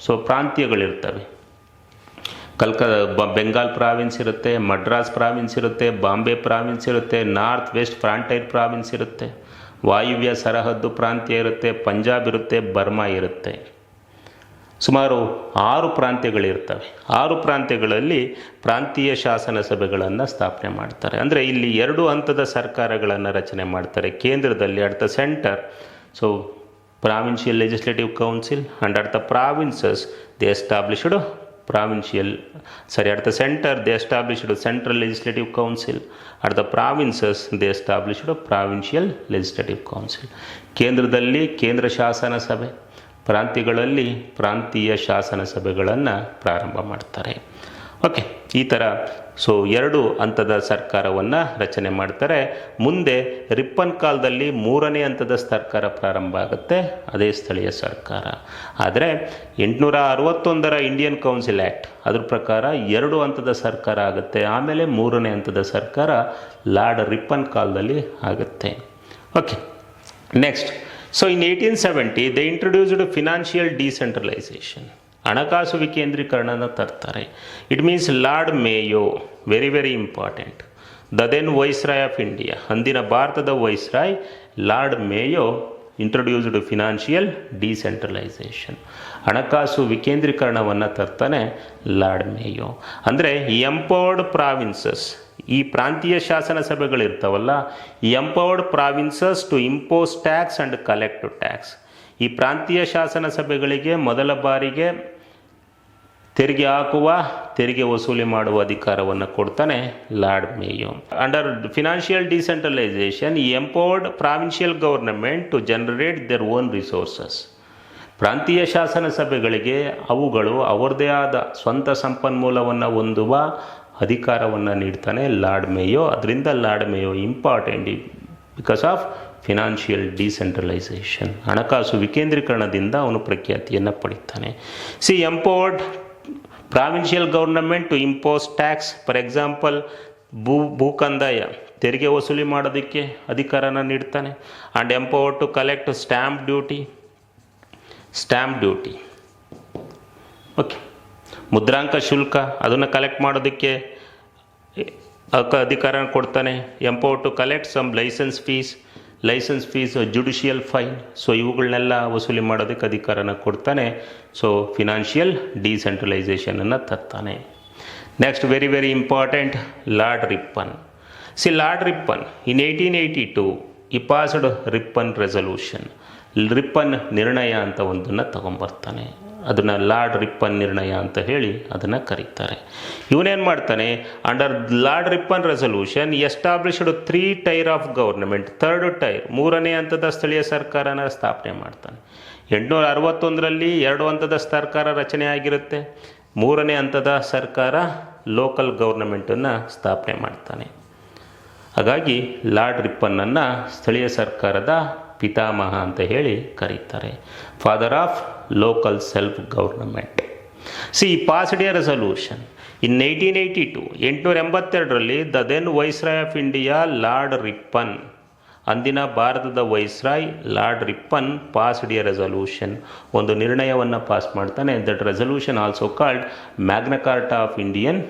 ಪ್ರಾಂತ್ಯಗಳಿರ್ತವೆ, ಬೆಂಗಾಲ್ ಪ್ರಾವಿನ್ಸ್ ಇರುತ್ತೆ, ಮಡ್ರಾಸ್ ಪ್ರಾವಿನ್ಸ್ ಇರುತ್ತೆ, ಬಾಂಬೆ ಪ್ರಾವಿನ್ಸ್ ಇರುತ್ತೆ, ನಾರ್ತ್ ವೆಸ್ಟ್ ಫ್ರಾಂಟೈರ್ ಪ್ರಾವಿನ್ಸ್ ಇರುತ್ತೆ, ವಾಯುವ್ಯ ಸರಹದ್ದು ಪ್ರಾಂತ್ಯ ಇರುತ್ತೆ, ಪಂಜಾಬ್ ಇರುತ್ತೆ, ಬರ್ಮಾ ಇರುತ್ತೆ. ಸುಮಾರು 6 ಪ್ರಾಂತ್ಯಗಳಿರ್ತವೆ. 6 ಪ್ರಾಂತ್ಯಗಳಲ್ಲಿ ಪ್ರಾಂತೀಯ ಶಾಸನ ಸಭೆಗಳನ್ನು ಸ್ಥಾಪನೆ ಮಾಡ್ತಾರೆ. ಅಂದರೆ ಇಲ್ಲಿ 2 ಹಂತದ ಸರ್ಕಾರಗಳನ್ನು ರಚನೆ ಮಾಡ್ತಾರೆ. ಕೇಂದ್ರದಲ್ಲಿ at the center provincial legislative council, and at the provinces they established at the center they established central legislative council, at the provinces they established provincial legislative council. ಕೇಂದ್ರದಲ್ಲಿ ಕೇಂದ್ರ ಶಾಸನ ಸಭೆ, ಪ್ರಾಂತ್ಯಗಳಲ್ಲಿ ಪ್ರಾಂತೀಯ ಶಾಸನ ಸಭೆಗಳನ್ನು ಪ್ರಾರಂಭ ಮಾಡ್ತಾರೆ. ಓಕೆ, ಈ ಥರ ಸೊ 2 ಹಂತದ ಸರ್ಕಾರವನ್ನು ರಚನೆ ಮಾಡ್ತಾರೆ. ಮುಂದೆ ರಿಪ್ಪನ್ ಕಾಲದಲ್ಲಿ 3ನೇ ಹಂತದ ಸರ್ಕಾರ ಪ್ರಾರಂಭ ಆಗುತ್ತೆ, ಅದೇ ಸ್ಥಳೀಯ ಸರ್ಕಾರ. ಆದರೆ 861ರ ಇಂಡಿಯನ್ ಕೌನ್ಸಿಲ್ ಆ್ಯಕ್ಟ್ ಅದ್ರ ಪ್ರಕಾರ 2 ಹಂತದ ಸರ್ಕಾರ ಆಗುತ್ತೆ. ಆಮೇಲೆ 3ನೇ ಹಂತದ ಸರ್ಕಾರ ಲಾರ್ಡ್ ರಿಪ್ಪನ್ ಕಾಲದಲ್ಲಿ ಆಗುತ್ತೆ. Okay, next. So in 1870 they introduced financial decentralisation, ಹಣಕಾಸು ವಿಕೇಂದ್ರೀಕರಣನ ತರ್ತಾರೆ. It means Lord Mayo, very very important, the then viceroy of India, ಅಂದಿನ ಭಾರತದ viceroy Lord Mayo introduced financial decentralisation, ಹಣಕಾಸು ವಿಕೇಂದ್ರೀಕರಣವನ್ನು ತರ್ತಾನೆ ಲಾರ್ಡ್ ಮೇಯೋ. ಅಂದರೆ ಎಂಪವರ್ಡ್ ಪ್ರಾವಿನ್ಸಸ್, ಈ ಪ್ರಾಂತೀಯ ಶಾಸನ ಸಭೆಗಳಿರ್ತಾವಲ್ಲ, empowered provinces to impose tax and collect tax. ಈ ಪ್ರಾಂತೀಯ ಶಾಸನ ಸಭೆಗಳಿಗೆ ಮೊದಲ ಬಾರಿಗೆ ತೆರಿಗೆ ಹಾಕುವ, ತೆರಿಗೆ ವಸೂಲಿ ಮಾಡುವ ಅಧಿಕಾರವನ್ನು ಕೊಡ್ತಾನೆ Lord Mayo. Under financial decentralization empowered provincial government to generate their own resources. ಪ್ರಾಂತೀಯ ಶಾಸನ ಸಭೆಗಳಿಗೆ ಅವುಗಳು ಅವರದೇ ಆದ ಸ್ವಂತ ಸಂಪನ್ಮೂಲವನ್ನು ಹೊಂದುವ ಅಧಿಕಾರವನ್ನು ನೀಡ್ತಾನೆ ಲಾರ್ಡ್ ಮೇಯೋ. ಅದರಿಂದ Lord Mayo important because of financial decentralisation, ಹಣಕಾಸು ವಿಕೇಂದ್ರೀಕರಣದಿಂದ ಅವನು ಪ್ರಖ್ಯಾತಿಯನ್ನು ಪಡಿತಾನೆ. See empowered provincial government to impose tax, for example ಭೂಕಂದಾಯ ತೆರಿಗೆ ವಸೂಲಿ ಮಾಡೋದಕ್ಕೆ ಅಧಿಕಾರನ ನೀಡ್ತಾನೆ. And empowered to collect stamp duty, okay, ಮುದ್ರಾಂಕ ಶುಲ್ಕ ಅದನ್ನು ಕಲೆಕ್ಟ್ ಮಾಡೋದಕ್ಕೆ ಅಧಿಕಾರನ ಕೊಡ್ತಾನೆ. Empowered to collect some licence fees, judicial fine, so ಇವುಗಳನ್ನೆಲ್ಲ ವಸೂಲಿ ಮಾಡೋದಕ್ಕೆ ಅಧಿಕಾರನ ಕೊಡ್ತಾನೆ. ಸೊ ಫಿನಾನ್ಷಿಯಲ್ ಡಿಸೆಂಟ್ರಲೈಸೇಷನನ್ನು ತರ್ತಾನೆ. Next, very very important, Lord Ripon. See Lord Ripon in 1882 he passed Ripon resolution, Ripon ನಿರ್ಣಯ ಅಂತ ಒಂದನ್ನು ತಗೊಂಬರ್ತಾನೆ. ಅದನ್ನು ಲಾರ್ಡ್ ರಿಪ್ಪನ್ ನಿರ್ಣಯ ಅಂತ ಹೇಳಿ ಅದನ್ನು ಕರೀತಾರೆ. ಇವನೇನು ಮಾಡ್ತಾನೆ, under lord Ripon resolution established 3 tyre of government, 3rd tyre 3ನೇ ಹಂತದ ಸ್ಥಳೀಯ ಸರ್ಕಾರನ ಸ್ಥಾಪನೆ ಮಾಡ್ತಾನೆ. 861ರಲ್ಲಿ 2 ಹಂತದ ಸರ್ಕಾರ ರಚನೆ ಆಗಿರುತ್ತೆ, 3ನೇ ಹಂತದ ಸರ್ಕಾರ ಲೋಕಲ್ ಗವರ್ನಮೆಂಟನ್ನು ಸ್ಥಾಪನೆ ಮಾಡ್ತಾನೆ. ಹಾಗಾಗಿ ಲಾರ್ಡ್ ರಿಪ್ಪನ್ನನ್ನು ಸ್ಥಳೀಯ ಸರ್ಕಾರದ ಪಿತಾಮಹ ಅಂತ ಹೇಳಿ ಕರೀತಾರೆ, father of local self government. See passed a resolution in 1882, 1882ರಲ್ಲಿ the then viceroy of India Lord Ripon, ಅಂದಿನ ಭಾರತದ viceroy Lord Ripon passed a resolution, ಒಂದು ನಿರ್ಣಯವನ್ನು ಪಾಸ್ ಮಾಡ್ತಾನೆ. That resolution also called Magna Carta of Indian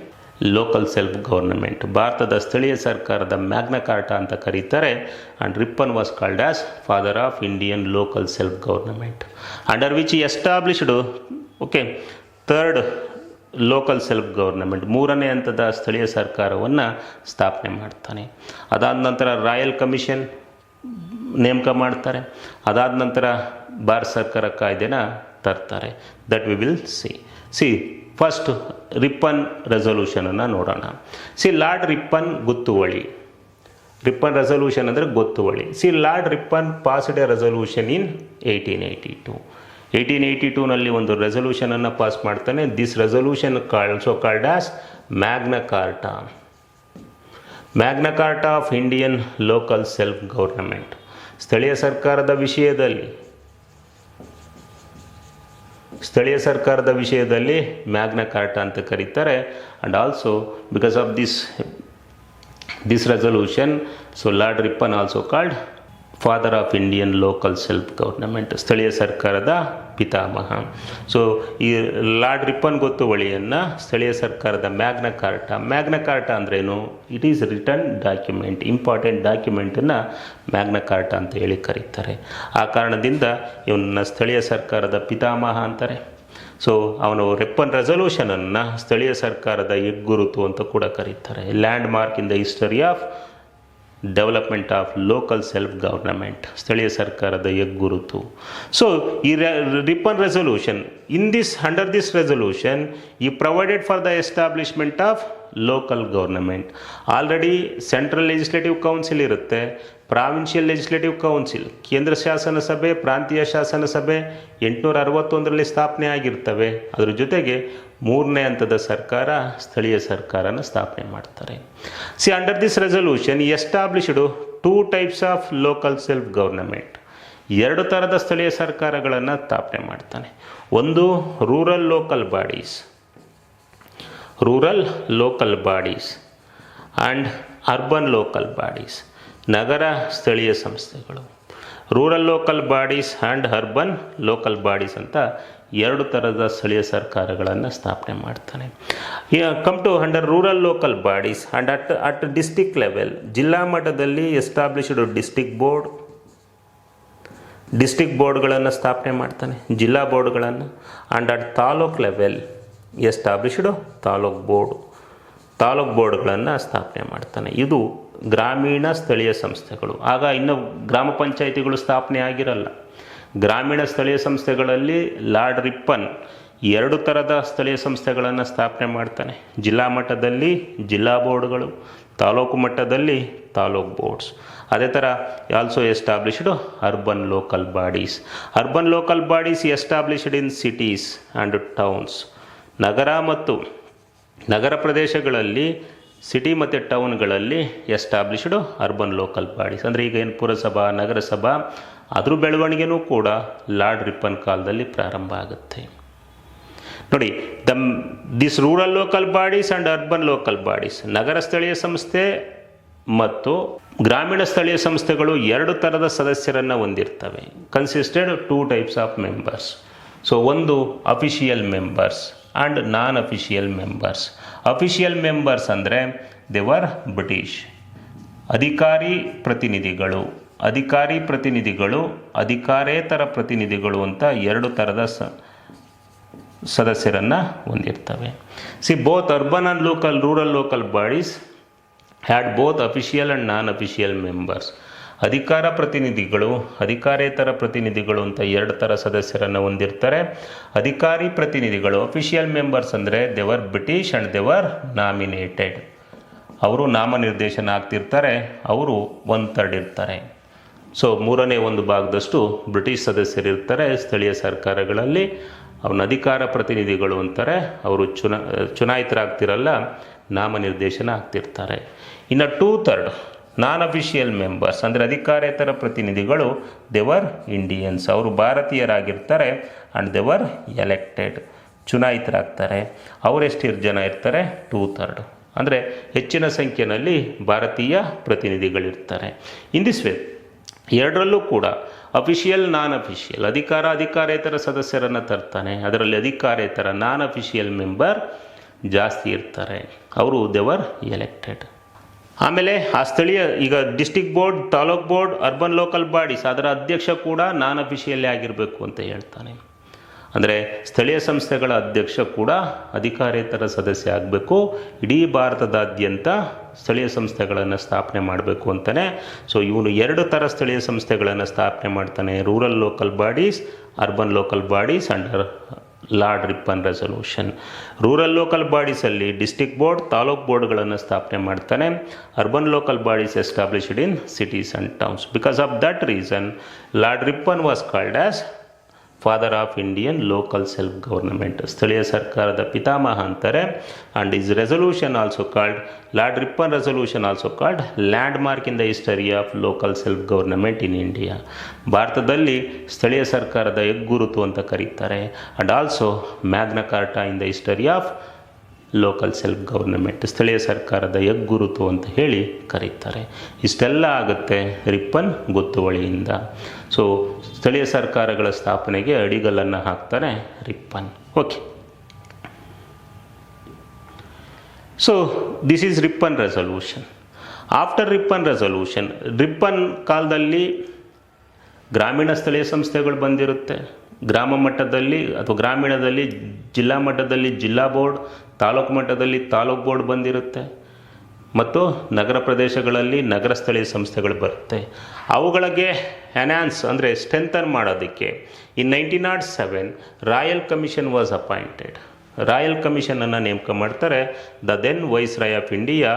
local self government, ಭಾರತದ ಸ್ಥಳೀಯ ಸರ್ಕಾರದ Magna Carta ಅಂತ ಕರೀತಾರೆ. And Ripon was called as father of Indian local self government, under which established okay 3rd local self government, 3ನೇ ಹಂತದ ಸ್ಥಳೀಯ ಸರ್ಕಾರವನ್ನು ಸ್ಥಾಪನೆ ಮಾಡ್ತಾನೆ. ಅದಾದ ನಂತರ ರಾಯಲ್ ಕಮಿಷನ್ ನೇಮಕ ಮಾಡ್ತಾರೆ. ಅದಾದ ನಂತರ ಭಾರತ ಸರ್ಕಾರ ಕಾಯ್ದೆನ ತರ್ತಾರೆ. That we will see first Ripon ರೆಸಲ್ಯೂಷನನ್ನು ನೋಡೋಣ. ಸಿ ಲಾರ್ಡ್ ರಿಪ್ಪನ್ ಗೊತ್ತುವಳಿ, ರಿಪ್ಪನ್ ರೆಸಲ್ಯೂಷನ್ ಅಂದರೆ ಗೊತ್ತುವಳಿ. See Lord Ripon passed a resolution in 1882. 1882ನಲ್ಲಿ ಒಂದು ರೆಸಲ್ಯೂಷನನ್ನು ಪಾಸ್ ಮಾಡ್ತಾನೆ. This resolution also called as Magna Carta, Magna Carta of Indian local self government. ಸ್ಥಳೀಯ ಸರ್ಕಾರದ ವಿಷಯದಲ್ಲಿ ಮ್ಯಾಗ್ನಾ ಕಾರ್ಟಾ ಅಂತ ಕರೀತಾರೆ. And also because of this resolution, so Lord Ripon also called father of Indian local self government, ಸ್ಥಳೀಯ ಸರ್ಕಾರದ ಪಿತಾಮಹ. So ಈ lord Ripon ಗೊತ್ತುವಳಿಯನ್ನು ಸ್ಥಳೀಯ ಸರ್ಕಾರದ ಮ್ಯಾಗ್ನಾ ಕಾರ್ಟಾ ಅಂದ್ರೇನು, it is return document, important ಡಾಕ್ಯುಮೆಂಟನ್ನು ಮ್ಯಾಗ್ನಾ ಕಾರ್ಟಾ ಅಂತ ಹೇಳಿ ಕರೀತಾರೆ. ಆ ಕಾರಣದಿಂದ ಇವನ್ನ ಸ್ಥಳೀಯ ಸರ್ಕಾರದ ಪಿತಾಮಹ ಅಂತಾರೆ. ಸೊ ಅವನು ರಿಪ್ಪನ್ ರೆಸಲ್ಯೂಷನನ್ನು ಸ್ಥಳೀಯ ಸರ್ಕಾರದ ಹೆಗ್ಗುರುತು ಅಂತ ಕೂಡ ಕರೀತಾರೆ. Landmark in the history of development of local self government, ಸ್ಥಳೀಯ ಸರ್ಕಾರದ ಹೆಗ್ಗುರುತು. ಸೊ ಈ Ripon resolution, under this resolution he provided for the establishment of local government. Already central legislative council ಇರುತ್ತೆ, ಪ್ರಾವಿನ್ಷಿಯಲ್ ಲೆಜಿಸ್ಲೇಟಿವ್ ಕೌನ್ಸಿಲ್, ಕೇಂದ್ರ ಶಾಸನ ಸಭೆ, ಪ್ರಾಂತೀಯ ಶಾಸನ ಸಭೆ 861ರಲ್ಲಿ ಸ್ಥಾಪನೆ ಆಗಿರ್ತವೆ. ಅದ್ರ ಜೊತೆಗೆ 3ನೇ ಹಂತದ ಸರ್ಕಾರ, ಸ್ಥಳೀಯ ಸರ್ಕಾರನ ಸ್ಥಾಪನೆ ಮಾಡ್ತಾರೆ. See under this resolution established 2 types of local self government. 2 ಥರದ ಸ್ಥಳೀಯ ಸರ್ಕಾರಗಳನ್ನು ಸ್ಥಾಪನೆ ಮಾಡ್ತಾನೆ. ಒಂದು rural local bodies and urban local bodies, ನಗರ ಸ್ಥಳೀಯ ಸಂಸ್ಥೆಗಳು. Rural local bodies and urban local bodies ಅಂತ 2 ಥರದ ಸ್ಥಳೀಯ ಸರ್ಕಾರಗಳನ್ನು ಸ್ಥಾಪನೆ ಮಾಡ್ತಾನೆ. Come to under rural local bodies and at district level, ಜಿಲ್ಲಾ ಮಟ್ಟದಲ್ಲಿ ಎಸ್ಟಾಬ್ಲಿಷ್ಡ್ ಡಿಸ್ಟಿಕ್ ಬೋರ್ಡ್ಗಳನ್ನು ಸ್ಥಾಪನೆ ಮಾಡ್ತಾನೆ, ಜಿಲ್ಲಾ ಬೋರ್ಡ್ಗಳನ್ನು. And at taluk level established taluk ಬೋರ್ಡ್ಗಳನ್ನು ಸ್ಥಾಪನೆ ಮಾಡ್ತಾನೆ. ಇದು ಗ್ರಾಮೀಣ ಸ್ಥಳೀಯ ಸಂಸ್ಥೆಗಳು. ಆಗ ಇನ್ನು ಗ್ರಾಮ ಪಂಚಾಯಿತಿಗಳು ಸ್ಥಾಪನೆ ಆಗಿರಲ್ಲ. ಗ್ರಾಮೀಣ ಸ್ಥಳೀಯ ಸಂಸ್ಥೆಗಳಲ್ಲಿ ಲಾರ್ಡ್ ರಿಪ್ಪನ್ 2 ಥರದ ಸ್ಥಳೀಯ ಸಂಸ್ಥೆಗಳನ್ನು ಸ್ಥಾಪನೆ ಮಾಡ್ತಾನೆ. ಜಿಲ್ಲಾ ಮಟ್ಟದಲ್ಲಿ ಜಿಲ್ಲಾ ಬೋರ್ಡ್ಗಳು, ತಾಲೂಕು ಮಟ್ಟದಲ್ಲಿ ತಾಲೂಕ್ ಬೋರ್ಡ್ಸ್. ಅದೇ ಥರ also established urban local bodies established in cities and towns. ನಗರ ಪ್ರದೇಶಗಳಲ್ಲಿ, ಸಿಟಿ ಮತ್ತು ಟೌನ್ಗಳಲ್ಲಿ ಎಸ್ಟಾಬ್ಲಿಷ್ಡ್ ಅರ್ಬನ್ ಲೋಕಲ್ ಬಾಡೀಸ್. ಅಂದರೆ ಈಗ ಏನು ಪುರಸಭಾ, ನಗರಸಭಾ, ಅದ್ರ ಬೆಳವಣಿಗೆನೂ ಕೂಡ ಲಾರ್ಡ್ ರಿಪ್ಪನ್ ಕಾಲದಲ್ಲಿ ಪ್ರಾರಂಭ ಆಗುತ್ತೆ. ನೋಡಿ, this rural local bodies and urban local bodies, ನಗರ ಸ್ಥಳೀಯ ಸಂಸ್ಥೆ ಮತ್ತು ಗ್ರಾಮೀಣ ಸ್ಥಳೀಯ ಸಂಸ್ಥೆಗಳು 2 ಥರದ ಸದಸ್ಯರನ್ನು ಹೊಂದಿರ್ತವೆ. Consisted 2 types of members. So ಒಂದು official members and non official members. Official members ಅಂದರೆ ದೇವರ್ ಬ್ರಿಟಿಷ್. ಅಧಿಕಾರಿ ಪ್ರತಿನಿಧಿಗಳು, ಅಧಿಕಾರೇತರ ಪ್ರತಿನಿಧಿಗಳು ಅಂತ 2 ಥರದ ಸದಸ್ಯರನ್ನು ಹೊಂದಿರ್ತವೆ. See both urban and rural local bodies had both official and non official members. ಅಧಿಕಾರೇತರ ಪ್ರತಿನಿಧಿಗಳು ಅಂತ 2 ಥರ ಸದಸ್ಯರನ್ನು ಹೊಂದಿರ್ತಾರೆ. ಅಧಿಕಾರಿ ಪ್ರತಿನಿಧಿಗಳು, ಅಫಿಷಿಯಲ್ ಮೆಂಬರ್ಸ್ ಅಂದರೆ ದೇವರ್ ಬ್ರಿಟಿಷ್ ಆ್ಯಂಡ್ ದೇವರ್ ನಾಮಿನೇಟೆಡ್. ಅವರು ನಾಮನಿರ್ದೇಶನ ಆಗ್ತಿರ್ತಾರೆ, ಅವರು 1/3 ಇರ್ತಾರೆ. ಸೊ 1/3 ಭಾಗದಷ್ಟು ಬ್ರಿಟಿಷ್ ಸದಸ್ಯರಿರ್ತಾರೆ. ಸ್ಥಳೀಯ ಸರ್ಕಾರಗಳಲ್ಲಿ ಅವನ ಅಧಿಕಾರ ಪ್ರತಿನಿಧಿಗಳು ಅಂತಾರೆ, ಅವರು ಚುನಾಯಿತರಾಗ್ತಿರಲ್ಲ, ನಾಮನಿರ್ದೇಶನ ಆಗ್ತಿರ್ತಾರೆ. ಇನ್ನು 2/3 ನಾನ್ ಅಫಿಷಿಯಲ್ ಮೆಂಬರ್ಸ್ ಅಂದರೆ ಅಧಿಕಾರೇತರ ಪ್ರತಿನಿಧಿಗಳು, ದೇವರ್ ಇಂಡಿಯನ್ಸ್, ಅವರು ಭಾರತೀಯರಾಗಿರ್ತಾರೆ. ಆ್ಯಂಡ್ ದೇವರ್ ಎಲೆಕ್ಟೆಡ್, ಚುನಾಯಿತರಾಗ್ತಾರೆ. ಅವರೆಷ್ಟು ಜನ ಇರ್ತಾರೆ? 2/3. ಅಂದರೆ ಹೆಚ್ಚಿನ ಸಂಖ್ಯೆಯಲ್ಲಿ ಭಾರತೀಯ ಪ್ರತಿನಿಧಿಗಳಿರ್ತಾರೆ. ಇನ್ ದಿಸ್ ವೇ 2ರಲ್ಲೂ ಕೂಡ ಅಫಿಷಿಯಲ್, ನಾನ್ ಅಫಿಷಿಯಲ್, ಅಧಿಕಾರೇತರ ಸದಸ್ಯರನ್ನು ತರ್ತಾನೆ. ಅದರಲ್ಲಿ ಅಧಿಕಾರೇತರ, ನಾನ್ ಅಫಿಷಿಯಲ್ ಮೆಂಬರ್ ಜಾಸ್ತಿ ಇರ್ತಾರೆ, ಅವರು ದೇವರ್ ಎಲೆಕ್ಟೆಡ್. ಆಮೇಲೆ ಆ ಸ್ಥಳೀಯ, ಈಗ district board, taluk board, urban local bodies, ಅದರ ಅಧ್ಯಕ್ಷ ಕೂಡ ನಾನ್ ಅಫಿಷಿಯಲ್ಲೇ ಆಗಿರಬೇಕು ಅಂತ ಹೇಳ್ತಾನೆ. ಅಂದರೆ ಸ್ಥಳೀಯ ಸಂಸ್ಥೆಗಳ ಅಧ್ಯಕ್ಷ ಕೂಡ ಅಧಿಕಾರೇತರ ಸದಸ್ಯ ಆಗಬೇಕು. ಇಡೀ ಭಾರತದಾದ್ಯಂತ ಸ್ಥಳೀಯ ಸಂಸ್ಥೆಗಳನ್ನು ಸ್ಥಾಪನೆ ಮಾಡಬೇಕು ಅಂತಲೇ. ಸೊ ಇವನು 2 ಥರ ಸ್ಥಳೀಯ ಸಂಸ್ಥೆಗಳನ್ನು ಸ್ಥಾಪನೆ ಮಾಡ್ತಾನೆ, rural local bodies, urban local bodies under lord Ripon resolution. Rural local ಬಾಡೀಸಲ್ಲಿ ಡಿಸ್ಟಿಕ್ ಬೋರ್ಡ್, ತಾಲೂಕ್ ಬೋರ್ಡ್ಗಳನ್ನು ಸ್ಥಾಪನೆ ಮಾಡ್ತಾನೆ. Urban local bodies established in cities and towns. Because of that reason lord Ripon was called as father of Indian local self government. ಸ್ಥಳೀಯ ಸರ್ಕಾರದ ಪಿತಾಮಹ ಅಂತಾರೆ. And is resolution also called, lord Ripon resolution also called landmark in the history of local self government in India. ಭಾರತದಲ್ಲಿ ಸ್ಥಳೀಯ ಸರ್ಕಾರದ ಹೆಗ್ಗುರುತು ಅಂತ ಕರೀತಾರೆ. And also Magna Carta in the history of local self government, ಸ್ಥಳೀಯ ಸರ್ಕಾರದ ಹೆಗ್ಗುರುತು ಅಂತ ಹೇಳಿ ಕರೀತಾರೆ. ಇಷ್ಟೆಲ್ಲ ಆಗುತ್ತೆ ರಿಪ್ಪನ್ ಗೊತ್ತುವಳಿಯಿಂದ. ಸೊ ಸ್ಥಳೀಯ ಸರ್ಕಾರಗಳ ಸ್ಥಾಪನೆಗೆ ಅಡಿಗಲ್ಲನ್ನು ಹಾಕ್ತಾನೆ Ripon. Okay, so this is Ripon resolution. After Ripon resolution, Ripon ಕಾಲದಲ್ಲಿ ಗ್ರಾಮೀಣ ಸ್ಥಳೀಯ ಸಂಸ್ಥೆಗಳು ಬಂದಿರುತ್ತೆ. ಗ್ರಾಮ ಮಟ್ಟದಲ್ಲಿ ಅಥವಾ ಗ್ರಾಮೀಣದಲ್ಲಿ ಜಿಲ್ಲಾ ಮಟ್ಟದಲ್ಲಿ ಜಿಲ್ಲಾ ಬೋರ್ಡ್, ತಾಲೂಕು ಮಟ್ಟದಲ್ಲಿ ತಾಲೂಕು ಬೋರ್ಡ್ ಬಂದಿರುತ್ತೆ. ಮತ್ತು ನಗರ ಪ್ರದೇಶಗಳಲ್ಲಿ ನಗರ ಸ್ಥಳೀಯ ಸಂಸ್ಥೆಗಳು ಬರುತ್ತೆ. ಅವುಗಳಿಗೆ ಎನ್ಹಾನ್ಸ್ ಅಂದರೆ ಸ್ಟ್ರೆಂಥನ್ ಮಾಡೋದಕ್ಕೆ in 1907 royal commission was appointed. Royal ಕಮಿಷನನ್ನು ನೇಮಕ ಮಾಡ್ತಾರೆ the then viceroy of India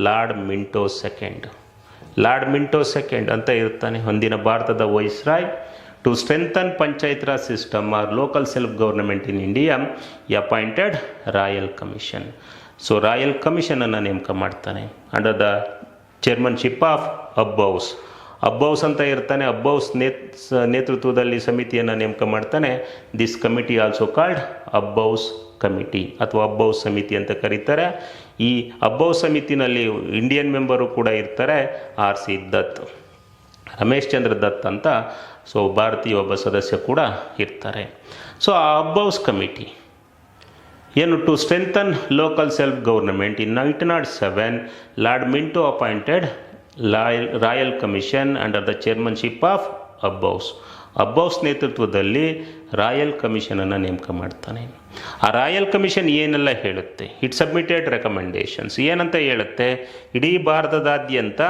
lord Minto second. Lord Minto second ಅಂತ ಇರ್ತಾನೆ ಅಂದಿನ ಭಾರತದ viceroy. To strengthen panchayat raj system or local self government in India appointed royal commission. So royal ಕಮಿಷನನ್ನು ನೇಮಕ ಮಾಡ್ತಾನೆ under the chairmanship of Hobhouse. Hobhouse ಅಂತ ಇರ್ತಾನೆ. Hobhouse ನೇತೃತ್ವದಲ್ಲಿ ಸಮಿತಿಯನ್ನು ನೇಮಕ ಮಾಡ್ತಾನೆ. This committee also called Hobhouse committee ಅಥವಾ ಅಬ್ಬೌಸ್ ಸಮಿತಿ ಅಂತ ಕರೀತಾರೆ. ಈ ಅಬ್ಬೌಸ್ ಸಮಿತಿನಲ್ಲಿ ಇಂಡಿಯನ್ ಮೆಂಬರು ಕೂಡ ಇರ್ತಾರೆ, ಆರ್ ಸಿ ದತ್, ರಮೇಶ್ ಚಂದ್ರ ದತ್ ಅಂತ. ಸೊ ಭಾರತೀಯ ಒಬ್ಬ ಸದಸ್ಯ ಕೂಡ ಇರ್ತಾರೆ. ಸೊ ಆ ಅಬ್ಬೌಸ್ ಕಮಿಟಿ ಏನು to strengthen local self government in 1907 lord Minto appointed royal commission under the chairmanship of Hobhouse. Hobhouse ನೇತೃತ್ವದಲ್ಲಿ ರಾಯಲ್ ಕಮಿಷನನ್ನು ನೇಮಕ ಮಾಡ್ತಾನೆ. ಆ ರಾಯಲ್ ಕಮಿಷನ್ ಏನೆಲ್ಲ ಹೇಳುತ್ತೆ? It submitted recommendations. ಏನಂತ ಹೇಳುತ್ತೆ? ಇಡೀ ಭಾರತದಾದ್ಯಂತ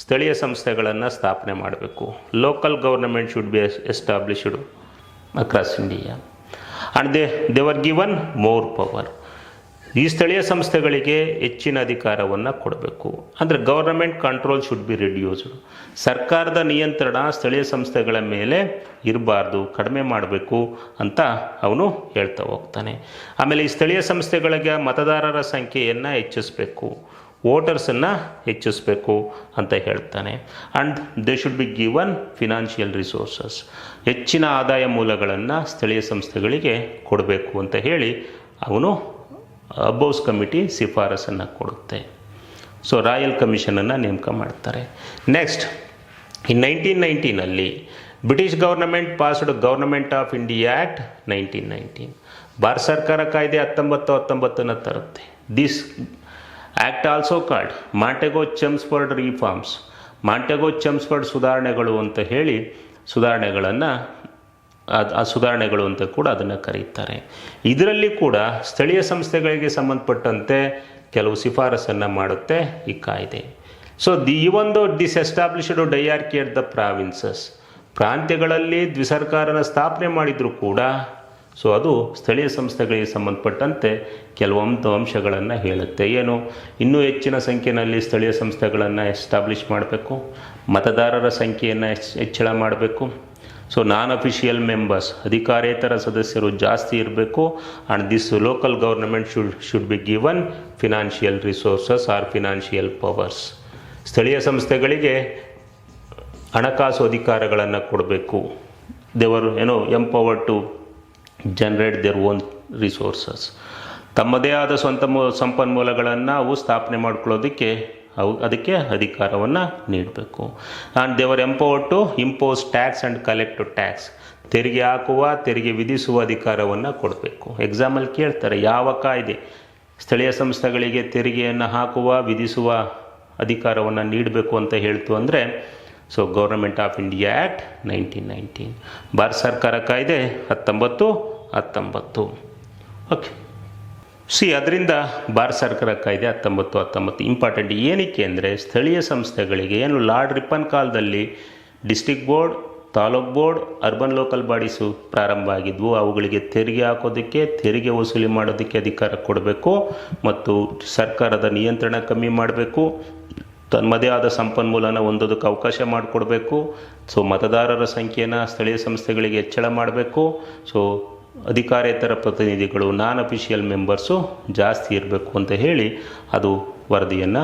ಸ್ಥಳೀಯ ಸಂಸ್ಥೆಗಳನ್ನು ಸ್ಥಾಪನೆ ಮಾಡಬೇಕು. Local government should B established across India and they were given more power. ಈ ಸ್ಥಳೀಯ ಸಂಸ್ಥೆಗಳಿಗೆ ಹೆಚ್ಚಿನ ಅಧಿಕಾರವನ್ನು ಕೊಡಬೇಕು. ಅಂದರೆ government control should be reduced. ಸರ್ಕಾರದ ನಿಯಂತ್ರಣ ಸ್ಥಳೀಯ ಸಂಸ್ಥೆಗಳ ಮೇಲೆ ಇರಬಾರ್ದು, ಕಡಿಮೆ ಮಾಡಬೇಕು ಅಂತ ಅವನು ಹೇಳ್ತಾ ಹೋಗ್ತಾನೆ. ಆಮೇಲೆ ಈ ಸ್ಥಳೀಯ ಸಂಸ್ಥೆಗಳಿಗೆ ಮತದಾರರ ಸಂಖ್ಯೆಯನ್ನು ಹೆಚ್ಚಿಸಬೇಕು, ವೋಟರ್ಸನ್ನು ಹೆಚ್ಚಿಸಬೇಕು ಅಂತ ಹೇಳ್ತಾನೆ. And they should be given financial resources. ಹೆಚ್ಚಿನ ಆದಾಯ ಮೂಲಗಳನ್ನು ಸ್ಥಳೀಯ ಸಂಸ್ಥೆಗಳಿಗೆ ಕೊಡಬೇಕು ಅಂತ ಹೇಳಿ ಅವನು ಅಬ್ಬೌಸ್ ಕಮಿಟಿ ಶಿಫಾರಸನ್ನು ಕೊಡುತ್ತೆ. ಸೊ ರಾಯಲ್ ಕಮಿಷನನ್ನು ನೇಮಕ ಮಾಡ್ತಾರೆ. Next in 1919 British government passed government of India act 1919. ಭಾರತ ಸರ್ಕಾರ ಕಾಯ್ದೆ 1919 ತರುತ್ತೆ. This act also called Montagu Chelmsford reforms. Montagu Chelmsford ಸುಧಾರಣೆಗಳು ಅಂತ ಹೇಳಿ ಸುಧಾರಣೆಗಳು ಅಂತ ಕೂಡ ಅದನ್ನು ಕರೀತಾರೆ. ಇದರಲ್ಲಿ ಕೂಡ ಸ್ಥಳೀಯ ಸಂಸ್ಥೆಗಳಿಗೆ ಸಂಬಂಧಪಟ್ಟಂತೆ ಕೆಲವು ಶಿಫಾರಸನ್ನು ಮಾಡುತ್ತೆ ಈ ಕಾಯ್ದೆ. ಸೊ ಇವನ್ ದೋ ಡಿಸ್ಎಸ್ಟಾಬ್ಲಿಷ್ಡ್ ಡಯಾರ್ಕಿ ಎಟ್ ದ ಪ್ರಾವಿನ್ಸಸ್. ಪ್ರಾಂತ್ಯಗಳಲ್ಲಿ ದ್ವಿಸರ್ಕಾರನ ಸ್ಥಾಪನೆ ಮಾಡಿದರೂ ಕೂಡ ಸೊ ಅದು ಸ್ಥಳೀಯ ಸಂಸ್ಥೆಗಳಿಗೆ ಸಂಬಂಧಪಟ್ಟಂತೆ ಕೆಲವೊಂದು ಅಂಶಗಳನ್ನು ಹೇಳುತ್ತೆ. ಏನು? ಇನ್ನೂ ಹೆಚ್ಚಿನ ಸಂಖ್ಯೆಯಲ್ಲಿ ಸ್ಥಳೀಯ ಸಂಸ್ಥೆಗಳನ್ನು ಎಸ್ಟಾಬ್ಲಿಷ್ ಮಾಡಬೇಕು, ಮತದಾರರ ಸಂಖ್ಯೆಯನ್ನು ಹೆಚ್ಚಳ ಮಾಡಬೇಕು. ಸೊ ನಾನ್ ಅಫಿಷಿಯಲ್ ಮೆಂಬರ್ಸ್, ಅಧಿಕಾರೇತರ ಸದಸ್ಯರು ಜಾಸ್ತಿ ಇರಬೇಕು. And this local government should be given financial resources or financial powers. ಸ್ಥಳೀಯ ಸಂಸ್ಥೆಗಳಿಗೆ ಹಣಕಾಸು ಅಧಿಕಾರಗಳನ್ನು ಕೊಡಬೇಕು. They were empowered to generate their own resources. ತಮ್ಮದೇ ಆದ ಸ್ವಂತ ಸಂಪನ್ಮೂಲಗಳನ್ನು ಅವು ಸ್ಥಾಪನೆ ಮಾಡ್ಕೊಳ್ಳೋದಕ್ಕೆ ಅದಕ್ಕೆ ಅಧಿಕಾರವನ್ನು ನೀಡಬೇಕು. And they were empowered to impose tax and collect tax. ತೆರಿಗೆ ಹಾಕುವ, ತೆರಿಗೆ ವಿಧಿಸುವ ಅಧಿಕಾರವನ್ನು ಕೊಡಬೇಕು. ಎಕ್ಸಾಮಲ್ಲಿ ಕೇಳ್ತಾರೆ, ಯಾವ ಕಾಯ್ದೆ ಸ್ಥಳೀಯ ಸಂಸ್ಥೆಗಳಿಗೆ ತೆರಿಗೆಯನ್ನು ಹಾಕುವ, ವಿಧಿಸುವ ಅಧಿಕಾರವನ್ನು ನೀಡಬೇಕು ಅಂತ ಹೇಳ್ತು ಅಂದರೆ so government of India act 1919. ಭಾರತ ಸರ್ಕಾರ ಕಾಯ್ದೆ 1919. ಓಕೆ, ಅದರಿಂದ ಭಾರತ ಸರ್ಕಾರ ಕಾಯ್ದೆ 1919 ಇಂಪಾರ್ಟೆಂಟ್. ಏನಕ್ಕೆ ಅಂದರೆ ಸ್ಥಳೀಯ ಸಂಸ್ಥೆಗಳಿಗೆ ಏನು ಲಾರ್ಡ್ ರಿಪ್ಪನ್ ಕಾಲದಲ್ಲಿ district board, taluk board, urban local bodies ಪ್ರಾರಂಭ ಆಗಿದ್ವು. ಅವುಗಳಿಗೆ ತೆರಿಗೆ ಹಾಕೋದಕ್ಕೆ, ತೆರಿಗೆ ವಸೂಲಿ ಮಾಡೋದಕ್ಕೆ ಅಧಿಕಾರ ಕೊಡಬೇಕು ಮತ್ತು ಸರ್ಕಾರದ ನಿಯಂತ್ರಣ ಕಮ್ಮಿ ಮಾಡಬೇಕು. ತನ್ನದೇ ಆದ ಸಂಪನ್ಮೂಲನ ಹೊಂದೋದಕ್ಕೆ ಅವಕಾಶ ಮಾಡಿಕೊಡ್ಬೇಕು. ಸೊ ಮತದಾರರ ಸಂಖ್ಯೆಯನ್ನು ಸ್ಥಳೀಯ ಸಂಸ್ಥೆಗಳಿಗೆ ಹೆಚ್ಚಳ ಮಾಡಬೇಕು. ಸೊ ಅಧಿಕಾರೇತರ ಪ್ರತಿನಿಧಿಗಳು, ನಾನ್ ಅಫಿಷಿಯಲ್ ಮೆಂಬರ್ಸು ಜಾಸ್ತಿ ಇರಬೇಕು ಅಂತ ಹೇಳಿ ಅದು ವರದಿಯನ್ನು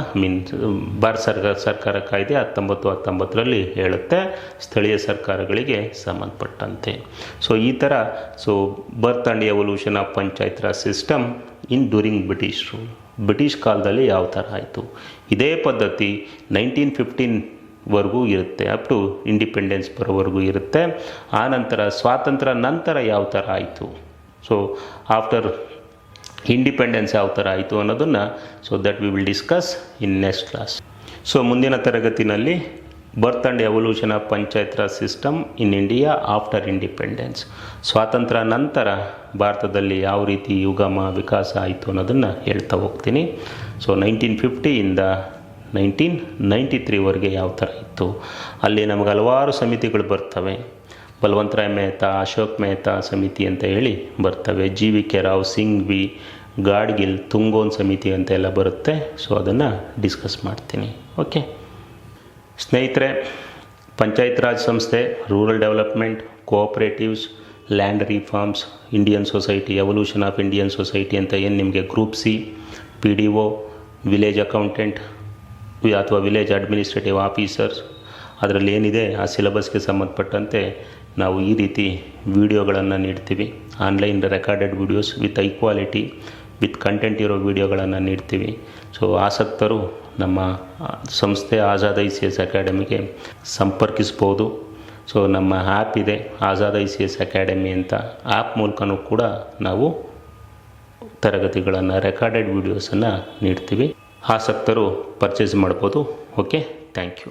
ಭಾರತ ಸರ್ಕಾರ ಕಾಯ್ದೆ 1919 ಹೇಳುತ್ತೆ ಸ್ಥಳೀಯ ಸರ್ಕಾರಗಳಿಗೆ ಸಂಬಂಧಪಟ್ಟಂತೆ. ಸೊ ಈ ಥರ ಬರ್ತ್ and evolution of panchayat raj system in during British rule. British ಕಾಲದಲ್ಲಿ ಯಾವ ಥರ ಆಯಿತು, ಇದೇ ಪದ್ಧತಿ 1915ವರೆಗೂ ಇರುತ್ತೆ, ಅಪ್ ಟು ಇಂಡಿಪೆಂಡೆನ್ಸ್ ಬರೋವರೆಗೂ ಇರುತ್ತೆ. ಆ ನಂತರ ಸ್ವಾತಂತ್ರ್ಯ ನಂತರ ಯಾವ ಥರ ಆಯಿತು, ಸೊ ಆಫ್ಟರ್ ಇಂಡಿಪೆಂಡೆನ್ಸ್ ಯಾವ ಥರ ಆಯಿತು ಅನ್ನೋದನ್ನು that we will discuss in next class. ಮುಂದಿನ ತರಗತಿನಲ್ಲಿ birth and evolution of panchayat raj system in India after independence, ಸ್ವಾತಂತ್ರ್ಯ ನಂತರ ಭಾರತದಲ್ಲಿ ಯಾವ ರೀತಿ ಯುಗಮ ವಿಕಾಸ ಆಯಿತು ಅನ್ನೋದನ್ನು ಹೇಳ್ತಾ ಹೋಗ್ತೀನಿ. 1950 1993ವರೆಗೆ ಯಾವ ಥರ ಇತ್ತು, ಅಲ್ಲಿ ನಮಗೆ ಹಲವಾರು ಸಮಿತಿಗಳು ಬರ್ತವೆ. ಬಲವಂತರಾಯ್ ಮೆಹ್ತಾ, ಅಶೋಕ್ ಮೆಹ್ತಾ ಸಮಿತಿ ಅಂತ ಹೇಳಿ ಬರ್ತವೆ. GVK ರಾವ್, ಸಿಂಘ್ವಿ, ಗಾಡ್ಗಿಲ್, ತುಂಗೋನ್ ಸಮಿತಿ ಅಂತೆಲ್ಲ ಬರುತ್ತೆ. ಸೊ ಅದನ್ನು ಡಿಸ್ಕಸ್ ಮಾಡ್ತೀನಿ. ಓಕೆ ಸ್ನೇಹಿತರೆ, ಪಂಚಾಯತ್ ರಾಜ್ ಸಂಸ್ಥೆ, rural development, cooperatives, land reforms, Indian society, evolution of Indian society ಅಂತ ಏನು ನಿಮಗೆ group C, PDO, village accountant ಅಥವಾ ವಿಲೇಜ್ ಅಡ್ಮಿನಿಸ್ಟ್ರೇಟಿವ್ ಆಫೀಸರ್ಸ್ ಅದರಲ್ಲಿ ಏನಿದೆ ಆ ಸಿಲೆಬಸ್ಗೆ ಸಂಬಂಧಪಟ್ಟಂತೆ ನಾವು ಈ ರೀತಿ ವಿಡಿಯೋಗಳನ್ನು ನೀಡ್ತೀವಿ. Online recorded videos with high quality with content ಇರೋ ವಿಡಿಯೋಗಳನ್ನು ನೀಡ್ತೀವಿ. ಸೊ ಆಸಕ್ತರು ನಮ್ಮ ಸಂಸ್ಥೆ ಆಜಾದ್ ICS ಅಕಾಡೆಮಿಗೆ ಸಂಪರ್ಕಿಸ್ಬೋದು. ಸೊ ನಮ್ಮ ಆ್ಯಪ್ ಇದೆ ಆಜಾದ್ ICS ಅಕಾಡೆಮಿ ಅಂತ. ಆ್ಯಪ್ ಮೂಲಕನೂ ಕೂಡ ನಾವು ತರಗತಿಗಳನ್ನು ರೆಕಾರ್ಡೆಡ್ ವಿಡಿಯೋಸನ್ನು ನೀಡ್ತೀವಿ. ಆಸಕ್ತರು ಪರ್ಚೇಸ್ ಮಾಡ್ಬೋದು. Okay, thank you.